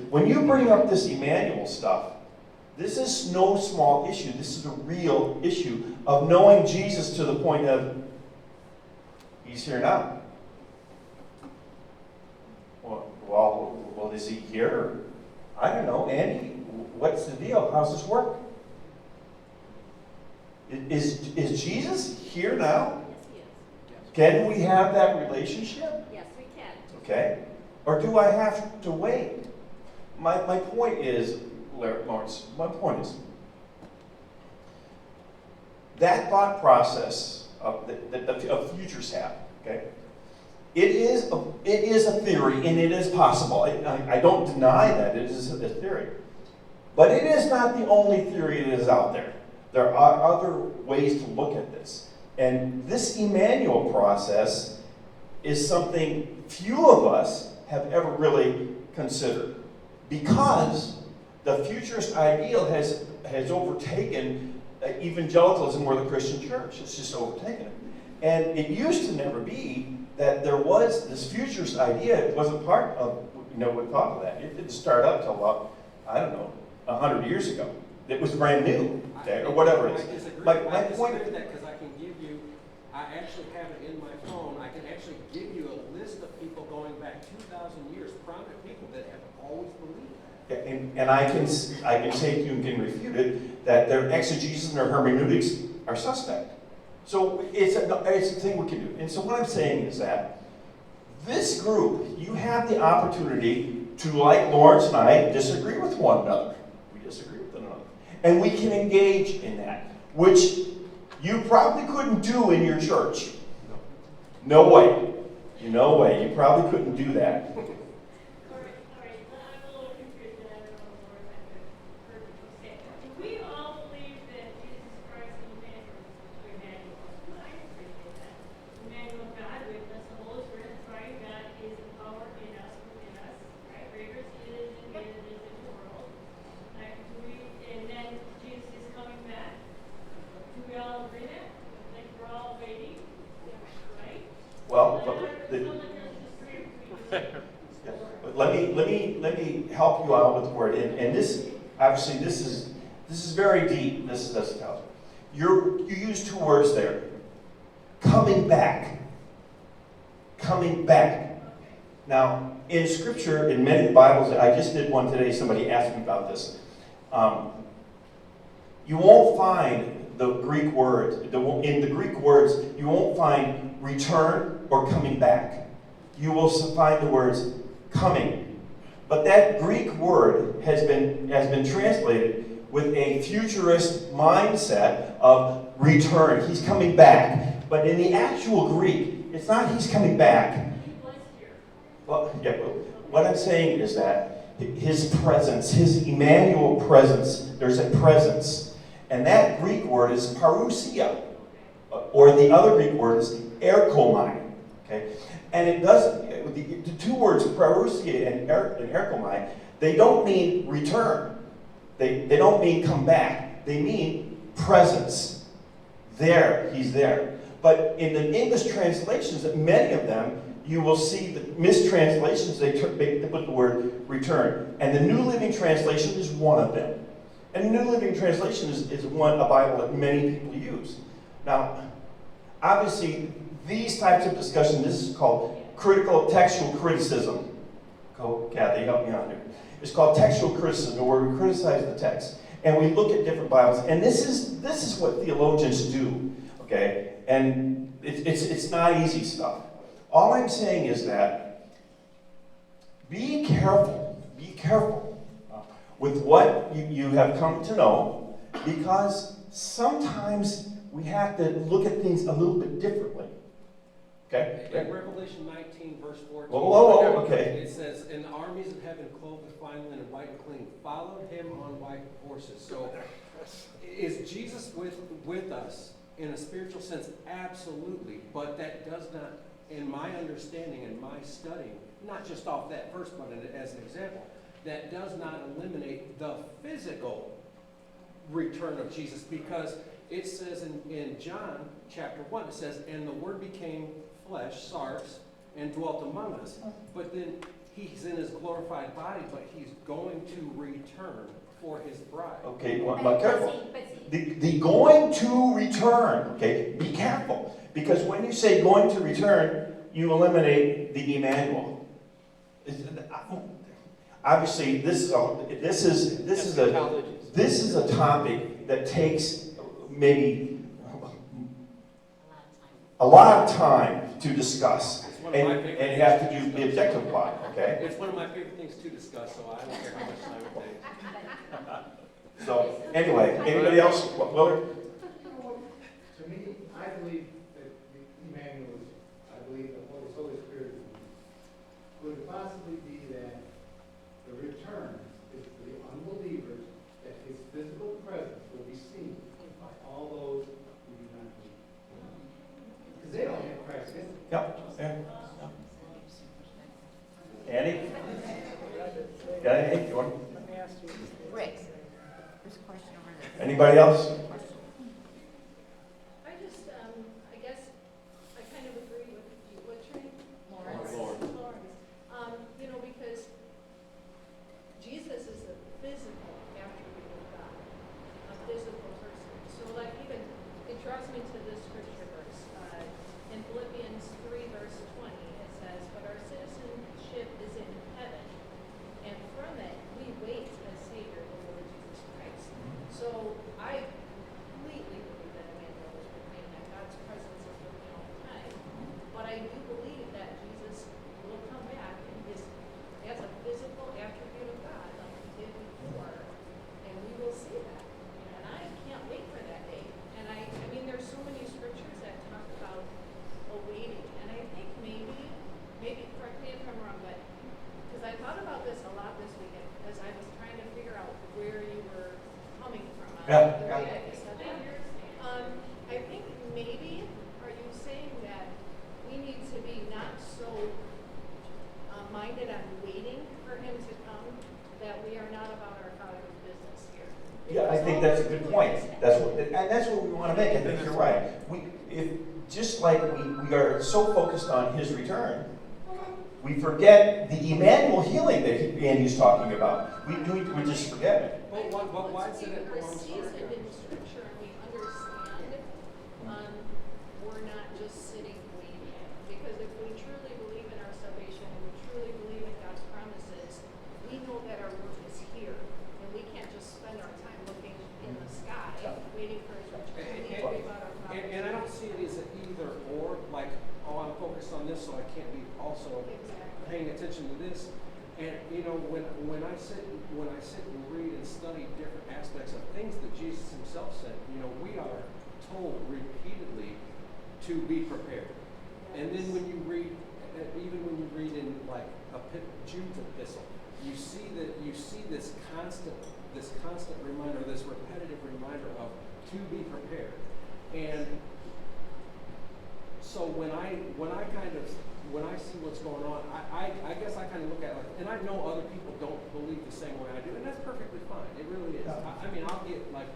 when you bring up this Emmanuel stuff, this is no small issue. This is a real issue of knowing Jesus to the point of, he's here now. Well, is he here? I don't know. Andy, what's the deal? How's this work? Is Jesus here now? Yes, he is. Can we have that relationship? Yes, we can. Okay. Or do I have to wait? My point is, Lawrence, my point is, that thought process of futures have, okay? It is a theory, and it is possible. I don't deny that it is a theory. But it is not the only theory that is out there. There are other ways to look at this. And this Emmanuel process is something few of us have ever really considered. Because the futurist ideal has overtaken evangelicalism or the Christian church. It's just overtaken it. And it used to never be that there was this futurist idea. It wasn't part of, what thought of that. It didn't start up till about, 100 years ago. It was brand new, or whatever it is. I disagree. My I point disagree with that because I can give you, I actually have it in my phone, I can actually give you a list of people going back 2,000 years, prominent people that have always believed that. And I can say to you and can refute it, that their exegesis and their hermeneutics are suspect. So it's a thing we can do. And so what I'm saying is that this group, you have the opportunity to, like Lawrence and I, disagree with one another. We disagree with one another. And we can engage in that, which you probably couldn't do in your church. No way. No way. You probably couldn't do that. All right, I'm a little confused, and I don't know more if I've heard what you say. Do we all believe that Jesus Christ is Emmanuel? I appreciate that. Emmanuel, God with us, the Holy Spirit, the Triune God is the power in us, within us, right? Greater is He that is in me than is in the world. Right? And then Jesus is coming back. Do we all agree that? I think we're all waiting, right? Well, let me help you out with the word. And this, obviously this is very deep. This tells you. You use two words there. Coming back. Coming back. Now, in Scripture, in many Bibles, I just did one today. Somebody asked me about this. You won't find the Greek words. In the Greek words, you won't find return or coming back. You will find the words coming. But that Greek word has been translated with a futurist mindset of return. He's coming back. But in the actual Greek, it's not he's coming back. Well, yeah, what I'm saying is that his presence, his Emmanuel presence, there's a presence. And that Greek word is parousia, or the other Greek word is erkomai. Okay? And it doesn't, the two words, parousia and erkomai, they don't mean return. They don't mean come back. They mean presence. There, he's there. But in the English translations, many of them, you will see the mistranslations, they put the word return. And the New Living Translation is one of them. And New Living Translation is a Bible that many people use. Now, obviously, these types of discussion, this is called critical textual criticism. Kathy, help me out here. It's called textual criticism, where we criticize the text. And we look at different Bibles. And this is what theologians do, okay? And it's not easy stuff. All I'm saying is that be careful with what you have come to know, because sometimes we have to look at things a little bit differently. Okay? In Revelation 19, verse 14, whoa, okay. It says, "And the armies of heaven, clothed with fine linen, white and clean, followed him on white horses." So, is Jesus with us in a spiritual sense? Absolutely. But that does not, in my understanding and my studying, not just off that verse, but as an example, that does not eliminate the physical return of Jesus, because it says in John chapter 1, it says, "And the Word became flesh," sarx, "and dwelt among us." But then he's in his glorified body, but he's going to return for his bride. Okay, well, careful. The going to return, okay, be careful. Because when you say going to return, you eliminate the Emmanuel. Obviously, this is a topic that takes maybe a lot of time to discuss, and you have to do the objective part. Okay. It's one of my favorite things to discuss, so I don't care how much time it takes. So anyway, anybody else? Willard? To me, I believe that Emmanuel, I believe that what the Holy Spirit could possibly be that the return is for the unbelievers, that his physical presence will be seen by all those who do not believe. Because they don't have Christ in them. Yep. Andy? Got anything? You want? Let me ask you. Rick, there's a question over there. Anybody else? I just, I guess, I kind of agree with you. What's your name? Lawrence. You know, because Jesus is the physical attribute of God, a physical person. So, like, even, it draws me to this scripture verse. In Philippians 3, verse 20, it says, "But our citizenship is in heaven, and from it we wait a Savior, the Lord Jesus Christ." So, I completely believe that Emmanuel is with me, and that God's presence is with me all the time. But I do believe that Jesus will come back in as a physical attribute of God, like he did before, and we will see that. And I can't wait for that day. And I mean, there's so many scriptures that talk about awaiting, and I think maybe correct me if I'm wrong, but because I thought about this a lot this weekend, because I was trying to figure out where you were coming from. Yeah. The way that you said that. I think maybe, are you saying that we need to be not so minded on waiting for him to come, that we are not about our Father's business here? Yeah, I think that's a good point. That's what we want to make. I think you're right. Just like we are so focused on his return, We forget the Immanuel healing that Andy's talking about. We just forget it. But why is it? We're seasoned in Scripture and we understand. We're not just sitting waiting. Because if we truly believe in our salvation and we truly believe in God's promises, we know that our work is here, and we can't just spend our time looking in the sky, waiting for His return. We need to be about our promises. And I don't see it as an either or, like, oh, I'm focused on this, so I can't be also paying attention to this. And you know, when I sit and read and study different aspects of things that Jesus Himself said, you know, we are told repeatedly to be prepared. And then when you read, even when you read in like Jude's epistle, you see this constant reminder, this repetitive reminder of to be prepared. And so when I see what's going on, I guess I kind of look at it like, and I know other people don't believe the same way I do, and that's perfectly fine. It really is. I mean, I'll get like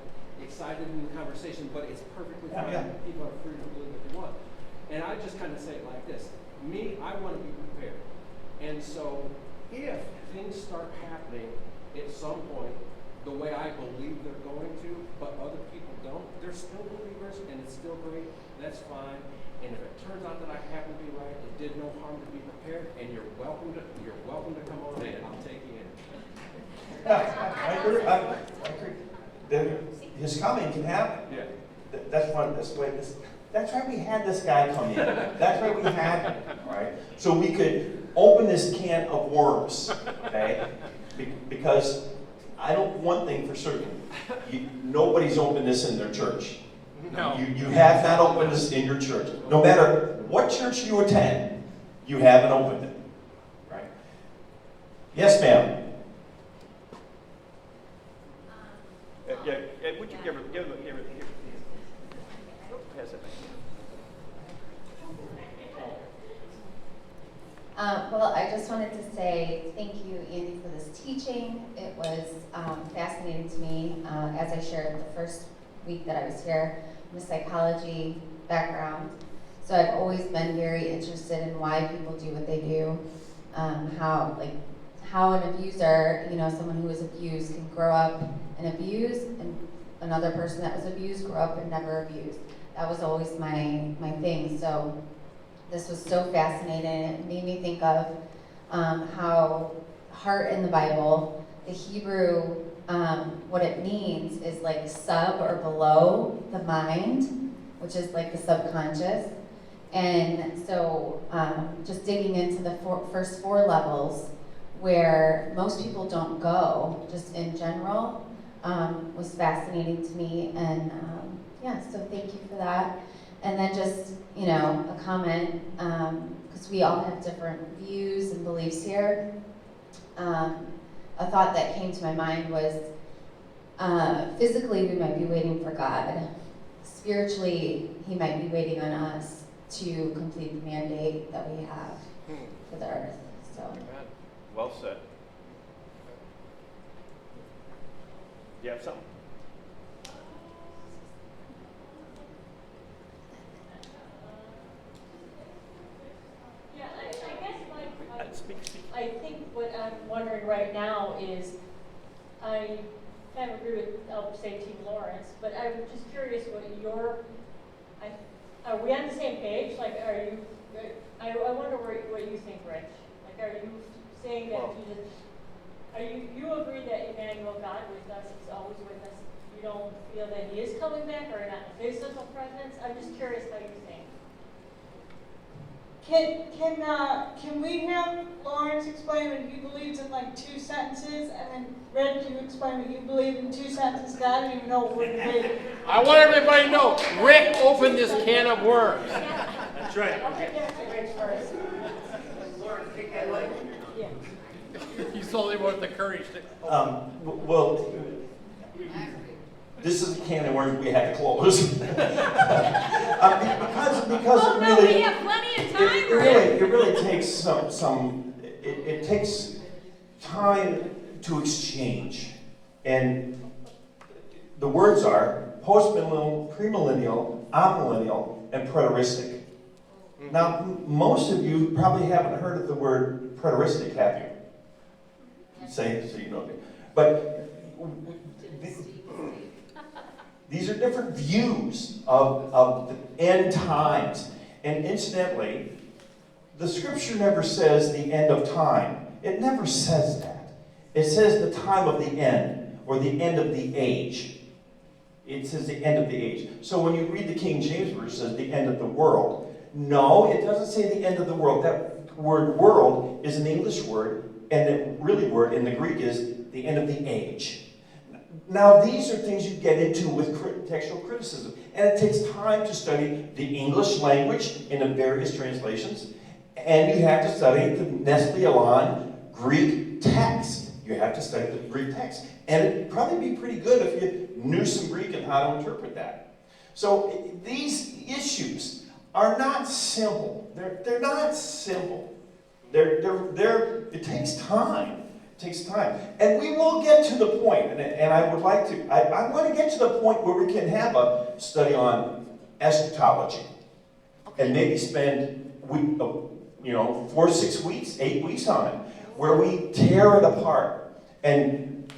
excited in the conversation, but it's perfectly fine. People are free to believe what they want. And I just kind of say it like this. Me, I want to be prepared. And so if things start happening at some point the way I believe they're going to, but other people don't, they're still believers and it's still great, that's fine. And if it turns out that I happen to be right, it did no harm to be prepared, and you're welcome to come on in. I'll take you in. I agree. His coming can happen. Yeah. That's fun. That's why we had this guy come in. That's why we had him, all right? So we could open this can of worms, okay? Because I know one thing for certain. Nobody's opened this in their church. No. You have not opened this in your church. No matter what church you attend, you haven't opened it, right? Yes, ma'am. Would you give her pass it back. Well, I just wanted to say thank you, Andy, for this teaching. It was fascinating to me. As I shared the first week that I was here, I'm a psychology background, so I've always been very interested in why people do what they do, how an abuser, someone who was abused can grow up and abuse, and another person that was abused grow up and never abused. That was always my thing. So this was so fascinating. It made me think of how heart in the Bible, the Hebrew, what it means is like sub or below the mind, which is like the subconscious. And so just digging into the first four levels where most people don't go, just in general, was fascinating to me. And so thank you for that. And then just, a comment, because we all have different views and beliefs here. A thought that came to my mind was, physically we might be waiting for God. Spiritually, He might be waiting on us to complete the mandate that we have for the earth. So. Well said. Do you have something? Yeah, I guess I think what I'm wondering right now is, I kind of agree with, I'll say Team Lawrence, but I'm just curious what are we on the same page? Like, are you, I wonder what you think, Rich. Like, are you saying that you agree that Emmanuel, God with us, is always with us? You don't feel that He is coming back or not a physical presence? I'm just curious how you think. Can we have Lawrence explain what he believes in like 2 sentences, and then Red, you explain what you believe in 2 sentences? I don't even know what we're debating. I want everybody to know, Rick opened this can of worms. That's right. Rich first. Lawrence, take that light. Yeah. He's only worth the courage to. Well, this is a can of worms we have to close. because no, we have plenty of time, it really takes it takes time to exchange. And the words are post-millennial, premillennial, amillennial, and preteristic. Now, most of you probably haven't heard of the word preteristic, have you? Say, so you know. But these are different views of the end times. And incidentally, the scripture never says the end of time. It never says that. It says the time of the end, or the end of the age. It says the end of the age. So when you read the King James Version, it says the end of the world. No, it doesn't say the end of the world. That word world is an English word, and the really word in the Greek is the end of the age. Now, these are things you get into with textual criticism, and it takes time to study the English language in the various translations, and you have to study the necessarily aligned Greek text. You have to study the Greek text, and it'd probably be pretty good if you knew some Greek and how to interpret that. So these issues are not simple. They're not simple. It takes time. It takes time. And we will get to the point, and I would like to, I want to get to the point where we can have a study on eschatology. And maybe spend, 4 to 6 weeks, 8 weeks on it, where we tear it apart. And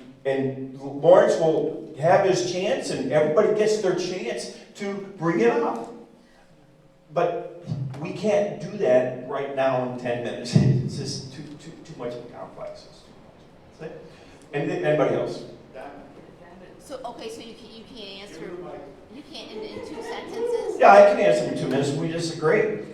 Lawrence will have his chance, and everybody gets their chance to bring it up. But we can't do that right now in 10 minutes. It's just too much of a complex. Anybody else? So, okay, so you can't answer, you can't in 2 sentences? Yeah, I can answer in 2 minutes. We disagree.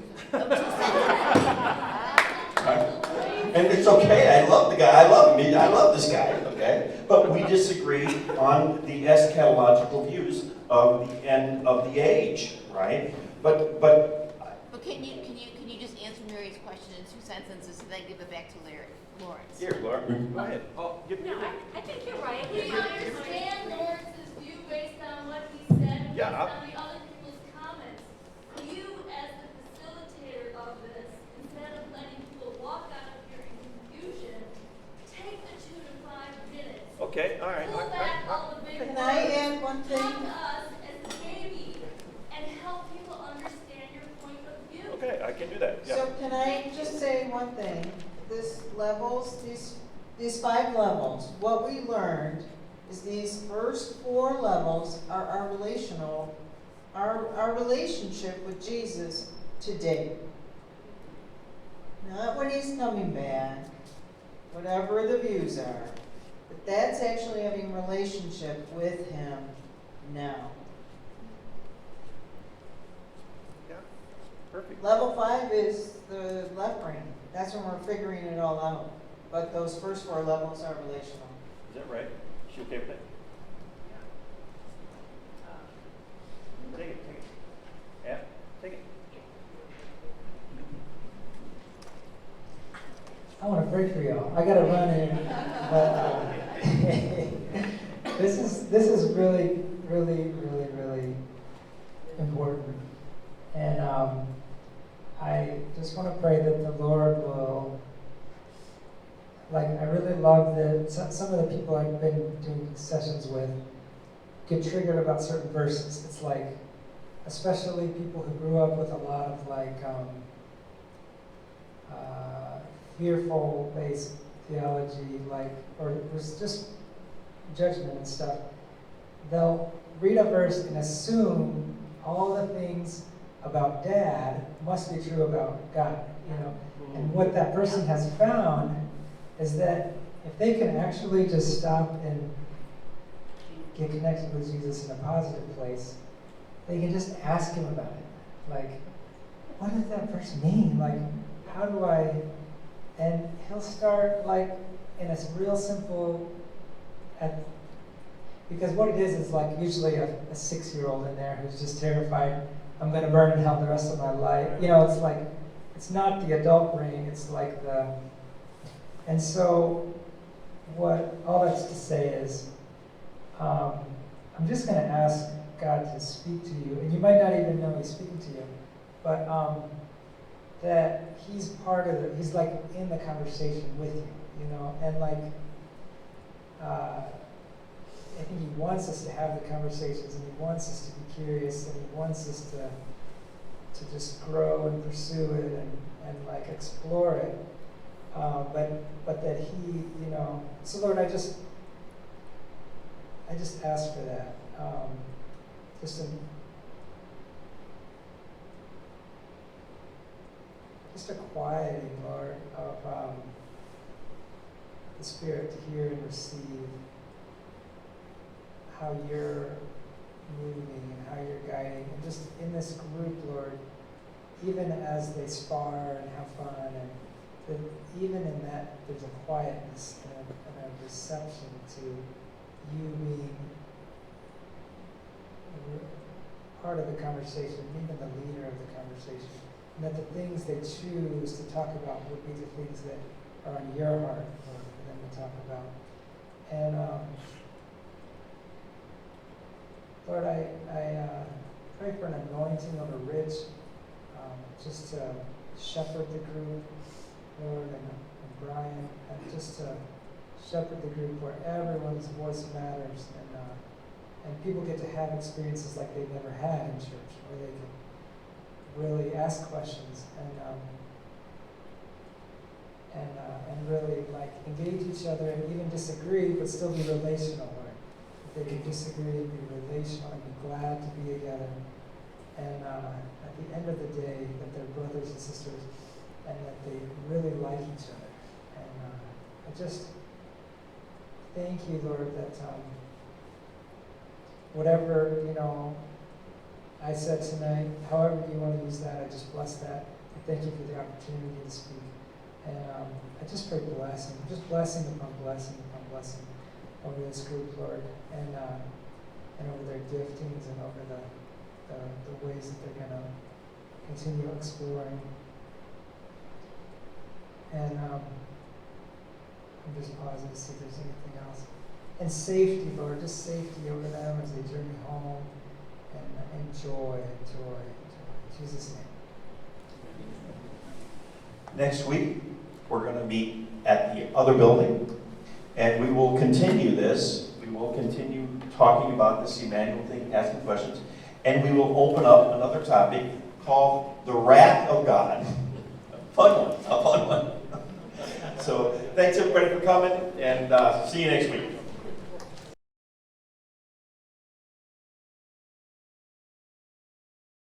And it's okay. I love the guy. I love him. I love this guy. Okay, but we disagree on the eschatological views of the end of the age, right? But can you just answer Mary's question in 2 sentences and then give it back to Lawrence? Here, Lauren, go ahead. No, I think you're right. We understand Lawrence's view based on what he said, and Yeah, based on the other people's comments. You, as the facilitator of this, instead of letting people walk out of here in confusion, take the 2 to 5 minutes. Okay, all right. Pull back all the big words. Can I add one thing? Talk to us as a baby and help people understand your point of view. Okay, I can do that. Yeah. So can I just say one thing? These 5 levels, what we learned is these first 4 levels are our relationship with Jesus today. Not when he's coming back, whatever the views are, but that's actually having a relationship with him now. Yeah, perfect. Level 5 is the left brain. That's when we're figuring it all out. But those first 4 levels are relational. Is that right? Is she okay with that? Take it. Yeah, take it. I want to pray for y'all. I got to run in, but this is really, really, really, really important. And I just want to pray that the Lord will, I really love that some of the people I've been doing sessions with get triggered about certain verses. It's like, especially people who grew up with a lot of fearful-based theology, or there's just judgment and stuff. They'll read a verse and assume all the things about Dad must be true about God, And what that person has found is that if they can actually just stop and get connected with Jesus in a positive place, they can just ask him about it. What does that verse mean? How do I... And he'll start in a real simple... Because what it is usually a 6-year-old in there who's just terrified, I'm going to burn in hell the rest of my life. It's not the adult brain, it's the... And so, all that's to say is, I'm just going to ask God to speak to you, and you might not even know he's speaking to you, but that he's part of he's in the conversation with you, and I think he wants us to have the conversations, and he wants us to be curious, and he wants us to just grow and pursue it and like explore it. But that he, you know, so Lord, I just ask for that. Just a quieting, Lord, of the Spirit to hear and receive how you're moving and how you're guiding. And just in this group, Lord, even as they spar and have fun, and that even in that, there's a quietness and a reception to you being part of the conversation, even the leader of the conversation. And that the things they choose to talk about would be the things that are on your heart, Lord, for them to talk about. And Lord, I pray for an anointing over Rich, just to shepherd the group, Lord, and Brian, and just to shepherd the group where everyone's voice matters, and people get to have experiences like they've never had in church, where they can really ask questions and really like engage each other and even disagree, but still be relational. Right? They can disagree and be relational and be glad to be together. And at the end of the day, that they're brothers and sisters, and that they really like each other. And I just thank you, Lord, that whatever, you know, I said tonight, however you want to use that, I just bless that. I thank you for the opportunity to speak. And I just pray blessing, just blessing upon blessing upon blessing over this group, Lord, and over their giftings and over the ways that they're going to continue exploring. And I'm just pausing to see if there's anything else. And safety, Lord, just safety over them as they journey home. And joy. In Jesus' name. Next week, we're going to meet at the other building, and we will continue this. We will continue talking about this Emmanuel thing, asking questions, and we will open up another topic called the wrath of God. A fun one. So thanks everybody for coming, and see you next week.